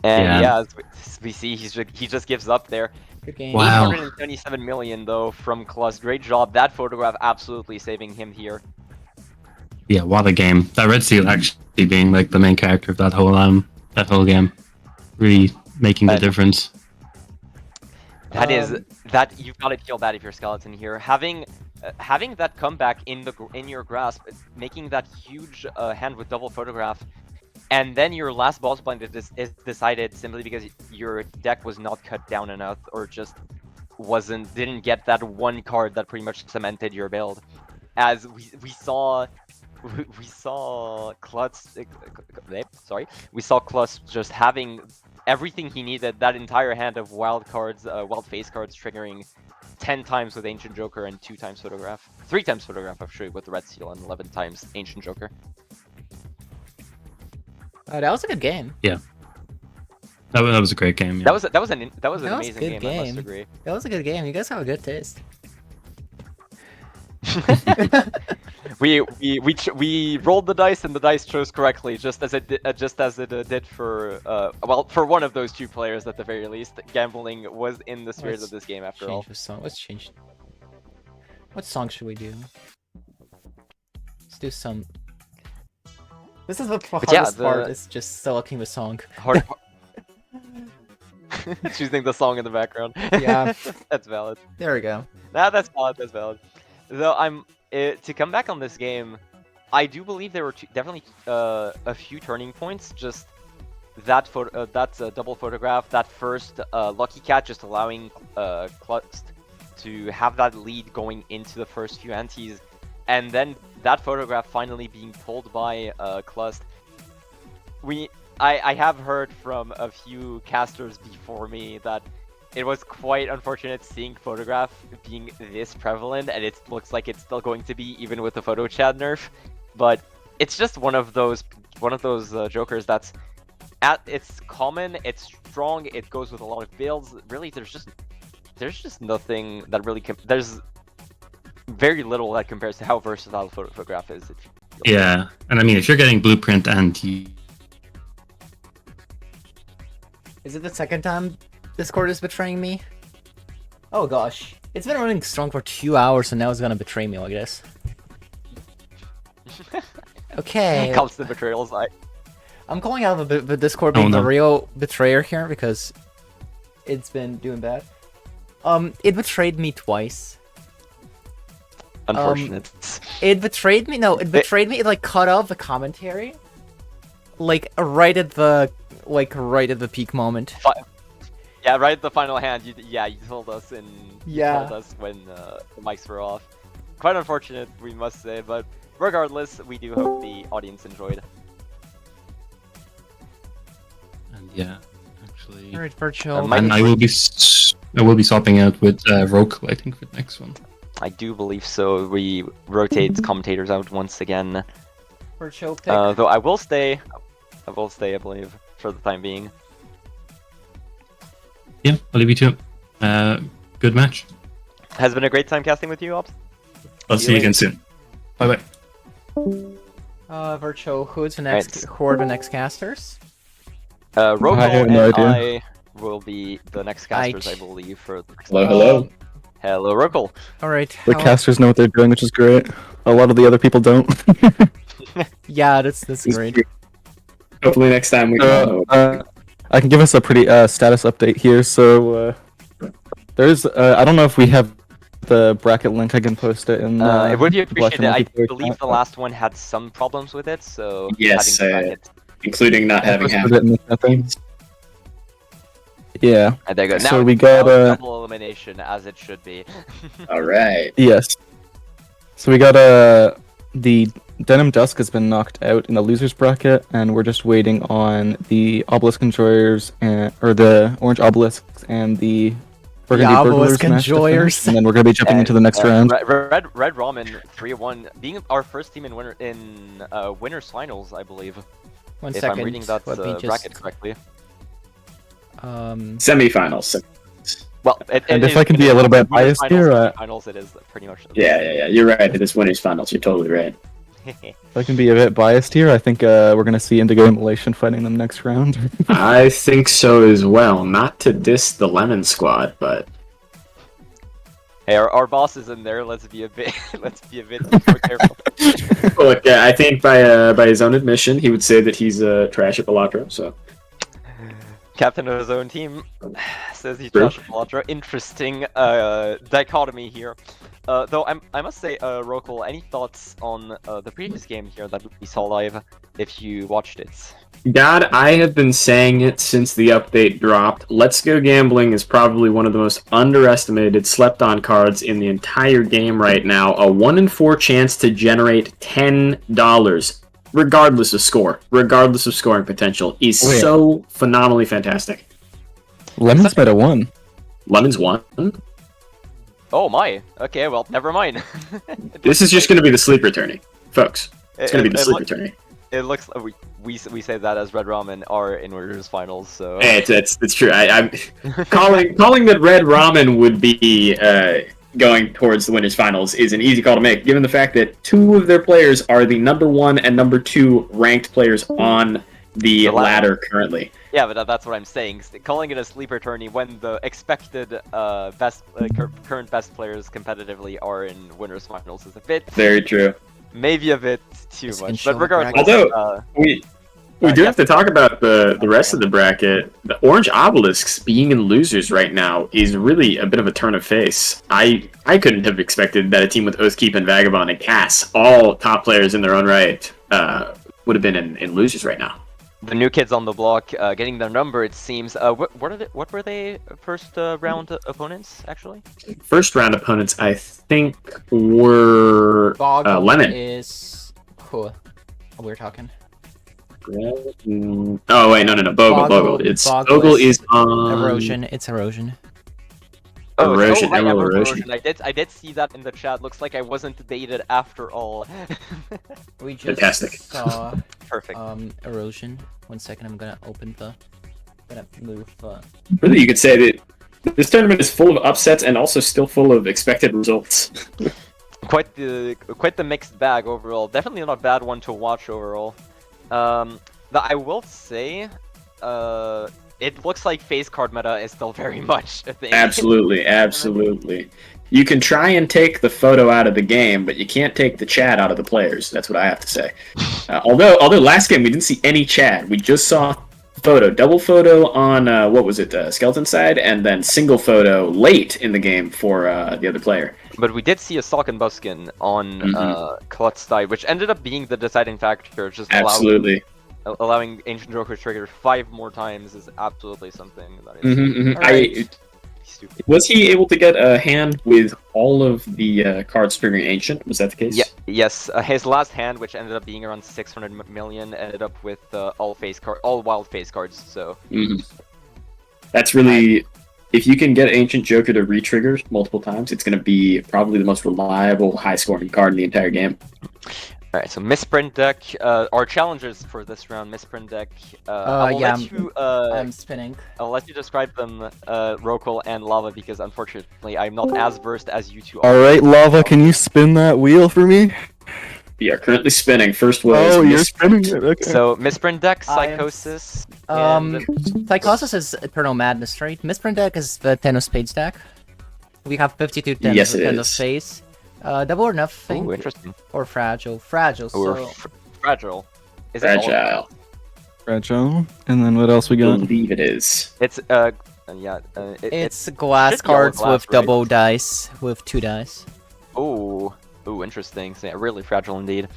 And yeah, as we see, he just gives up there.
Good game.
Wow.
877 million though from Clus. Great job. That photograph absolutely saving him here.
Yeah, what a game. That red seal actually being like the main character of that whole game. Really making the difference.
That is that you've got to feel bad if you're Skeleton here. Having that comeback in your grasp, making that huge hand with double photograph, and then your last boss blind is decided simply because your deck was not cut down enough, or just didn't get that one card that pretty much cemented your build. As we saw Klutz, we saw Klutz just having everything he needed, that entire hand of wild cards, wild face cards triggering 10 times with Ancient Joker and 2 times Photograph. 3 times Photograph, actually, with the Red Seal, and 11 times Ancient Joker.
That was a good game.
Yeah. That was a great game. Yeah.
That was an amazing
good
game, I must agree.
That was a good game. You guys have a good taste.
we rolled the dice and the dice chose correctly, just as it did for well, for one of those two players at the very least. Gambling was in the spirit of this game after all.
Change the song. Let's change. What song should we do? Let's do some. This is the hardest part. Is just selecting the song.
Hard. Choosing the song in the background.
Yeah.
That's valid.
There we go.
Nah, that's valid. That's valid. Though to come back on this game, I do believe there were definitely a few turning points. Just that double photograph, that first Lucky Cat just allowing Clust to have that lead going into the first few antes, and then that photograph finally being pulled by Clust. I have heard from a few casters before me that it was quite unfortunate seeing photograph being this prevalent, and it looks like it's still going to be even with the photo chat nerf. But it's just one of those jokers that's it's common, it's strong, it goes with a lot of builds. Really, there's just nothing that really there's very little that compares to how versatile photograph is.
Yeah, and I mean, if you're getting blueprint and
Is it the second time Discord is betraying me? Oh gosh. It's been running strong for 2 hours and now it's gonna betray me like this. Okay.
Constant betrayals.
I'm calling out the Discord being the real betrayer here because it's been doing bad. It betrayed me twice.
Unfortunate.
It betrayed me. No, it betrayed me. It like cut off the commentary, like right at the peak moment.
Yeah, right at the final hand. You told us told us when the mics were off. Quite unfortunate, we must say, but regardless, we do hope the audience enjoyed.
And yeah, actually,
Alright, virtual.
and I will be swapping out with Roku, I think, for the next one.
I do believe so. We rotate commentators out once again.
Virtual pick.
Though I will stay, I believe, for the time being.
Yeah, I'll leave you to it. Good match.
Has been a great time casting with you, Ops.
I'll see you again soon. Bye bye.
Virtual, who are the next casters?
Roko
I have
and
no idea.
I will be the next casters, I believe, for the next
Hello.
Hello, Rokal.
Alright.
The casters know what they're doing, which is great. A lot of the other people don't.
Yeah, that's great.
Hopefully next time we can.
I can give us a pretty status update here. So there's I don't know if we have the bracket link. I can post it in.
It would be appreciated. I
Multiplayer
believe
chat.
the last one had some problems with it, so
Yes,
having brackets.
including not having
Posted it in the chat thing. Yeah.
And there you go. Now
So we
it's
got
double elimination as it should be.
All right.
yes. So we got the Denim Dusk has been knocked out in the losers bracket, and we're just waiting on the Obelisk Enjoyers or the Orange Obelisks and the Burgundy
Obelisk
Burglars match to
Enjoyers.
finish, and then we're gonna be jumping into the next round.
Red Ramen 3-1 being our first team in winners finals, I believe.
One
if
second.
I'm reading that
Let me just,
bracket correctly.
Semifinals.
Well,
And if I can be a little bit biased here,
finals it is pretty much.
Yeah. You're right. It is winners finals. You're totally right.
if I can be a bit biased here, I think we're gonna see Indigo Immolation fighting them next round.
I think so as well. Not to diss the Lemon Squad, but
Hey, our boss is in there. Let's be a bit more careful.
look, I think by his own admission, he would say that he's trash at Balatro. So
Captain of his own team says he's Josh Balatro. Interesting dichotomy here. Though I must say, Rokal, any thoughts on the previous game here that we saw live, if you watched it?
God, I have been saying it since the update dropped. Let's Go Gambling is probably one of the most underestimated, slept-on cards in the entire game right now. A 1 in 4 chance to generate $10, regardless of score, regardless of scoring potential, is so phenomenally fantastic.
Lemons might have won.
Lemons won.
Oh my. Okay, well, never mind.
This is just going to be the sleeper tourney, folks. It's going to be the sleeper tourney.
It looks like we say that as Red Ramen are in winners finals, so
It's true. I'm calling that Red Ramen would be going towards the winners finals is an easy call to make, given the fact that 2 of their players are the number 1 and number 2 ranked players on the ladder currently.
Yeah, but that's what I'm saying. Calling it a sleeper tourney when the expected current best players competitively are in winners finals is a bit,
Very true.
maybe a bit too
Just
much.
can show
But
the
regardless,
Although we do have to talk about the rest of the bracket. The Orange Obelisks being in losers right now is really a bit of a turn of face. I couldn't have expected that a team with Oathkeep and Vagabond and Cass, all top players in their own right, would have been in losers right now.
the new kids on the block getting their number, it seems. What were they first round opponents actually?
First round opponents, I think, were
Boggle
Lemon.
is who? We're talking.
Oh wait, no, Bogle.
Boggle-
It's
Boggle
Bogle
is
is on
Erosion. It's erosion.
Erosion,
right,
Emerald
Erosion.
Erosion.
I did see that in the chat. Looks like I wasn't dated after all.
We just
Fantastic.
saw
Perfect.
erosion. 1 second, I'm gonna open the. Gonna move.
Really, you could say that this tournament is full of upsets and also still full of expected results.
Quite the mixed bag overall. Definitely not a bad one to watch overall. I will say, it looks like face card meta is still very much a thing.
Absolutely. You can try and take the photo out of the game, but you can't take the chat out of the players. That's what I have to say. Although last game we didn't see any chat, we just saw photo, double photo on Skeleton side, and then single photo late in the game for the other player.
But we did see a Sock and Buskin on Klutz side, which ended up being the deciding factor. Just allowing Ancient Joker trigger 5 more times is absolutely something that is
Alright.
stupid.
Was he able to get a hand with all of the cards triggering Ancient? Was that the case?
Yeah, yes. His last hand, which ended up being around 600 million, ended up with all wild face cards. So
That's really, if you can get Ancient Joker to re-trigger multiple times, it's going to be probably the most reliable, high-scoring card in the entire game.
Alright, so Misprint deck, our challenges for this round, Misprint deck.
I'm spinning.
I'll let you describe them, Rokal and Lava, because unfortunately I'm not as versed as you two are.
Alright, Lava, can you spin that wheel for me?
We are currently spinning. First was
Oh, you're
Misprint.
spinning it, okay.
So, Misprint deck,
I am-
Psychosis, and...
Psychosis is Eternal Madness, right? Misprint deck is the Ten of Spades deck. We have 52 Ten,
Yes, it
ten of
is.
Spades. Double or nothing.
Ooh, interesting.
Or fragile. Fragile.
Or
So
Fragile. Is it all-
Fragile.
Fragile. And then what else we
I
got?
believe it is.
It's,
it's glass
should be all
cards
glass,
with
right?
double dice, with 2 dice.
Ooh, interesting. So, yeah, really fragile indeed.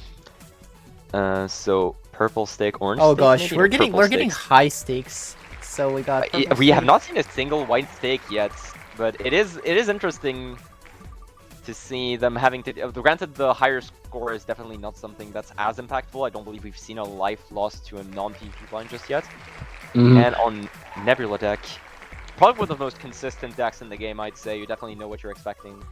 So purple stake, orange.
Oh
stake,
gosh,
maybe?
we're
Or
getting
purple
getting
stakes?
high stakes. So we got. purple
We have
stake.
not seen a single white stake yet, but it is interesting to see them having to. Granted, the higher score is definitely not something that's as impactful. I don't believe we've seen a life lost to a non-PvP blind just yet. And on Nebula deck, probably one of the most consistent decks in the game, I'd say. You definitely know what you're expecting.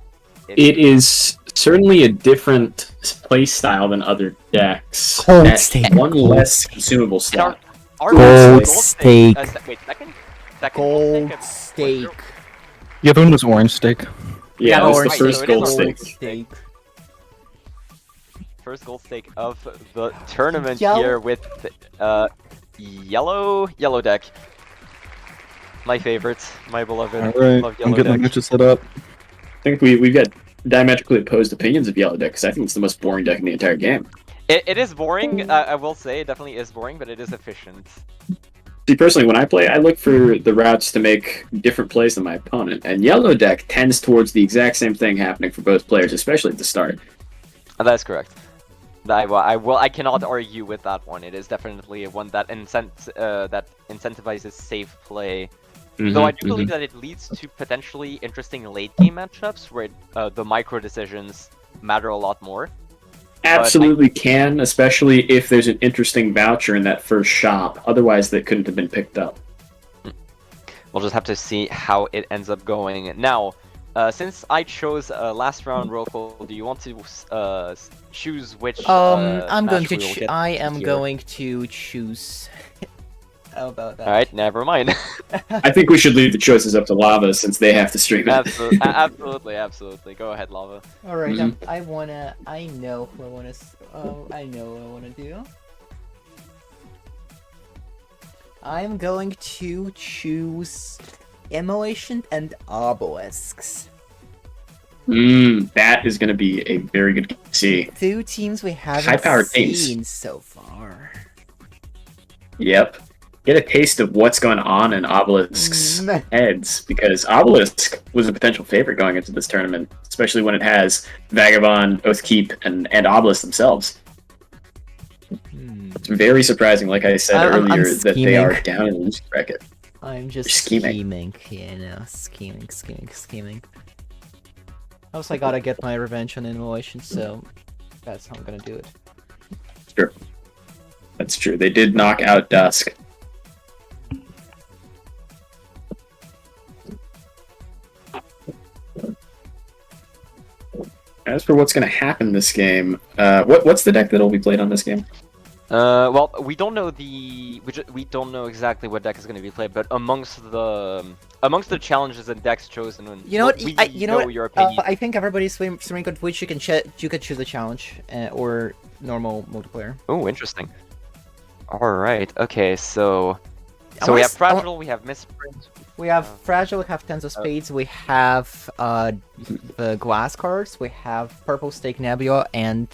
It is certainly a different play style than other decks.
Cold
At
stake.
One less consumable
And our,
stat.
our
Gold
stake.
stake.
Wait, second
Gold
stake.
stake.
The other one was orange stake.
Yeah,
Yeah,
it was
orange
the first
stake. So it
gold
is
stake.
orange. First gold stake of the tournament
Yellow.
here with yellow deck. My favorite, my beloved.
Alright,
Love
I'm
yellow
getting the
deck.
matches set up.
I think we've got diametrically opposed opinions of Yellow Deck, because I think it's the most boring deck in the entire game.
It is boring. I will say it definitely is boring, but it is efficient.
See, personally, when I play, I look for the routes to make different plays than my opponent, and Yellow Deck tends towards the exact same thing happening for both players, especially at the start.
That's correct. I cannot argue with that one. It is definitely one that incentivizes safe play. Though I do believe that it leads to potentially interesting late game matchups where the micro decisions matter a lot more.
Absolutely can, especially if there's an interesting voucher in that first shop. Otherwise, that couldn't have been picked up.
We'll just have to see how it ends up going. Now, since I chose last round Rokal, do you want to choose which?
I'm going
match
to.
we will get
I am
here?
going to choose. How about that?
All right, never mind.
I think we should leave the choices up to Lava since they have to stream it.
Absolutely. Go ahead, Lava.
All right,
Mhm.
I know who I wanna. I know what I wanna do. I'm going to choose Immolation and Obelisks.
That is going to be a very good game to see.
Two teams we haven't
High-powered teams.
seen so far.
Yep. Get a taste of what's going on in Obelisk's
Mm.
heads, because Obelisk was a potential favorite going into this tournament, especially when it has Vagabond, Oathkeep, and Obelisk themselves. It's very surprising, like I said
I'm
earlier, that they are
scheming.
down in the loser bracket.
I'm just
You're
scheming, you know, scheming. Also, I gotta get my revenge on Immolation, so that's how I'm gonna do it.
Sure. That's true. They did knock out Dusk. As for what's going to happen this game, what's the deck that'll be played on this game?
Well, we don't know we don't know exactly what deck is going to be played, but amongst the challenges and decks chosen, and
You know what?
we
You know what?
your opinion.
I think everybody's streaming on Twitch. You can choose a challenge or normal multiplayer.
Oh, interesting. All right. Okay. So
I
we
wanna
have
s- I wa-
Fragile. We have Misprint.
We have Fragile, we have Tens of Spades, we have the Glass cards, we have Purple Stake Nebula, and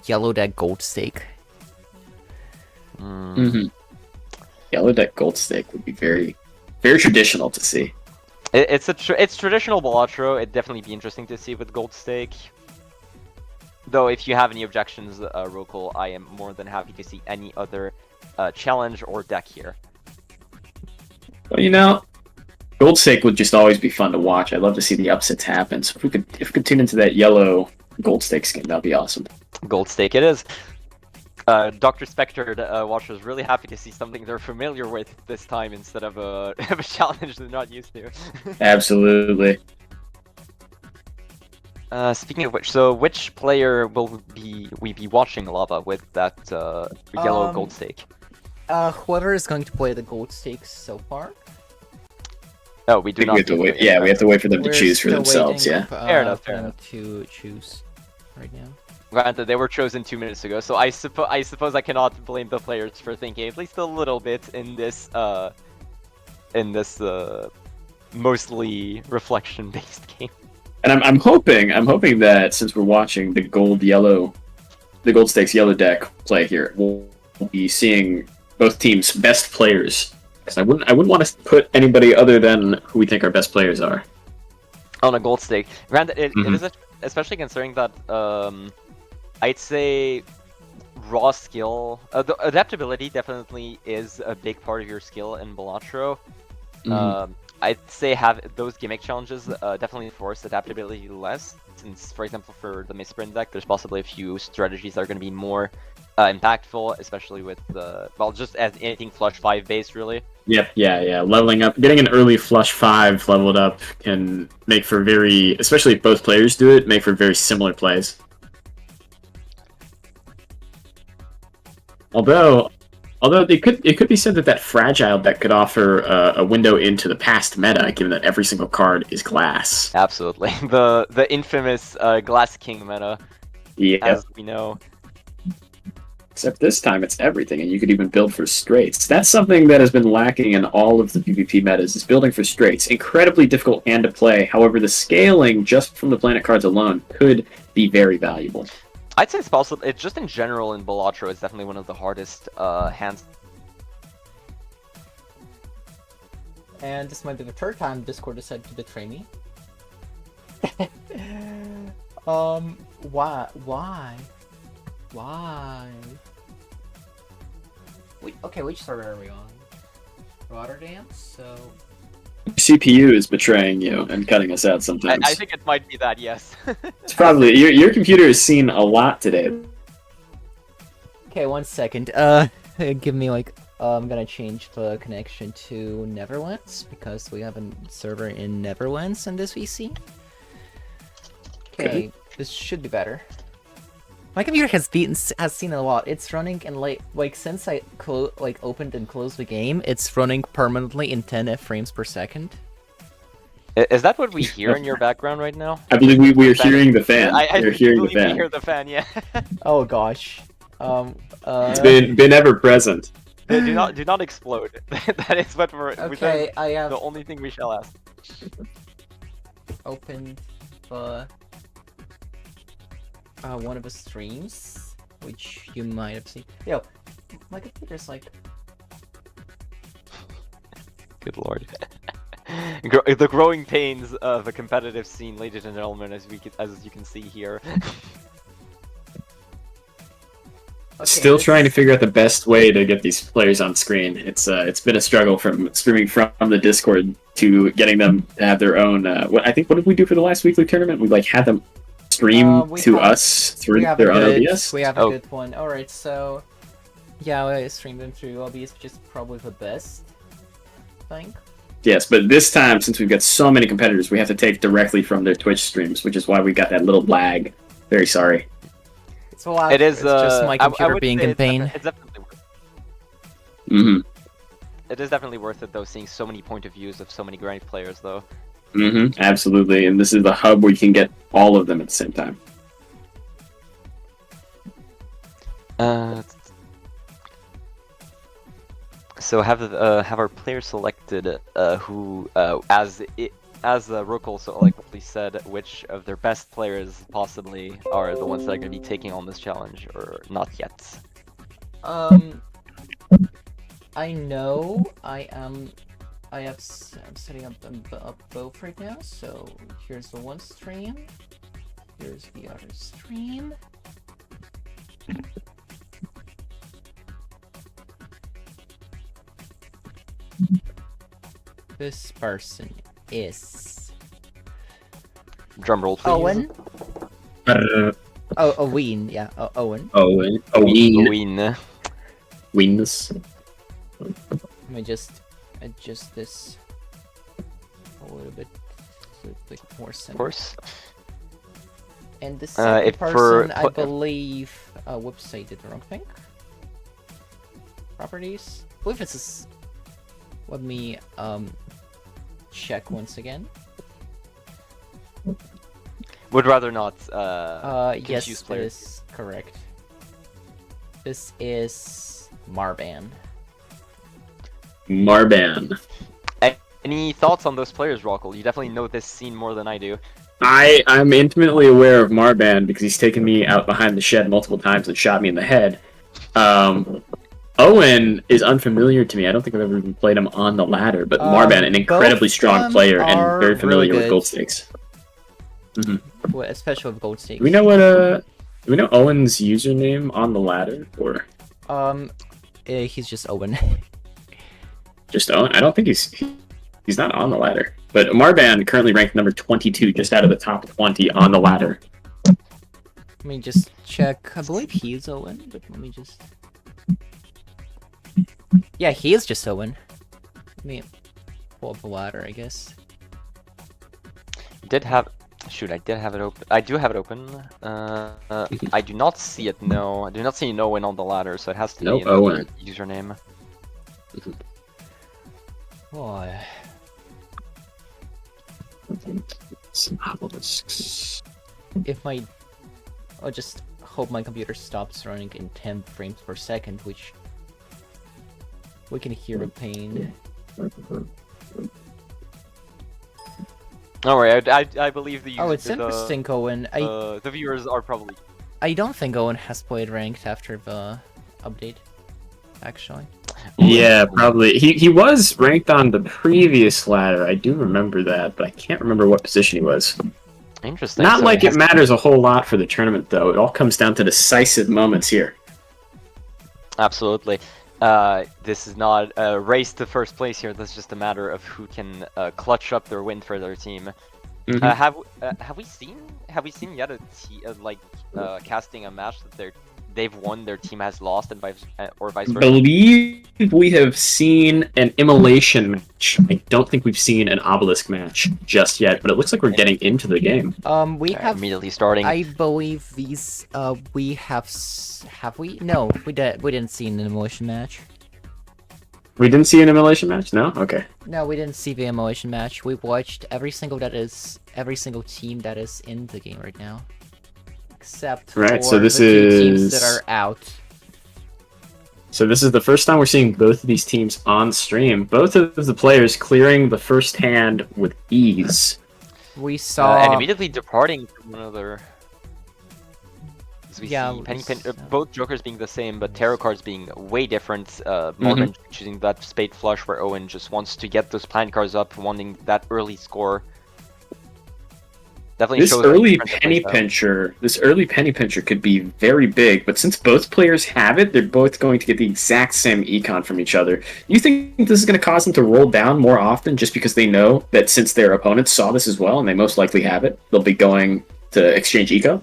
Yellow Deck Gold Stake.
Mm-hmm. Yellow deck gold stake would be very, very traditional to see.
It's traditional Balatro. It'd definitely be interesting to see with Gold Stake. Though, if you have any objections, Rokul, I am more than happy to see any other challenge or deck here.
Well, you know, gold stake would just always be fun to watch. I'd love to see the upsets happen. So if we could tune into that yellow gold stake scheme, that'd be awesome.
Gold Stake it is. Dr. Spectre watchers really happy to see something they're familiar with this time instead of a challenge they're not used to.
Absolutely.
Speaking of which, so which player will we be watching Lava with that yellow Gold Stake?
Whoever is going to play the Gold Stake so far.
Oh, we do
I think
not.
we have to wait. Yeah, we have to wait for them to
We're
choose for
still
themselves.
waiting,
Yeah.
Fair enough,
for
fair
them
enough.
to choose right now.
Granted, they were chosen 2 minutes ago, so I suppose I cannot blame the players for thinking at least a little bit in this mostly reflection-based game.
And I'm hoping that since we're watching the gold stakes yellow deck play here, we'll be seeing both teams' best players. Because I wouldn't want to put anybody other than who we think our best players are.
On a Gold Stake. Granted, it
Mhm.
is especially considering that I'd say raw skill, the adaptability definitely is a big part of your skill in Balatro. I'd say have those gimmick challenges definitely force adaptability less. Since, for example, for the Misprint deck, there's possibly a few strategies that are going to be more impactful, especially with just as anything flush 5 base, really.
Yep, yeah. Leveling up, getting an early flush 5 leveled up can make for especially if both players do it, make for very similar plays. Although it could be said that fragile deck could offer a window into the past meta, given that every single card is glass.
Absolutely. The infamous Glass King meta,
Yeah.
as we know.
Except this time it's everything, and you could even build for straights. That's something that has been lacking in all of the PvP metas, is building for straights. Incredibly difficult hand to play, however the scaling just from the planet cards alone could be very valuable.
I'd say it's possible. It's just in general in Balatro, it's definitely one of the hardest hands.
And this might be the third time Discord decided to betray me. Why? Okay, which server are we on? Rotterdam, so...
CPU is betraying you and cutting us out sometimes.
I think it might be that, yes.
It's probably your computer has seen a lot today.
Okay, 1 second. Give me like... I'm gonna change the connection to Neverlands, because we have a server in Neverlands in this VC. Okay, this should be better. My computer has seen a lot. It's running in like since I opened and closed the game, it's running permanently in 10 frames per second.
Is that what we hear in your background right now?
I believe we are
Fan-
hearing the fan.
I
We're hearing the
believe we
fan.
hear the fan. Yeah.
Oh gosh.
It's been ever present.
do not explode. That is what we're.
Okay, I have
The only thing we shall ask.
opened the one of the streams, which you might have seen. Yo, my computer's like.
Good lord. The growing pains of a competitive scene, ladies and gentlemen, as you can see here.
Okay,
Still
this-
trying to figure out the best way to get these players on screen. It's been a struggle from streaming from the Discord to getting them to have their own. What did we do for the last weekly tournament? We like had them stream
we
to
have-
us through
we have
their
a
own
good,
OBS.
We have a
Oh.
good one. Alright, so yeah, I streamed them through OBS, which is probably the best thing.
Yes, but this time, since we've got so many competitors, we have to take directly from their Twitch streams, which is why we got that little lag. Very sorry.
It's a lot.
It is.
It's just my
I
computer
would
being
say
in
it's
pain.
It's definitely worth it.
Mm-hmm.
It is definitely worth it though, seeing so many point of views of so many great players though.
Mm-hmm. Absolutely. And this is the hub where you can get all of them at the same time.
So have our players selected who as Rook also likely said, which of their best players possibly are the ones that are going to be taking on this challenge, or not yet?
I know I'm setting up both right now. So here's the one stream. Here's the other stream. This person is
Drumroll, please.
Owen.
Uh,
Oh, Owen, yeah, Owen.
Owen.
Win.
Wins.
Let me just adjust this a little bit so it's like more
Of
center.
course.
And the second
if for
person, I
pl-
believe, whoops, I did the wrong thing. Properties. I believe this is. Let me check once again.
Would rather not
Yes,
confuse
that
players.
is correct. This is Marban.
Marban.
Any thoughts on those players, Rockle? You definitely know this scene more than I do.
I'm intimately aware of Marban because he's taken me out behind the shed multiple times and shot me in the head. Owen is unfamiliar to me. I don't think I've ever even played him on the ladder, but Marban, an incredibly
both
strong
them
player and
are
very familiar
really
with
good.
gold stakes.
Well, especially with gold stakes.
Do we know Owen's username on the ladder, or
He's just Owen.
just Owen? I don't think he's not on the ladder. But Marban currently ranked number 22, just out of the top 20 on the ladder.
Let me just check. I believe he's Owen, but let me just. Yeah, he is just Owen. Let me pull up the ladder, I guess.
I did have it open. I do have it open. I do not see it. No, I do not see no one on the ladder, so it has to
No
be another
Owen.
username.
Boy.
Some obelisks.
If my... I'll just hope my computer stops running in 10 frames per second, which... We can hear the pain.
Alright, I believe the
Oh, it's interesting, Owen.
the viewers are probably.
I don't think Owen has played ranked after the update, actually.
Yeah, probably. He was ranked on the previous ladder. I do remember that, but I can't remember what position he was.
Interesting.
Not
so
like
has-
it matters a whole lot for the tournament, though. It all comes down to decisive moments here.
Absolutely. This is not a race to first place here. This is just a matter of who can clutch up their win for their team.
Mhm.
Have we seen yet casting a match that they've won, their team has lost, and vice versa?
Believe we have seen an immolation match. I don't think we've seen an obelisk match just yet, but it looks like we're getting into the game.
We have
Immediately starting.
I believe these. We have. Have we? No, we didn't see an immolation match.
We didn't see an immolation match? No? Okay.
No, we didn't see the immolation match. We watched every single team that is in the game right now, except
Right,
for
so this
the two teams
is-
that are out.
So this is the first time we're seeing both of these teams on stream. Both of the players clearing the first hand with ease.
We saw.
And immediately departing from one another. As we
Yeah,
see
we
both jokers being the same, but tarot cards being way different. Marvin choosing that spade flush, where Owen just wants to get those plan cards up, wanting that early score. Definitely
This
shows
early
that
penny pincher could be very big, but since both players have it, they're both going to get the exact same econ from each other. You think this is going to cause them to roll down more often just because they know that since their opponents saw this as well and they most likely have it, they'll be going to exchange eco?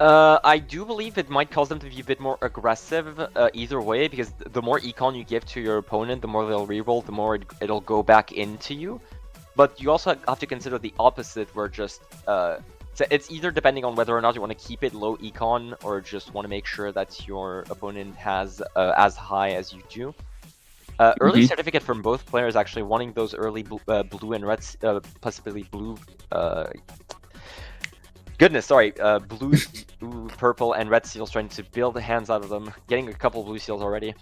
I do believe it might cause them to be a bit more aggressive either way, because the more econ you give to your opponent, the more they'll reroll, the more it'll go back into you. But you also have to consider the opposite, where just so it's either depending on whether or not you want to keep it low econ or just want to make sure that your opponent has as high as you do. Early certificate from both players, actually wanting those early blue and red, possibly blue. Blue, purple, and red seals, trying to build the hands out of them, getting a couple blue seals already.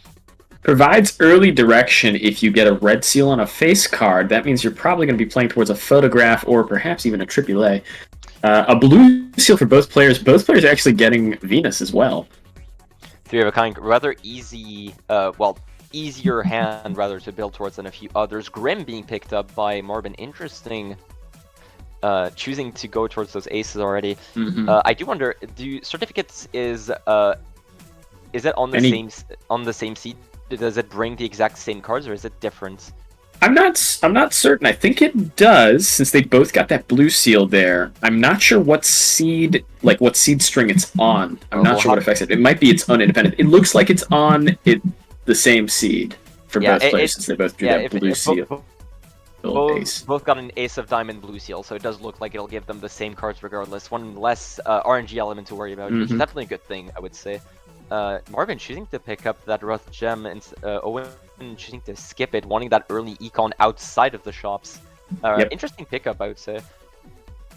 Provides early direction. If you get a red seal on a face card, that means you're probably going to be playing towards a photograph or perhaps even a AAA. A blue seal for both players. Both players are actually getting Venus as well.
Three of a kind, rather easy, easier hand rather to build towards than a few others. Grim being picked up by Marvin, interesting. Choosing to go towards those aces already. I do wonder, do certificates is it on the same seed? Does it bring the exact same cards, or is it different?
I'm not certain. I think it does, since they both got that blue seal there. I'm not sure what seed string it's on. I'm not sure what affects it. It might be its own independent. It looks like it's on the same seed for both players, since they both drew that blue seal.
Both got an ace of diamond blue seal, so it does look like it'll give them the same cards regardless. One less RNG element to worry about, which is definitely a good thing, I would say. Marvin choosing to pick up that rough gem, and Owen choosing to skip it, wanting that early econ outside of the shops. Interesting pickup, I would say.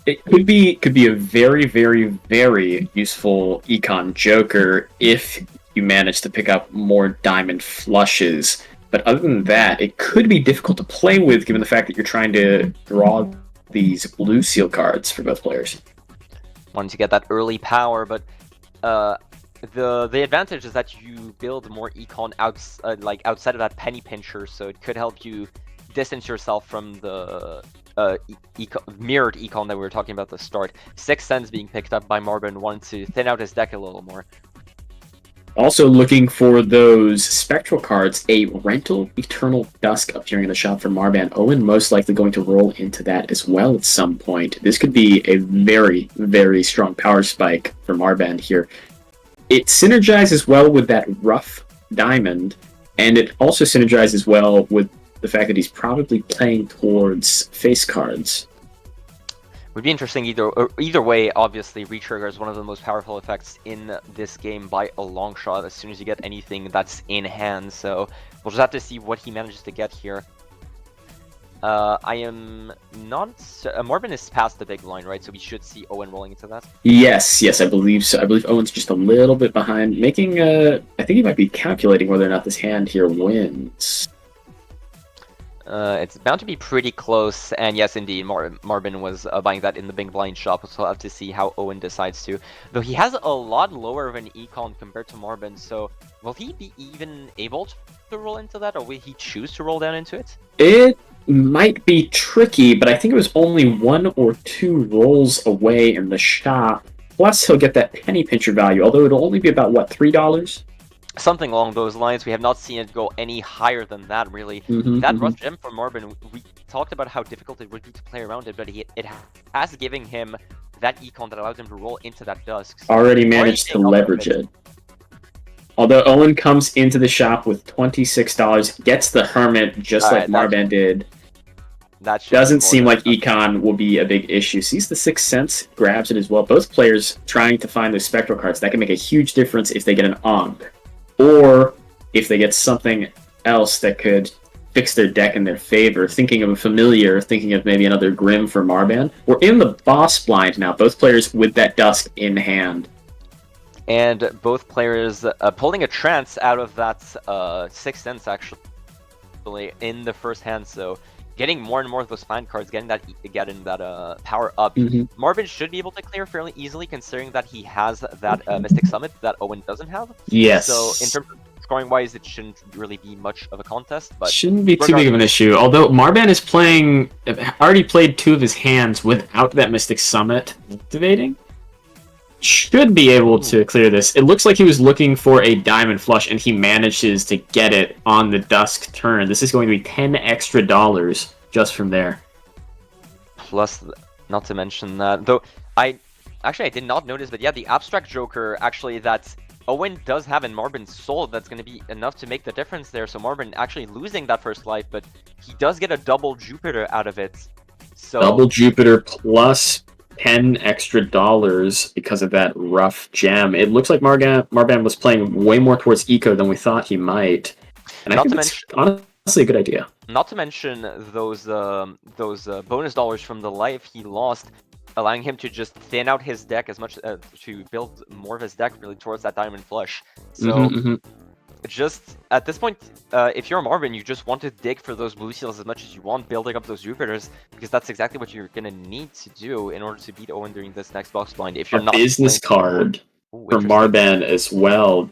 It could be a very, very, very useful econ joker if you manage to pick up more diamond flushes. But other than that, it could be difficult to play with, given the fact that you're trying to draw these blue seal cards for both players.
Wanting to get that early power, but the advantage is that you build more econ outside of that penny pincher, so it could help you distance yourself from the mirrored econ that we were talking about at the start. 6 cents being picked up by Marvin, wanting to thin out his deck a little more.
Also looking for those spectral cards, a Rental Eternal Dusk appearing in the shop for Marban. Owen most likely going to roll into that as well at some point. This could be a very, very strong power spike for Marban here. It synergizes well with that rough diamond, and it also synergizes well with the fact that he's probably playing towards face cards.
Would be interesting either way. Obviously, Retrigger is one of the most powerful effects in this game by a long shot, as soon as you get anything that's in hand, so we'll just have to see what he manages to get here. I am not... Marvin is past the big blind, right? So we should see Owen rolling into that?
Yes, I believe so. I believe Owen's just a little bit behind, making I think he might be calculating whether or not this hand here wins.
It's bound to be pretty close, and yes, indeed, Marvin was buying that in the big blind shop, so we'll have to see how Owen decides to. Though he has a lot lower of an econ compared to Marvin, so will he be even able to roll into that, or will he choose to roll down into it?
It might be tricky, but I think it was only 1 or 2 rolls away in the shop. Plus, he'll get that penny pincher value, although it'll only be about, what, $3?
Something along those lines. We have not seen it go any higher than that, really. That rough gem for Marvin, we talked about how difficult it would be to play around it, but it has given him that econ that allows him to roll into that dusk. So
already managed to leverage it. Although Owen comes into the shop with $26, gets the Hermit just like
Alright,
Marban did.
That should be
Doesn't
more
seem
than
like
enough.
Econ will be a big issue. Sees the Sixth Sense, grabs it as well. Both players trying to find those spectral cards. That can make a huge difference if they get an Ankh. Or if they get something else that could fix their deck in their favor. Thinking of a familiar, thinking of maybe another Grim for Marban. We're in the boss blind now, both players with that Dusk in hand.
And both players pulling a trance out of that Sixth Sense actually in the first hand, so getting more and more of those find cards, getting that power up. Marvin should be able to clear fairly easily, considering that he has that Mystic Summit that Owen doesn't have.
Yes.
So in terms of scoring wise, it shouldn't really be much of a contest, but
shouldn't be too big of an issue. Although Marban is already played 2 of his hands without that Mystic Summit activating. Should be able to clear this. It looks like he was looking for a diamond flush, and he manages to get it on the Dusk turn. This is going to be $10 extra just from there.
Plus, not to mention that, though, I did not notice, but yeah, the Abstract Joker, actually, that Owen does have in Marvin's soul, that's going to be enough to make the difference there. So Marvin actually losing that first life, but he does get a double Jupiter out of it. So
double Jupiter plus $10 extra because of that rough gem. It looks like Marban was playing way more towards eco than we thought he might, and I think that's honestly a good idea.
Not to mention those bonus dollars from the life he lost, allowing him to just thin out his deck as much to build more of his deck really towards that diamond flush. So just at this point, if you're Marvin, you just want to dig for those blue seals as much as you want, building up those Jupiters, because that's exactly what you're gonna need to do in order to beat Owen during this next box blind. If you're not
business card for Marban as well,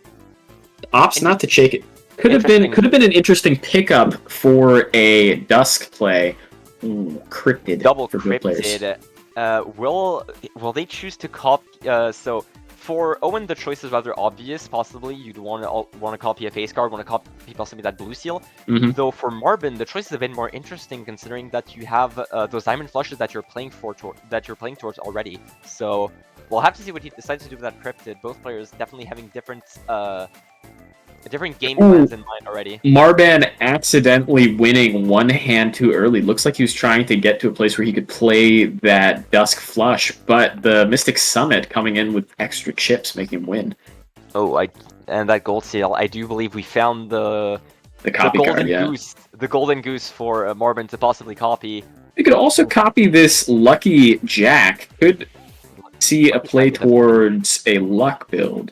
opts not to shake it. Could have been an interesting pickup for a Dusk play. Cryptid,
double
for both players.
Cryptid. Will they choose to copy? So for Owen, the choice is rather obvious. Possibly you'd want to copy a face card, want to copy possibly that blue seal. Though for Marvin, the choice is a bit more interesting, considering that you have those diamond flushes that you're playing towards already. So we'll have to see what he decides to do with that cryptid. Both players definitely having different game plans in mind already.
Marban accidentally winning one hand too early. Looks like he was trying to get to a place where he could play that Dusk flush, but the Mystic Summit coming in with extra chips making him win.
And that gold seal. I do believe we found the
copy
golden
card, yeah.
goose, the golden goose for Marvin to possibly copy.
You could also copy this Lucky Jack. Could see a play towards a luck build.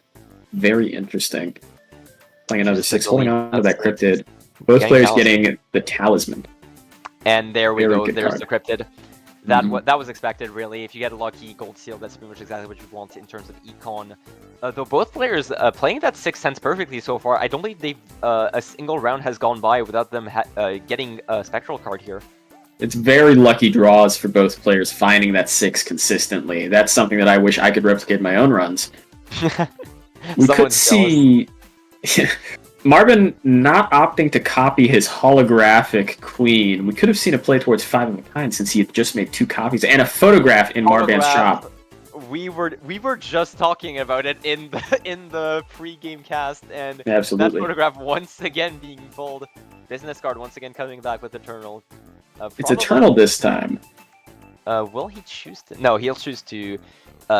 Very interesting. Playing another 6, holding on to that cryptid. Both players getting the talisman.
And there we go. There's
card.
the cryptid. That was expected, really. If you get a lucky gold seal, that's pretty much exactly what you want in terms of econ. Though both players playing that Sixth Sense perfectly so far, I don't believe they've a single round has gone by without them getting a spectral card here.
It's very lucky draws for both players finding that 6 consistently. That's something that I wish I could replicate in my own runs. We could see Marvin not opting to copy his holographic queen. We could have seen a play towards 5 of a kind, since he had just made 2 copies and a photograph in Marban's shop.
We were just talking about it in the pre-game cast, and
absolutely.
That photograph once again being pulled. Business card once again coming back with Eternal.
It's Eternal this time.
Will he choose to? No, he'll choose to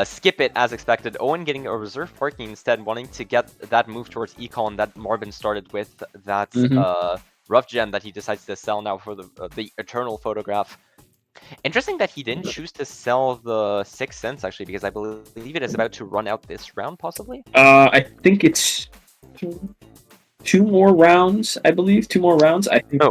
skip it as expected. Owen getting a reserve parking instead, wanting to get that move towards econ that Marvin started with. That rough gem that he decides to sell now for the Eternal photograph. Interesting that he didn't choose to sell the Sixth Sense, actually, because I believe it is about to run out this round, possibly?
I think it's 2 more rounds, I believe. 2 more rounds. I think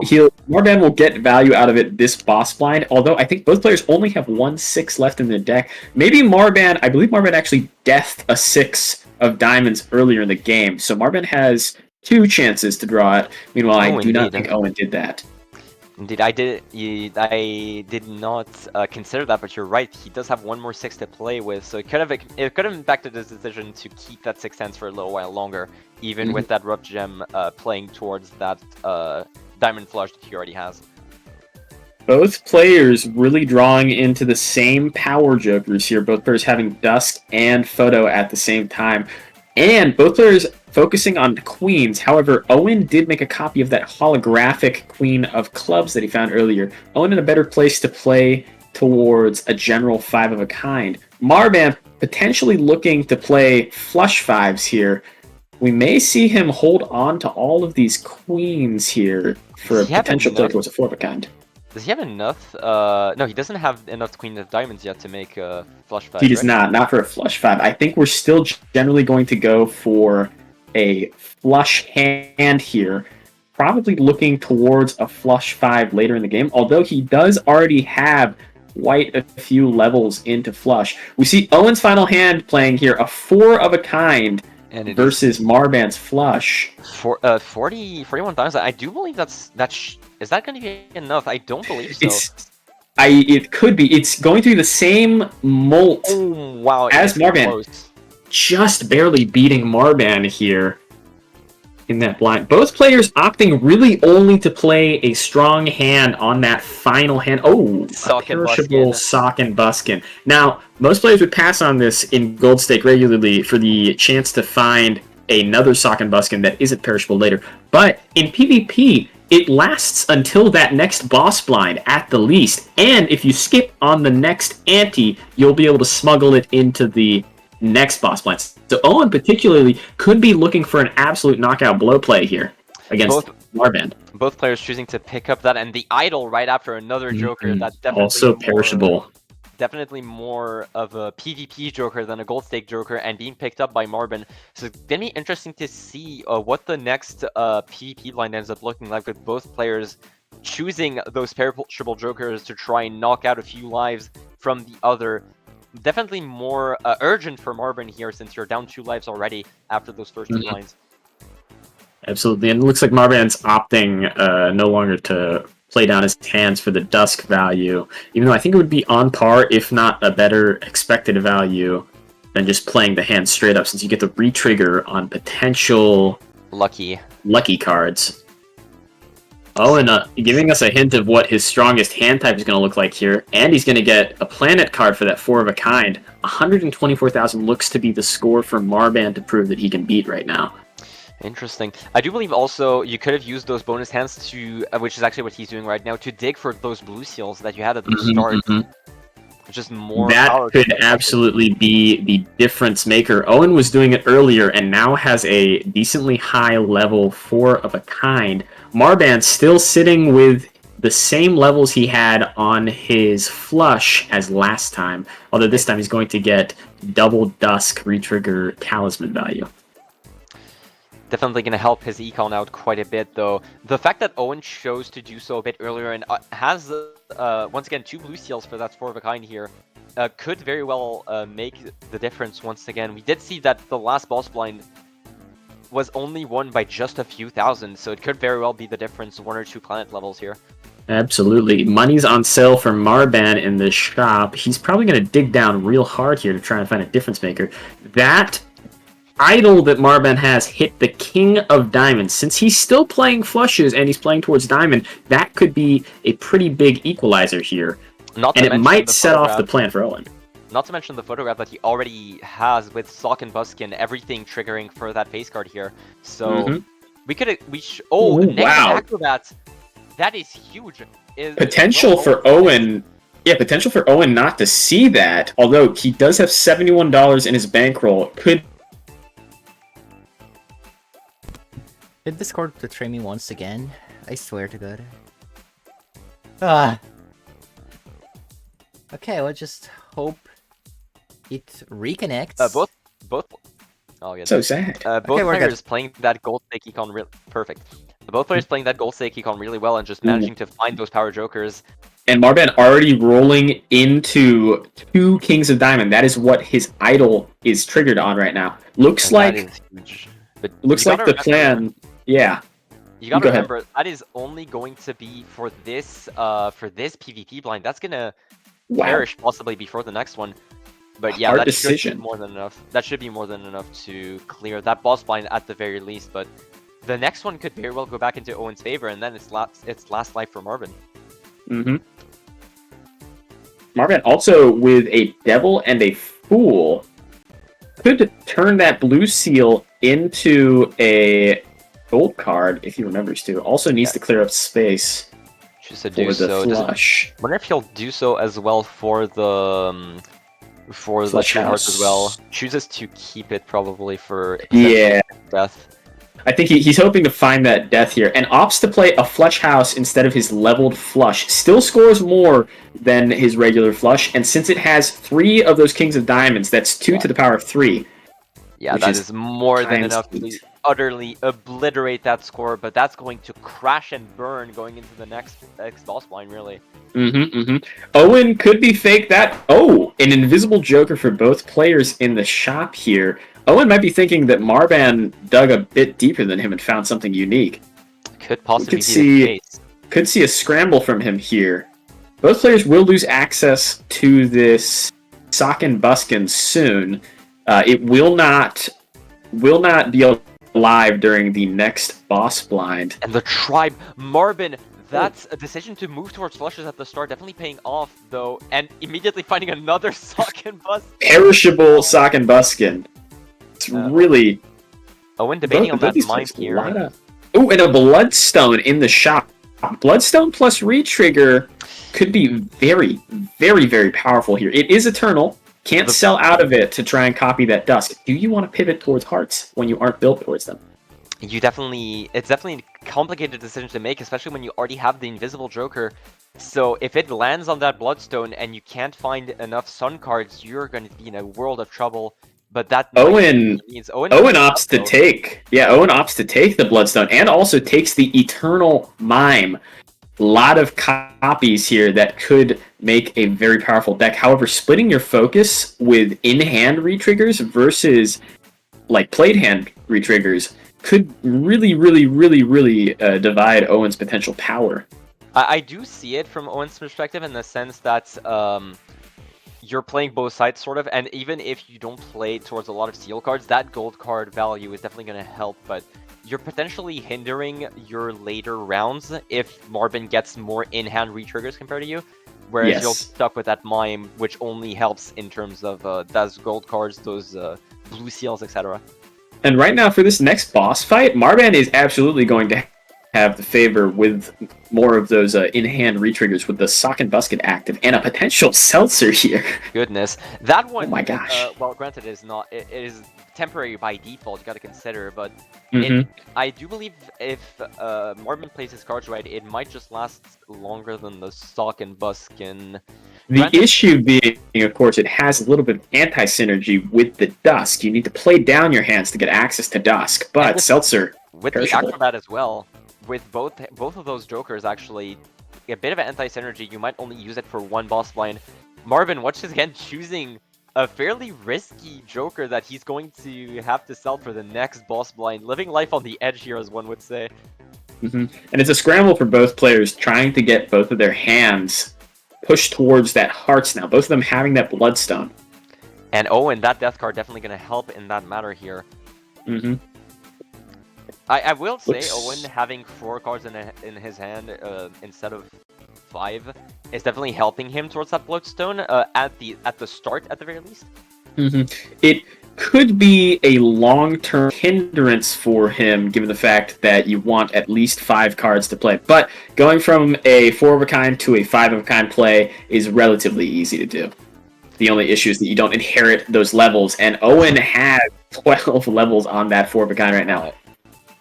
Marban will get value out of it this boss blind, although I think both players only have 1 6 left in the deck. Maybe I believe Marban actually deathed a 6 of diamonds earlier in the game, so Marban has 2 chances to draw it. Meanwhile, I do not think Owen did that.
Indeed, I did not consider that, but you're right. He does have 1 more 6 to play with, so it could have impacted his decision to keep that 6 Sense for a little while longer, even with that rough gem playing towards that diamond flush that he already has.
Both players really drawing into the same power jokers here. Both players having Dusk and Photo at the same time, and both players
focusing on queens. However, Owen did make a copy of that holographic queen of clubs that he found earlier. Owen in a better place to play towards a general 5 of a kind. Marban potentially looking to play flush 5s here. We may see him hold on to all of these queens here for a potential play towards a 4 of a kind.
Does he have enough? No, he doesn't have enough queen of diamonds yet to make flush 5.
He does not for a flush 5. I think we're still generally going to go for a flush hand here. Probably looking towards a flush 5 later in the game, although he does already have quite a few levels into flush. We see Owen's final hand playing here, a 4 of a kind
and
versus Marban's flush.
For 41 times. I do believe is that going to be enough? I don't believe so.
It could be. It's going to be the same molt as Marban.
Close.
Just barely beating Marban here in that blind. Both players opting really only to play a strong hand on that final hand. Oh, a perishable sock and buskin. Now, most players would pass on this in gold stake regularly for the chance to find another sock and buskin that isn't perishable later. But in PvP, it lasts until that next boss blind at the least. And if you skip on the next ante, you'll be able to smuggle it into the next boss blind. So Owen particularly could be looking for an absolute knockout blow play here against Marban.
Both players choosing to pick up that and the idol right after another Joker. That's definitely
also perishable.
Definitely more of a PvP Joker than a gold stake Joker, and being picked up by Marban. So it's gonna be interesting to see what the next PvP blind ends up looking like, with both players choosing those perishable Jokers to try and knock out a few lives from the other. Definitely more urgent for Marban here, since you're down 2 lives already after those first 2 lines.
Absolutely, and it looks like Marban's opting no longer to play down his hands for the dusk value, even though I think it would be on par, if not a better expected value, than just playing the hand straight up, since you get the re-trigger on potential lucky cards. Oh, and giving us a hint of what his strongest hand type is going to look like here. And he's going to get a planet card for that 4 of a kind. 124,000 looks to be the score for Marban to prove that he can beat right now.
Interesting. I do believe also you could have used those bonus hands to, which is actually what he's doing right now, to dig for those blue seals that you had at the start. Which is more
that could absolutely be the difference maker. Owen was doing it earlier and now has a decently high level 4 of a kind. Marban still sitting with the same levels he had on his flush as last time, although this time he's going to get double dusk re-trigger talisman value.
Definitely going to help his econ out quite a bit, though. The fact that Owen chose to do so a bit earlier and has, once again, 2 blue seals for that 4 of a kind here, could very well make the difference once again. We did see that the last boss blind was only won by just a few thousand, so it could very well be the difference, 1 or 2 planet levels here.
Absolutely. Money's on sale for Marban in this shop. He's probably going to dig down real hard here to try and find a difference maker. That idol that Marban has hit the King of Diamonds. Since he's still playing flushes and he's playing towards Diamond, that could be a pretty big equalizer here. And it might set off the plan for Owen.
Not to mention the photograph that he already has with Sock and Buskin, everything triggering for that face card here. So we could
wow.
Acrobat. That is huge.
Potential for Owen. Yeah, potential for Owen not to see that. Although he does have $71 in his bankroll. Could
Discord betray me once again? I swear to God. Ah. Okay, let's just hope it reconnects.
Both. Oh, yeah.
So sad.
Both players playing that gold stake econ perfect. Both players playing that gold stake econ really well and just managing to find those power jokers.
And Marban already rolling into 2 Kings of Diamond. That is what his idol is triggered on right now. Looks like the plan. Yeah.
You gotta remember that is only going to be for this PvP blind. That's gonna perish possibly before the next one. But yeah, that should be more than enough. That should be more than enough to clear that boss blind at the very least. But the next one could very well go back into Owen's favor, and then it's last life for Marban.
Marban also with a Devil and a Fool. could turn that blue seal into a gold card if he remembers to. Also needs to clear up space
Choose to
for
do
the
so.
flush.
Wonder if he'll do so as well for the
Flush
two hearts
house.
as well. Chooses to keep it probably for
Yeah.
death.
I think he's hoping to find that death here, and opts to play a flush house instead of his leveled flush. Still scores more than his regular flush, and since it has 3 of those kings of diamonds, that's 2 to the power of 3.
Yeah,
Which
that
is
is more than
times
enough to
8.
utterly obliterate that score, but that's going to crash and burn going into the next boss line, really.
Owen could be fake that. Oh, an invisible joker for both players in the shop here. Owen might be thinking that Marban dug a bit deeper than him and found something unique.
Could possibly
could
be
see-
the case.
Could see a scramble from him here. Both players will lose access to this Sock and Buskin soon. It will not be alive during the next boss blind.
And the tribe, Marbin, that's a decision to move towards flushes at the start, definitely paying off, though, and immediately finding another Sock and Bus.
Perishable Sock and Buskin. It's really...
Owen debating on
both
that
these
mime
players, a
here.
lot of- Ooh, and a Bloodstone in the shop. Bloodstone plus Retrigger could be very, very, very powerful here. It is Eternal. Can't sell out of it to try and copy that Dusk. Do you want to pivot towards Hearts when you aren't built towards them?
It's definitely a complicated decision to make, especially when you already have the Invisible Joker. So if it lands on that Bloodstone and you can't find enough Sun cards, you're going to be in a world of trouble. But that
Owen
means
Owen opts to take. Yeah, Owen opts to take the Bloodstone and also takes the Eternal Mime. A lot of copies here that could make a very powerful deck. However, splitting your focus with in-hand retriggers versus like played hand retriggers could really divide Owen's potential power.
I do see it from Owen's perspective in the sense that you're playing both sides, sort of, and even if you don't play towards a lot of seal cards, that gold card value is definitely going to help, but you're potentially hindering your later rounds if Marbin gets more in-hand retriggers compared to you, whereas
Yes.
you're stuck with that mime, which only helps in terms of those gold cards, those blue seals, etc.
And right now, for this next boss fight, Marban is absolutely going to have the favor with more of those in-hand retriggers with the Sock and Busket active and a potential Seltzer here.
Goodness, that one.
Oh my gosh.
Well, granted, it is temporary by default. You got to consider, but
Mhm.
I do believe if Marvin plays his cards right, it might just last longer than the Sock and Buskin.
The
Granted-
issue being, of course, it has a little bit of anti-synergy with the Dusk. You need to play down your hands to get access to Dusk, but
with-
Seltzer,
with the
perishable.
Acrobat as well. With both of those Jokers, actually, a bit of an anti-synergy. You might only use it for one boss blind. Marvin, watch this again, choosing a fairly risky Joker that he's going to have to sell for the next boss blind. Living life on the edge here, as one would say.
And it's a scramble for both players trying to get both of their hands pushed towards that Hearts now, both of them having that Bloodstone.
And Owen, that Death card definitely going to help in that matter here.
Mm-hmm.
I will say
Looks-
Owen having 4 cards in his hand instead of 5 is definitely helping him towards that Bloodstone at the start at the very least.
It could be a long-term hindrance for him, given the fact that you want at least 5 cards to play. But going from a 4-of-a-kind to a 5-of-a-kind play is relatively easy to do. The only issue is that you don't inherit those levels, and Owen has 12 levels on that 4-of-a-kind right now.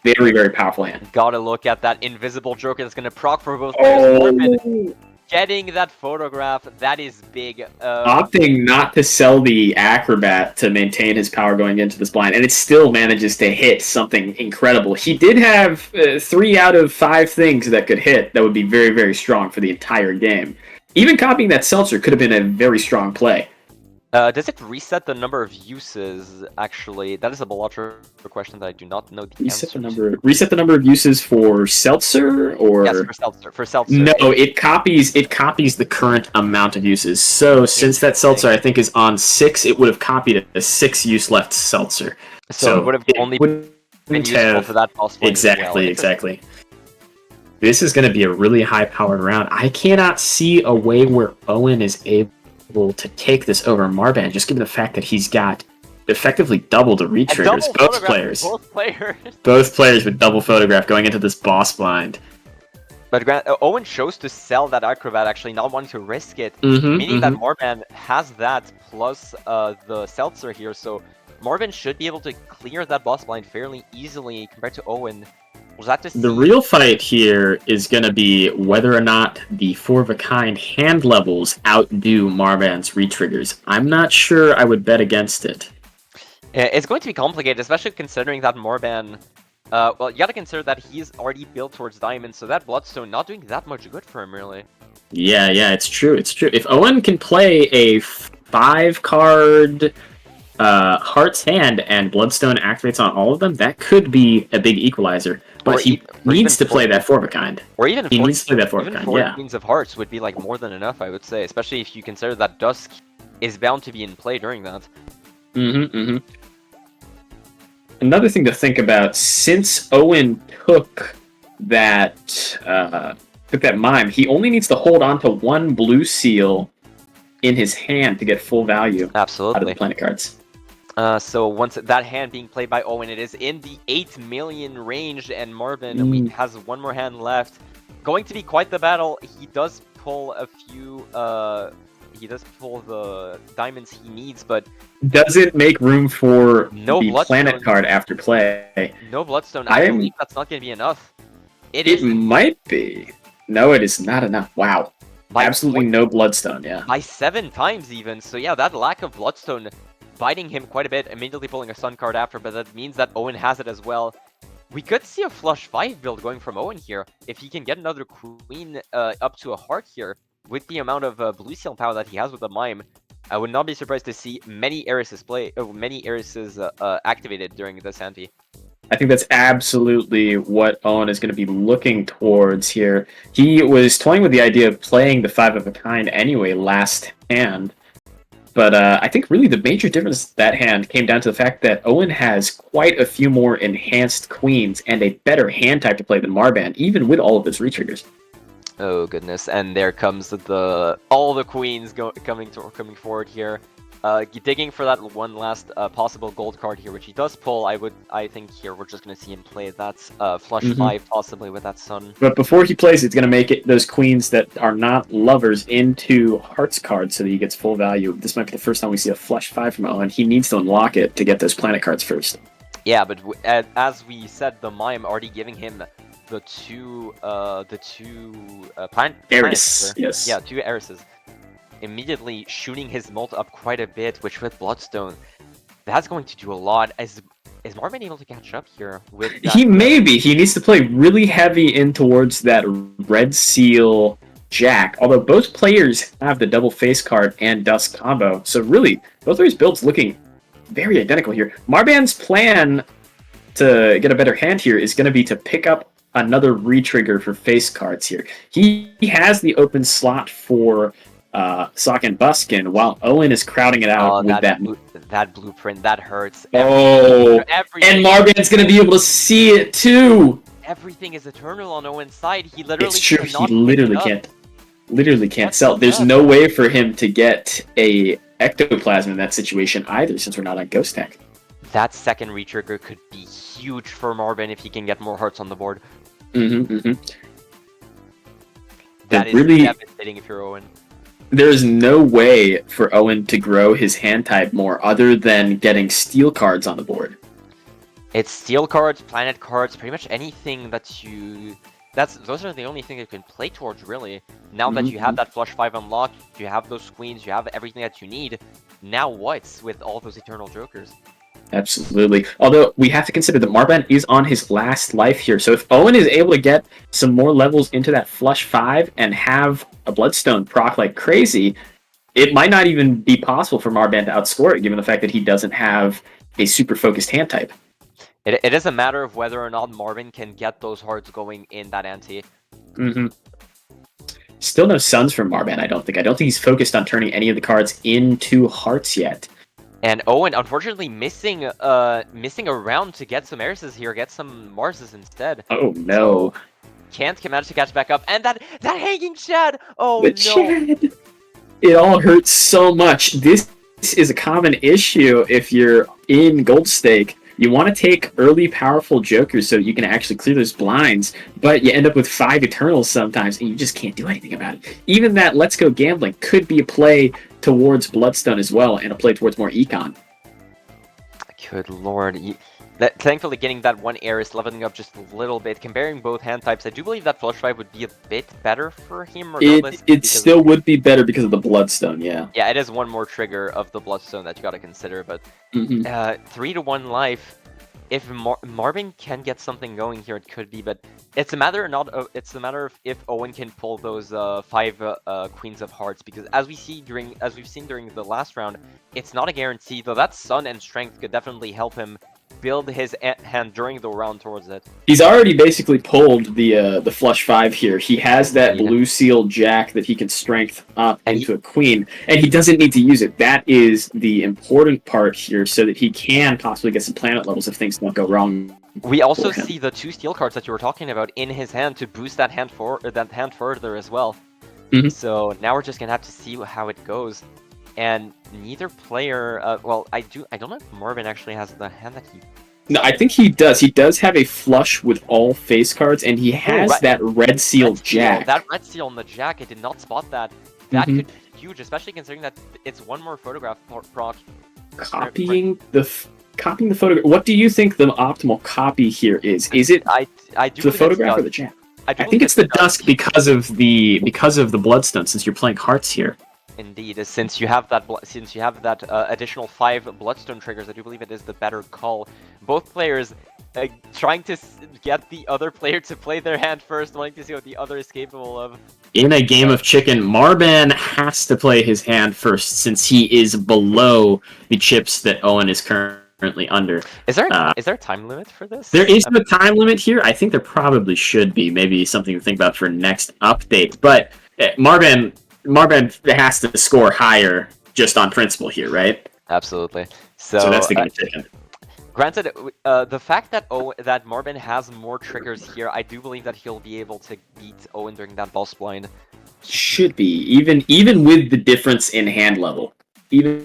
Very, very powerful hand.
Gotta look at that invisible Joker that's gonna proc for both players. Marvin getting that photograph, that is big.
Opting not to sell the Acrobat to maintain his power going into this blind, and it still manages to hit something incredible. He did have 3 out of 5 things that could hit that would be very, very strong for the entire game. Even copying that Seltzer could have been a very strong play.
Does it reset the number of uses, actually? That is a Bellator question that I do not know the answer to.
Reset the number of uses for Seltzer, or
Yes, for Seltzer.
no? It copies the current amount of uses. So since that Seltzer I think is on 6, it would have copied a 6-use left Seltzer.
So it would have only been useful for that boss fight as well.
Exactly. This is going to be a really high-powered round. I cannot see a way where Owen is able to take this over Marban, just given the fact that he's got effectively double the
And
re-triggers.
double
Both
photograph
players.
Both players.
Both players with double photograph going into this boss blind.
But Owen chose to sell that Acrobat, actually not wanting to risk it,
Mm-hmm,
meaning that Marban has that plus the Seltzer here, so Marban should be able to clear that boss blind fairly easily compared to Owen. We'll have to see.
The real fight here is going to be whether or not the 4-of-a-kind hand levels outdo Marban's re-triggers. I'm not sure I would bet against it.
It's going to be complicated, especially considering that Marban... well, you gotta consider that he's already built towards Diamond, so that Bloodstone not doing that much good for him, really.
Yeah, it's true, it's true. If Owen can play a 5-card Heart's Hand and Bloodstone activates on all of them, that could be a big equalizer. But he needs to play that 4-of-a-kind.
Or even
he needs to play that 4-of-a-kind,
even 4
yeah.
Queens of Hearts would be like more than enough, I would say, especially if you consider that Dusk is bound to be in play during that.
Another thing to think about, since Owen took that mime, he only needs to hold on to 1 blue seal in his hand to get full value
Absolutely.
out of the planet cards.
So once that hand being played by Owen, it is in the 8 million range, and Marban has 1 more hand left. Going to be quite the battle. He does pull a few. He does pull the diamonds he needs, but
doesn't make room for
no
the planet card after play.
No Bloodstone. I believe that's not going to be enough.
It might be. No, it is not enough. Wow. Absolutely no Bloodstone, yeah.
By 7 times even. So yeah, that lack of Bloodstone biting him quite a bit, immediately pulling a Sun card after, but that means that Owen has it as well. We could see a flush 5 build going from Owen here. If he can get another Queen up to a Heart here, with the amount of Blue Seal power that he has with the Mime, I would not be surprised to see many Arises activated during this ante.
I think that's absolutely what Owen is going to be looking towards here. He was toying with the idea of playing the 5-of-a-kind anyway last hand. But I think really the major difference that hand came down to the fact that Owen has quite a few more enhanced queens and a better hand type to play than Marban, even with all of his re-triggers.
Oh goodness! And there comes all the queens coming forward here. Digging for that one last possible gold card here, which he does pull. I think here we're just gonna see him play that flush 5 possibly with that Sun.
But before he plays, it's gonna make it those queens that are not lovers into Hearts cards so that he gets full value. This might be the first time we see a flush 5 from Owen. He needs to unlock it to get those planet cards first.
Yeah, but as we said, the Mime already giving him the two planet
Eris, yes.
Yeah, 2 Arises. Immediately shooting his molt up quite a bit, which with Bloodstone, that's going to do a lot. Is Marban able to catch up here with that?
He may be. He needs to play really heavy in towards that Red Seal Jack, although both players have the double face card and Dusk combo, so really, both of his builds looking very identical here. Marban's plan to get a better hand here is going to be to pick up another re-trigger for face cards here. He has the open slot for Sock and Buskin, while Owen is crowding it out with
that blueprint. That hurts.
Everything. And Marban's going to be able to see it too!
Everything is eternal on Owen's side. He literally
It's true, he literally can't sell. There's no way for him to get a Ectoplasm in that situation either, since we're not on Ghost Tech.
That second re-trigger could be huge for Marban if he can get more hearts on the board. That is really devastating if you're Owen.
There is no way for Owen to grow his hand type more other than getting steel cards on the board.
It's steel cards, planet cards, pretty much anything that you... Those are the only things you can play towards, really. Now that you have that flush 5 unlocked, you have those queens, you have everything that you need. Now what's with all those Eternal Jokers?
Absolutely. Although, we have to consider that Marban is on his last life here, so if Owen is able to get some more levels into that flush 5 and have a Bloodstone proc like crazy, it might not even be possible for Marban to outscore it, given the fact that he doesn't have a super focused hand type.
It is a matter of whether or not Marban can get those hearts going in that ante.
Still no Suns from Marban, I don't think. I don't think he's focused on turning any of the cards into hearts yet.
And Owen, unfortunately, missing a round to get some Arises here, get some Marses instead.
Oh no!
Can't manage to catch back up, and that hanging Shad. Oh
the
no!
Shad. It all hurts so much. This is a common issue if you're in Gold Stake. You want to take early powerful jokers so you can actually clear those blinds, but you end up with 5 Eternals sometimes, and you just can't do anything about it. Even that Let's Go Gambling could be a play towards Bloodstone as well, and a play towards more Econ.
Good lord. Thankfully, getting that one air is leveling up just a little bit. Comparing both hand types, I do believe that Flush 5 would be a bit better for him.
It still would be better because of the Bloodstone, yeah.
Yeah, it is one more trigger of the Bloodstone that you gotta consider, but 3 to 1 life. If Marvin can get something going here, it could be, but it's a matter of if Owen can pull those 5 Queens of Hearts, because as we've seen during the last round, it's not a guarantee. Though that Sun and Strength could definitely help him build his hand during the round towards it.
He's already basically pulled the Flush 5 here. He has that Blue Seal Jack that he can strength up into a Queen, and he doesn't need to use it. That is the important part here, so that he can possibly get some planet levels if things don't go wrong.
We also see the 2 steel cards that you were talking about in his hand to boost that hand further as well. So now we're just gonna have to see how it goes. And neither player, well, I don't know if Marvin actually has the hand that he...
No, I think he does. He does have a flush with all face cards, and he has that Red Seal Jack.
That Red Seal on the Jack, I did not spot that. That could be huge, especially considering that it's one more photograph proc.
Copying the photograph. What do you think the optimal copy here is? Is it
I do
the photograph or the Jack?
I
think it's the Dusk because of the Bloodstone, since you're playing hearts here.
Indeed, since you have that additional 5 Bloodstone triggers, I do believe it is the better call. Both players trying to get the other player to play their hand first, wanting to see what the other is capable of.
In a game of chicken, Marban has to play his hand first, since he is below the chips that Owen is currently under.
Is there a time limit for this?
There is no time limit here. I think there probably should be. Maybe something to think about for next update. But Marban has to score higher just on principle here, right?
Absolutely.
So that's the game of chicken.
Granted, the fact that Marvin has more triggers here, I do believe that he'll be able to beat Owen during that boss blind.
Should be, even with the difference in hand level. The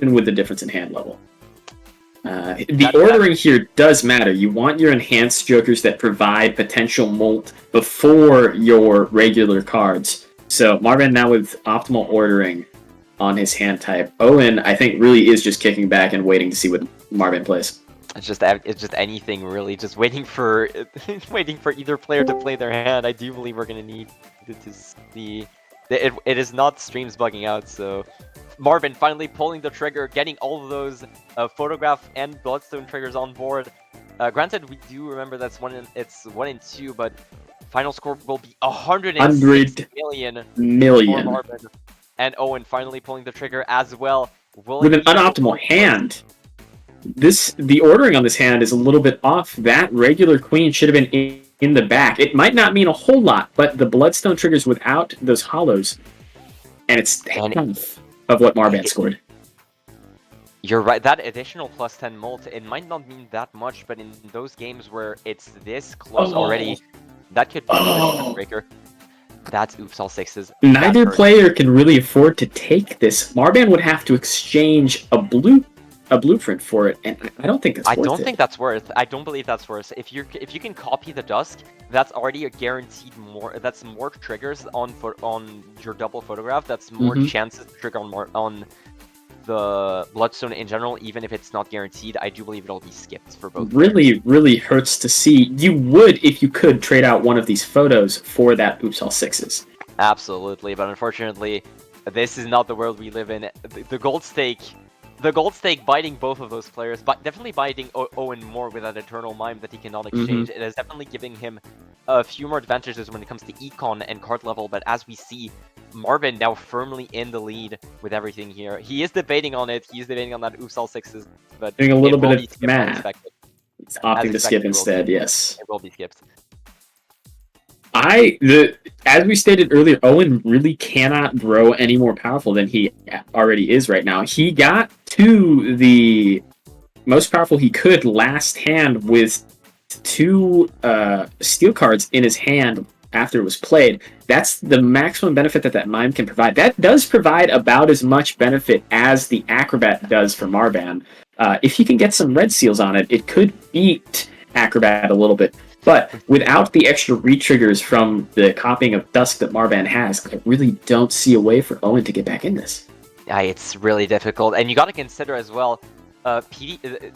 ordering here does matter. You want your enhanced jokers that provide potential molt before your regular cards. So Marvin now with optimal ordering on his hand type. Owen, I think, really is just kicking back and waiting to see what Marvin plays.
It's just anything really, just waiting for either player to play their hand. I do believe we're gonna need to see. It is not streams bugging out, so Marvin finally pulling the trigger, getting all of those photograph and Bloodstone triggers on board. Granted, we do remember it's 1 and 2, but final score will be 106 million for Marvin. And Owen finally pulling the trigger as well.
With an unoptimal hand. The ordering on this hand is a little bit off. That regular Queen should have been in the back. It might not mean a whole lot, but the Bloodstone triggers without those hollows, and it's half of what Marban scored.
You're right, that additional plus 10 molt, it might not mean that much, but in those games where it's this close already, that could be a breaker. That's oops, all 6s.
Neither player can really afford to take this. Marban would have to exchange a blueprint for it, and I don't think that's worth it.
I don't think that's worth. I don't believe that's worth. If you can copy the Dusk, that's already a guaranteed more. That's more triggers on your double photograph. That's more chances to trigger on the Bloodstone in general, even if it's not guaranteed. I do believe it'll be skipped for both.
Really hurts to see. You would, if you could, trade out one of these photos for that oops all 6s.
Absolutely, but unfortunately, this is not the world we live in. The gold stake biting both of those players, but definitely biting Owen more with that Eternal Mime that he cannot exchange. It is definitely giving him a few more advantages when it comes to econ and card level, but as we see, Marvin now firmly in the lead with everything here. He is debating on it. He's debating on that oops all 6s, but
doing a little bit of math. He's opting to skip instead. Yes,
it will be skipped.
As we stated earlier, Owen really cannot grow any more powerful than he already is right now. He got to the most powerful he could last hand with 2 steel cards in his hand after it was played. That's the maximum benefit that mime can provide. That does provide about as much benefit as the Acrobat does for Marban. If he can get some red seals on it, it could beat Acrobat a little bit. But without the extra re-triggers from the copying of Dusk that Marban has, I really don't see a way for Owen to get back in this.
Yeah, it's really difficult. And you got to consider as well,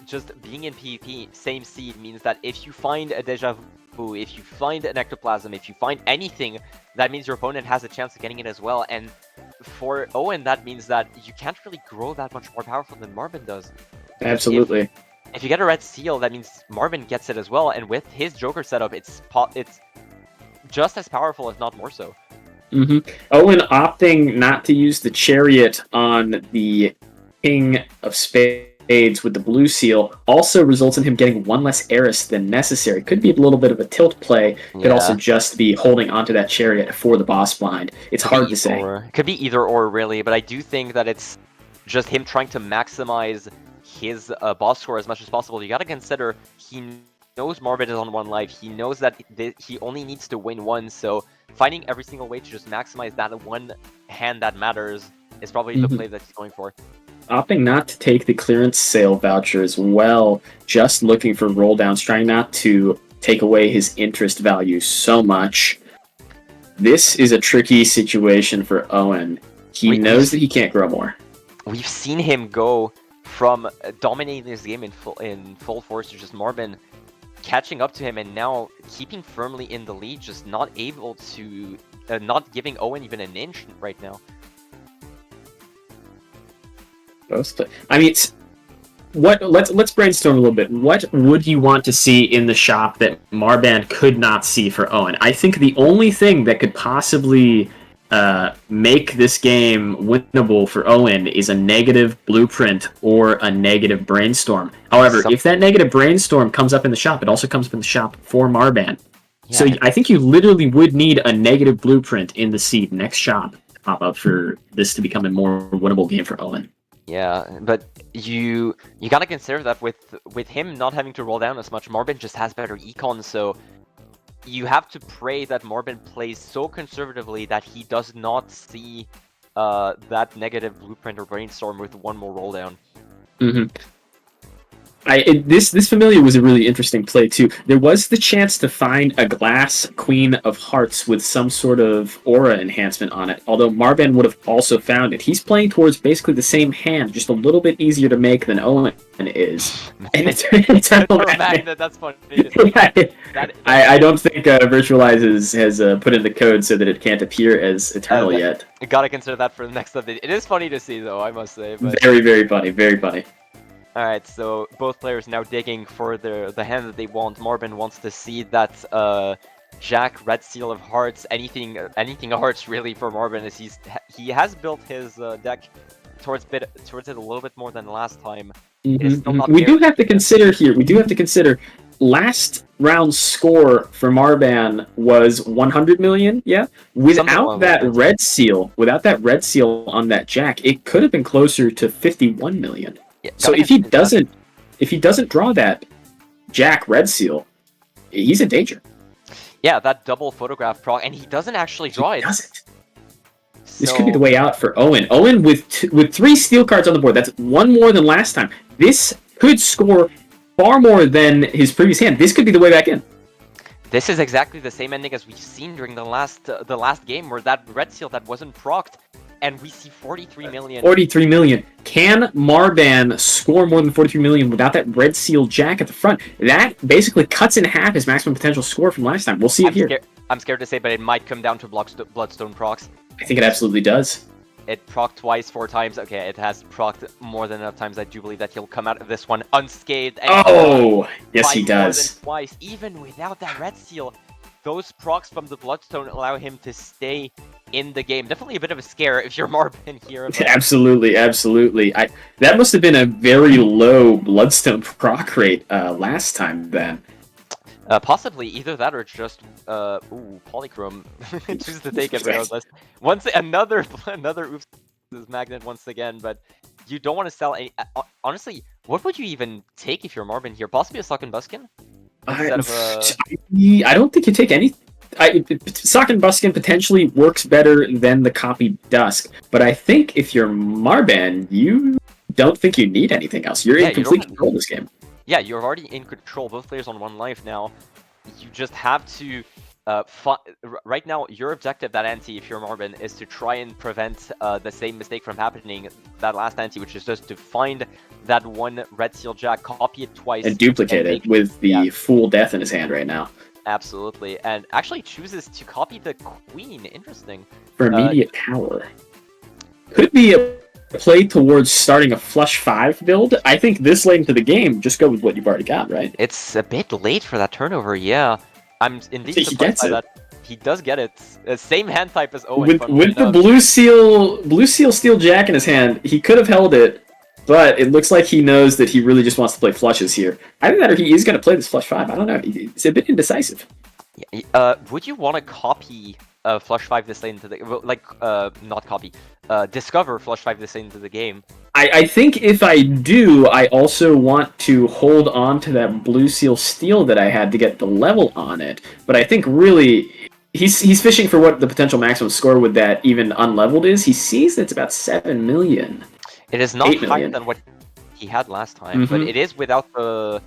just being in PvP, same seed means that if you find a Deja Vu, if you find an Ectoplasm, if you find anything, that means your opponent has a chance of getting it as well. And for Owen, that means that you can't really grow that much more powerful than Marvin does.
Absolutely.
If you get a red seal, that means Marvin gets it as well. And with his Joker setup, it's just as powerful, if not more so.
Owen opting not to use the Chariot on the King of Spades with the blue seal also results in him getting one less Heiress than necessary. Could be a little bit of a tilt play. Could also just be holding onto that Chariot for the boss blind. It's hard to say.
Could be either or, really, but I do think that it's just him trying to maximize his boss score as much as possible. You gotta consider he knows Morbid is on one life. He knows that he only needs to win one, so finding every single way to just maximize that one hand that matters is probably the play that he's going for.
Opting not to take the clearance sale voucher as well, just looking for roll downs, trying not to take away his interest value so much. This is a tricky situation for Owen. He knows that he can't grow more.
We've seen him go from dominating this game in full force to just Morbin catching up to him and now keeping firmly in the lead, just not able to, not giving Owen even an inch right now.
I mean, let's brainstorm a little bit. What would you want to see in the shop that Marban could not see for Owen? I think the only thing that could possibly make this game winnable for Owen is a negative blueprint or a negative brainstorm. However, if that negative brainstorm comes up in the shop, it also comes up in the shop for Marban. Yeah. So I think you literally would need a negative blueprint in the seed next shop to pop up for this to become a more winnable game for Owen.
Yeah, but you gotta consider that with him not having to roll down as much, Morbin just has better econ, so you have to pray that Morbin plays so conservatively that he does not see that negative blueprint or brainstorm with one more roll down.
This Familiar was a really interesting play too. There was the chance to find a glass Queen of Hearts with some sort of aura enhancement on it, although Marban would have also found it. He's playing towards basically the same hand, just a little bit easier to make than Owen is. And it's
Magnet, that's funny.
I don't think Virtualize has put in the code so that it can't appear as Eternal yet.
You gotta consider that for the next update. It is funny to see though, I must say. But...
Very, very funny, very funny.
Alright, so both players now digging for the hand that they want. Morbin wants to see that Jack, Red Seal of Hearts, anything hearts really for Morbin, as he has built his deck towards it a little bit more than last time. We
do have to consider last round's score for Marban was 100 million, yeah? Without that red seal on that Jack, it could have been closer to 51 million. Yeah, so if he doesn't draw that Jack red seal, he's in danger.
Yeah, that double photograph proc, and he doesn't actually draw it.
Doesn't. This could be the way out for Owen. Owen with 3 steel cards on the board. That's one more than last time. This could score far more than his previous hand. This could be the way back in.
This is exactly the same ending as we've seen during the last game, where that red seal that wasn't procced. And we see 43 million.
43 million. Can Marban score more than 43 million without that red seal Jack at the front? That basically cuts in half his maximum potential score from last time. We'll see it here.
I'm scared to say, but it might come down to Bloodstone procs.
I think it absolutely does.
It procced twice, 4 times. Okay, it has procced more than enough times. I do believe that he'll come out of this one unscathed.
And yes, he does.
More than twice, even without that red seal. Those procs from the Bloodstone allow him to stay in the game. Definitely a bit of a scare if you're Marvin here. But...
Absolutely. That must have been a very low Bloodstone proc rate last time then.
Possibly either that or just Polychrome. Choose to take it regardless. Another oops is Magnet once again, but you don't want to sell any. Honestly, what would you even take if you're Marvin here? Possibly a Suck and Buskin?
I don't think you take any. Sock and Buskin potentially works better than the copy Dusk, but I think if you're Marban, you don't think you need anything else. You're in complete control of this game.
Yeah, you're already in control. Both players on 1 life now. You just have to. Right now, your objective, that ante, if you're Marban, is to try and prevent the same mistake from happening that last ante, which is just to find that one red seal jack, copy it twice,
and duplicate it with the full death in his hand right now.
Absolutely, and actually chooses to copy the queen. Interesting.
For immediate power. Could it be a play towards starting a flush 5 build? I think this late into the game, just go with what you've already got, right?
It's a bit late for that turnover, yeah. I'm indeed surprised by that. He does get it. Same hand type as Owen.
With the blue seal steel jack in his hand, he could have held it, but it looks like he knows that he really just wants to play flushes here. Either that or he is going to play this flush 5. I don't know. It's a bit indecisive.
Would you want to copy flush 5 this late into the not copy, discover flush 5 this late into the game?
I think if I do, I also want to hold on to that blue seal steel that I had to get the level on it. But I think really he's fishing for what the potential maximum score with that even unleveled is. He sees that it's about 7 million.
It is not higher than what he had last time, but it is without the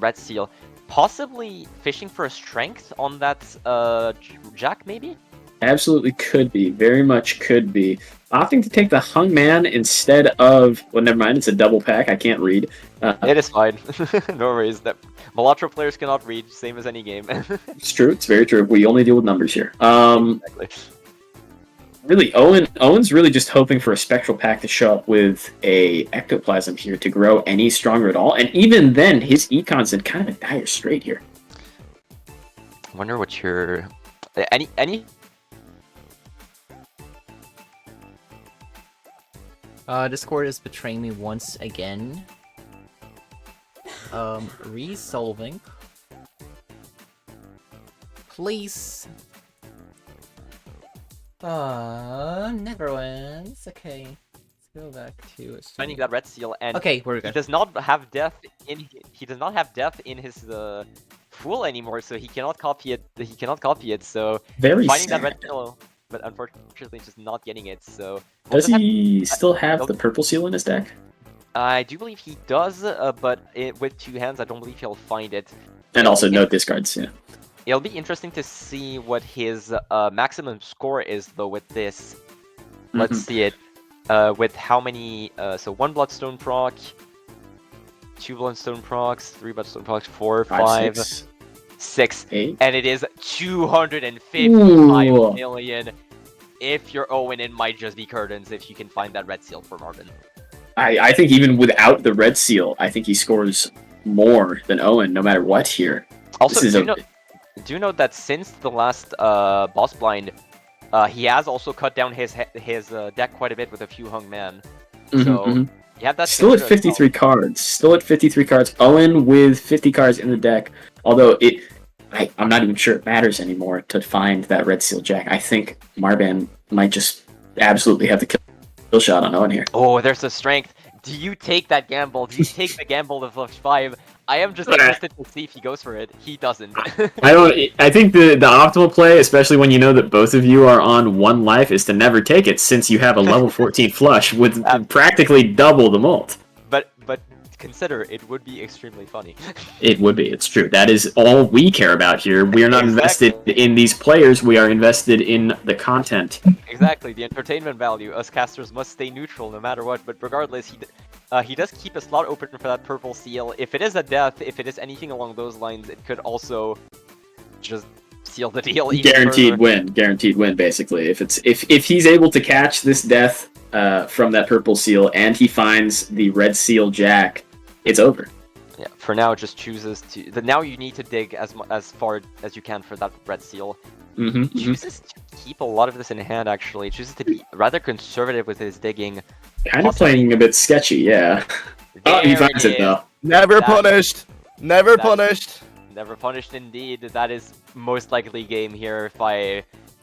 red seal. Possibly fishing for a strength on that jack, maybe?
Absolutely could be. Very much could be. Opting to take the Hung Man instead of... Well, never mind. It's a double pack. I can't read.
It is fine. No worries. Malatro players cannot read, same as any game.
It's true. It's very true. We only deal with numbers here.
Exactly.
Really, Owen's really just hoping for a Spectral Pack to show up with a Ectoplasm here to grow any stronger at all. And even then, his Econ's in kind of a dire strait here.
I wonder what your... Any...
Discord is betraying me once again. Resolving. Please. Never wins. Okay. Let's go back to
finding that red seal, and
okay, we're good.
He does not have death in his fool anymore, so he cannot copy it. So
very
finding
sad.
that red seal, but unfortunately just not getting it. So
does he still have the purple seal in his deck?
I do believe he does, but with 2 hands, I don't believe he'll find it.
And also no discards. Yeah.
It'll be interesting to see what his maximum score is, though, with this. Let's see it. With how many... so 1 Bloodstone proc, 2 Bloodstone procs, 3 Bloodstone procs, 4, 5, 6,
8.
And it is 255 million. If you're Owen, it might just be curtains if you can find that red seal for Marvin.
I think even without the red seal, I think he scores more than Owen, no matter what here.
Also, do note that since the last boss blind, he has also cut down his deck quite a bit with a few hung man. So you have that.
Still at 53 cards. Still at 53 cards. Owen with 50 cards in the deck. Although I'm not even sure it matters anymore to find that red seal jack. I think Marban might just absolutely have the kill shot on Owen here.
Oh, there's a strength. Do you take that gamble? Do you take the gamble of flush 5? I am just interested to see if he goes for it. He doesn't.
I think the optimal play, especially when you know that both of you are on 1 life, is to never take it, since you have a level 14 flush with practically double the mult.
But consider, it would be extremely funny.
It would be. It's true. That is all we care about here. We are not invested in these players. We are invested in the content.
Exactly. The entertainment value. Us casters must stay neutral no matter what. But regardless, he does keep a slot open for that purple seal. If it is a death, if it is anything along those lines, it could also just seal the deal.
Guaranteed win, basically. If he's able to catch this death from that purple seal and he finds the red seal jack, it's over.
Yeah. For now, it just chooses to. Now you need to dig as far as you can for that red seal. Chooses to keep a lot of this in hand. Actually, chooses to be rather conservative with his digging.
Kind of playing a bit sketchy, yeah. Oh, he finds it though.
Never punished. Never punished.
Never punished indeed. That is most likely game here.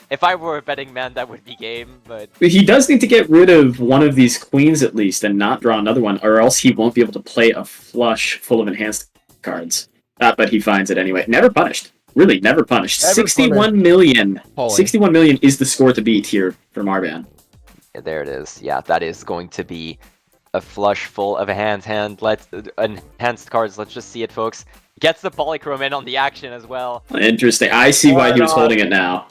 If I were a betting man, that would be game, but...
He does need to get rid of one of these queens at least and not draw another one, or else he won't be able to play a flush full of enhanced cards. But he finds it anyway. Never punished. Really, never punished.
Never
61 million.
Holy.
61 million is the score to beat here for Marban.
Yeah, there it is. Yeah, that is going to be a flush full of enhanced cards. Let's just see it, folks. Gets the polychrome in on the action as well.
Interesting. I see why he was holding it now.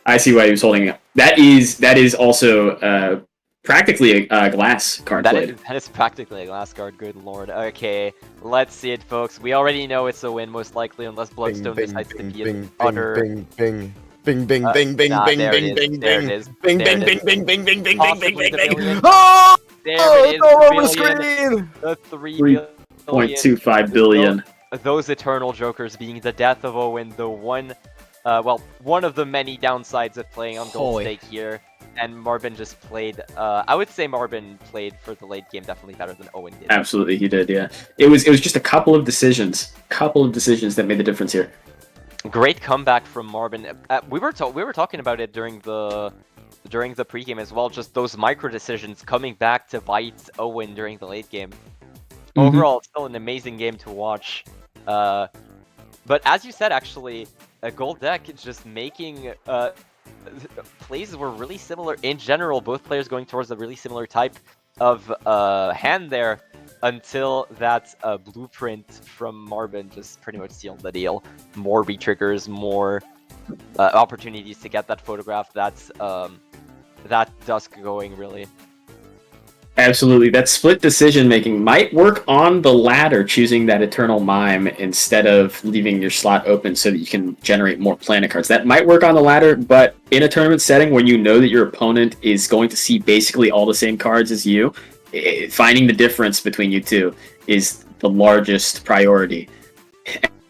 I see why he was holding it. That is also practically a glass card played.
That is practically a glass card, good lord. Okay, let's see it, folks. We already know it's a win, most likely, unless Bloodstone decides to be an utter...
Bing, bing, bing, bing, bing,
there
bing,
it
bing,
is, there
bing,
it is,
bing,
there
bing,
it is.
bing, bing, bing, bing, bing, bing, bing,
Possibly
bing,
the
bing,
billion.
Oh!
There it is,
It's all over
the
screen!
The 3 billion.
3.25 billion.
Those Eternal Jokers being the death of Owen, the one of the many downsides of playing on Gold
Holy.
Stake here. And Marvin just played, I would say Marvin played for the late game definitely better than Owen did.
Absolutely, he did. Yeah, it was just a couple of decisions that made the difference here.
Great comeback from Marvin. We were talking about it during the pregame as well. Just those micro decisions coming back to bite Owen during the late game. Overall, it's still an amazing game to watch. But as you said, actually, Gold Deck is just making plays were really similar in general. Both players going towards a really similar type of hand there until that blueprint from Marvin just pretty much sealed the deal. More retriggers, more opportunities to get that photograph. That's that Dusk going really.
Absolutely, that split decision making might work on the ladder, choosing that Eternal Mime instead of leaving your slot open so that you can generate more planet cards. That might work on the ladder, but in a tournament setting when you know that your opponent is going to see basically all the same cards as you, finding the difference between you two is the largest priority.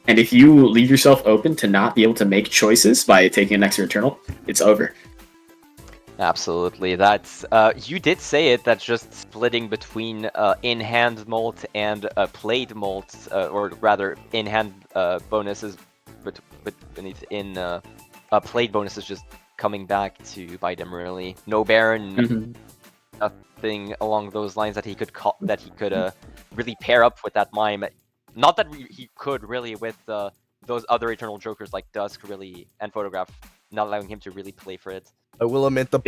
And if you leave yourself open to not be able to make choices by taking an extra Eternal, it's over.
Absolutely, that's you did say it. That's just splitting between in-hand molt and played molt, or rather in-hand bonuses, but in played bonuses just coming back to bite him really. No Baron, nothing along those lines that he could really pair up with that mime. Not that he could really with those other Eternal Jokers like Dusk really and Photograph, not allowing him to really play for it.
I will admit the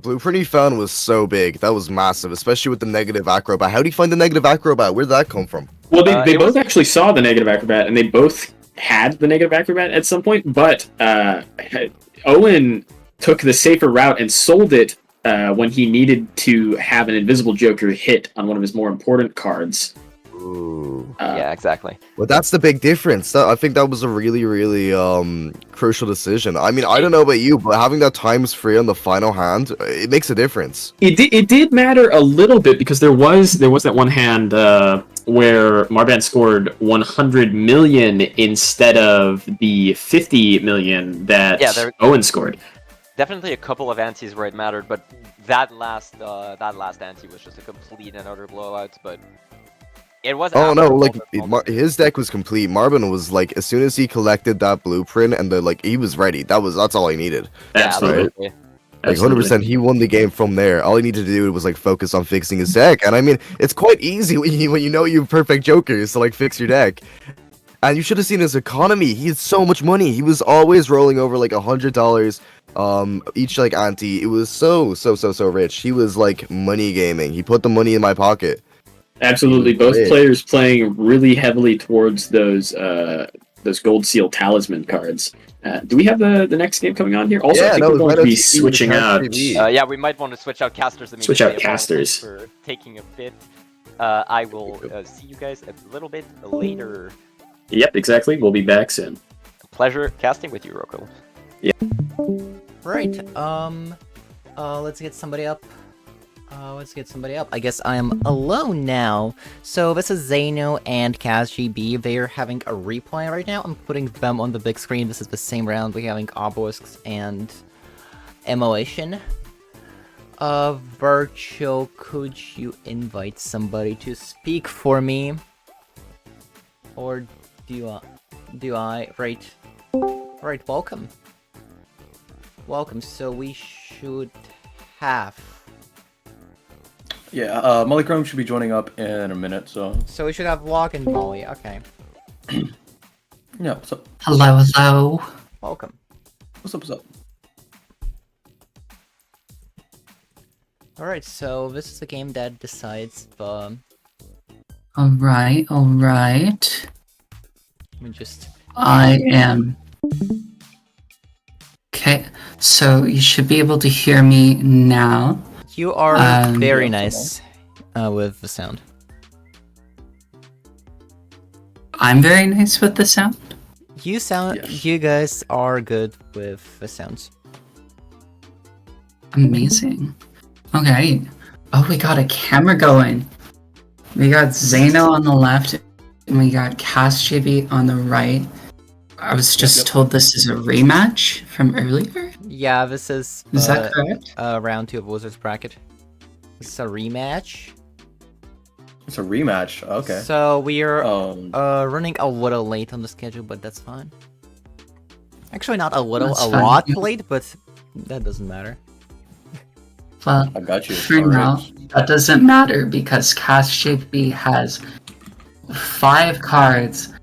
blueprint he found was so big. That was massive, especially with the negative acrobat. How do you find the negative acrobat? Where did that come from?
Well, they both actually saw the negative acrobat, and they both had the negative acrobat at some point. But Owen took the safer route and sold it when he needed to have an invisible Joker hit on one of his more important cards.
Ooh.
Yeah, exactly.
Well, that's the big difference. I think that was a really, really crucial decision. I mean, I don't know about you, but having that times free on the final hand, it makes a difference.
It did matter a little bit because there was that one hand where Marban scored 100 million instead of the 50 million that Owen scored.
Definitely a couple of antes where it mattered, but that last ante was just a complete and utter blowout. But it was.
Oh no! Like his deck was complete. Marvin was like, as soon as he collected that blueprint and he was ready. That's all he needed.
Absolutely.
Like 100%, he won the game from there. All he needed to do was focus on fixing his deck. And I mean, it's quite easy when you know you have perfect jokers to fix your deck. And you should have seen his economy. He had so much money. He was always rolling over $100 each ante. It was so rich. He was money gaming. He put the money in my pocket.
Absolutely, both players playing really heavily towards those Gold Seal Talisman cards. Do we have the next game coming on here? Also, I think we're going to be switching out.
Yeah, we might want to switch out casters.
Switch out casters.
For taking a bit. I will see you guys a little bit later.
Yep, exactly. We'll be back soon.
Pleasure casting with you, Roko.
Yeah.
Right. Let's get somebody up. I guess I am alone now. So this is Zeno and KazGB. They are having a replay right now. I'm putting them on the big screen. This is the same round. We're having Obelisks and Immolation. Virtual, could you invite somebody to speak for me? Or do I? Right, welcome. So we should have...
Yeah, Molly Chrome should be joining up in a minute, so...
So we should have Log and Molly, okay.
Yeah, what's up?
Hello, hello.
Welcome.
What's up, what's up?
Alright, so this is a game that decides the...
Alright, alright.
Let me just...
I am... Okay, so you should be able to hear me now.
You are very
yeah,
nice with the sound.
I'm very nice with the sound.
You sound...
Yes.
You guys are good with the sounds.
Amazing. Okay. Oh, we got a camera going. We got Zeno on the left, and we got CastJB on the right. I was just told this is a rematch from earlier.
Yeah, this is...
Is that correct?
round 2 of Wizard's Bracket. This is a rematch.
It's a rematch. Okay.
So we are
Um,
running a little late on the schedule, but that's fine. Actually, not a little,
That's
a
fine.
lot late, but that doesn't matter.
Well,
I got you.
for
All right.
now, that doesn't matter because CastJB has 5 cards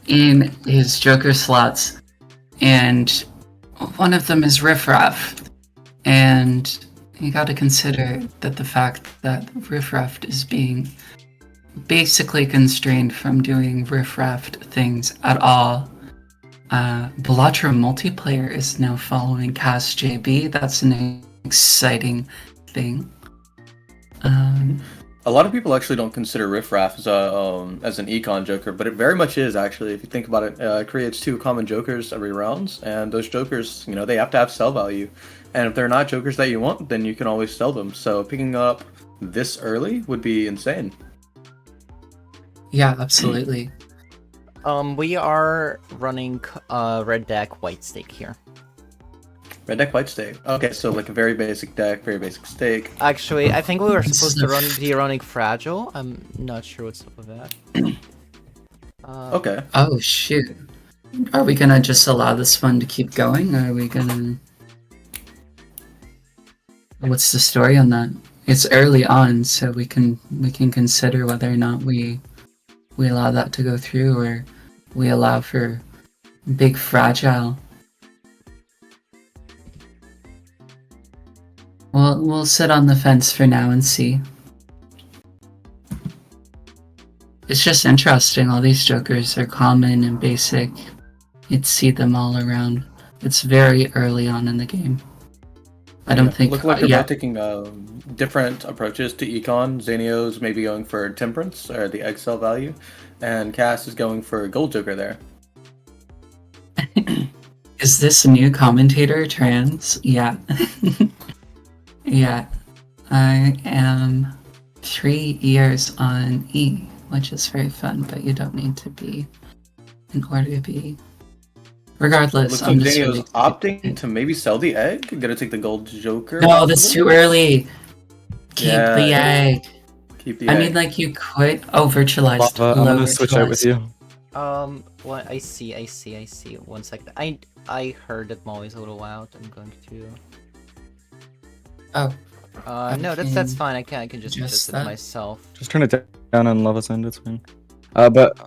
in his Joker slots, and one of them is Riff Raff. And you gotta consider that the fact that Riff Raff is being basically constrained from doing Riff Raff things at all. Belatra multiplayer is now following CastJB. That's an exciting thing.
A lot of people actually don't consider Riff Raff as an econ joker, but it very much is actually. If you think about it, it creates 2 common jokers every round, and those jokers, you know, they have to have sell value. And if they're not jokers that you want, then you can always sell them. So picking up this early would be insane.
Yeah, absolutely.
We are running red deck, white stake here.
Red deck, white stake. Okay, so like a very basic deck, very basic stake.
Actually, I think we were
This
supposed
is
to be running fragile. I'm not sure what's up with that.
Okay.
Oh shoot. Are we gonna just allow this one to keep going, or are we gonna... What's the story on that? It's early on, so we can consider whether or not we allow that to go through, or we allow for big fragile. We'll sit on the fence for now and see. It's just interesting, all these jokers are common and basic. You'd see them all around. It's very early on in the game. I don't think...
Look like they're both taking different approaches to econ. Zanio's maybe going for temperance, or the egg cell value, and Cass is going for gold joker there.
Is this a new commentator, trans? Yeah. Yeah. I am 3 years on E, which is very fun, but you don't need to be in order to be. Regardless,
Looks
I'm
like
just
Zanio's
really...
opting to maybe sell the egg. Gonna take the gold joker.
No, that's
possibly?
too early. Keep
Yeah,
the
yeah.
egg.
Keep the
I
egg.
mean, like, you could... Oh, virtualized.
Lava, I'm
Low
gonna switch out with
virtualized.
you.
What? I see. 1 second. I heard that Molly's a little loud. I'm going to...
Oh.
No, that's fine. I can just
adjust
adjust it
that.
myself.
Just turn it down on Lava's end, it's fine. But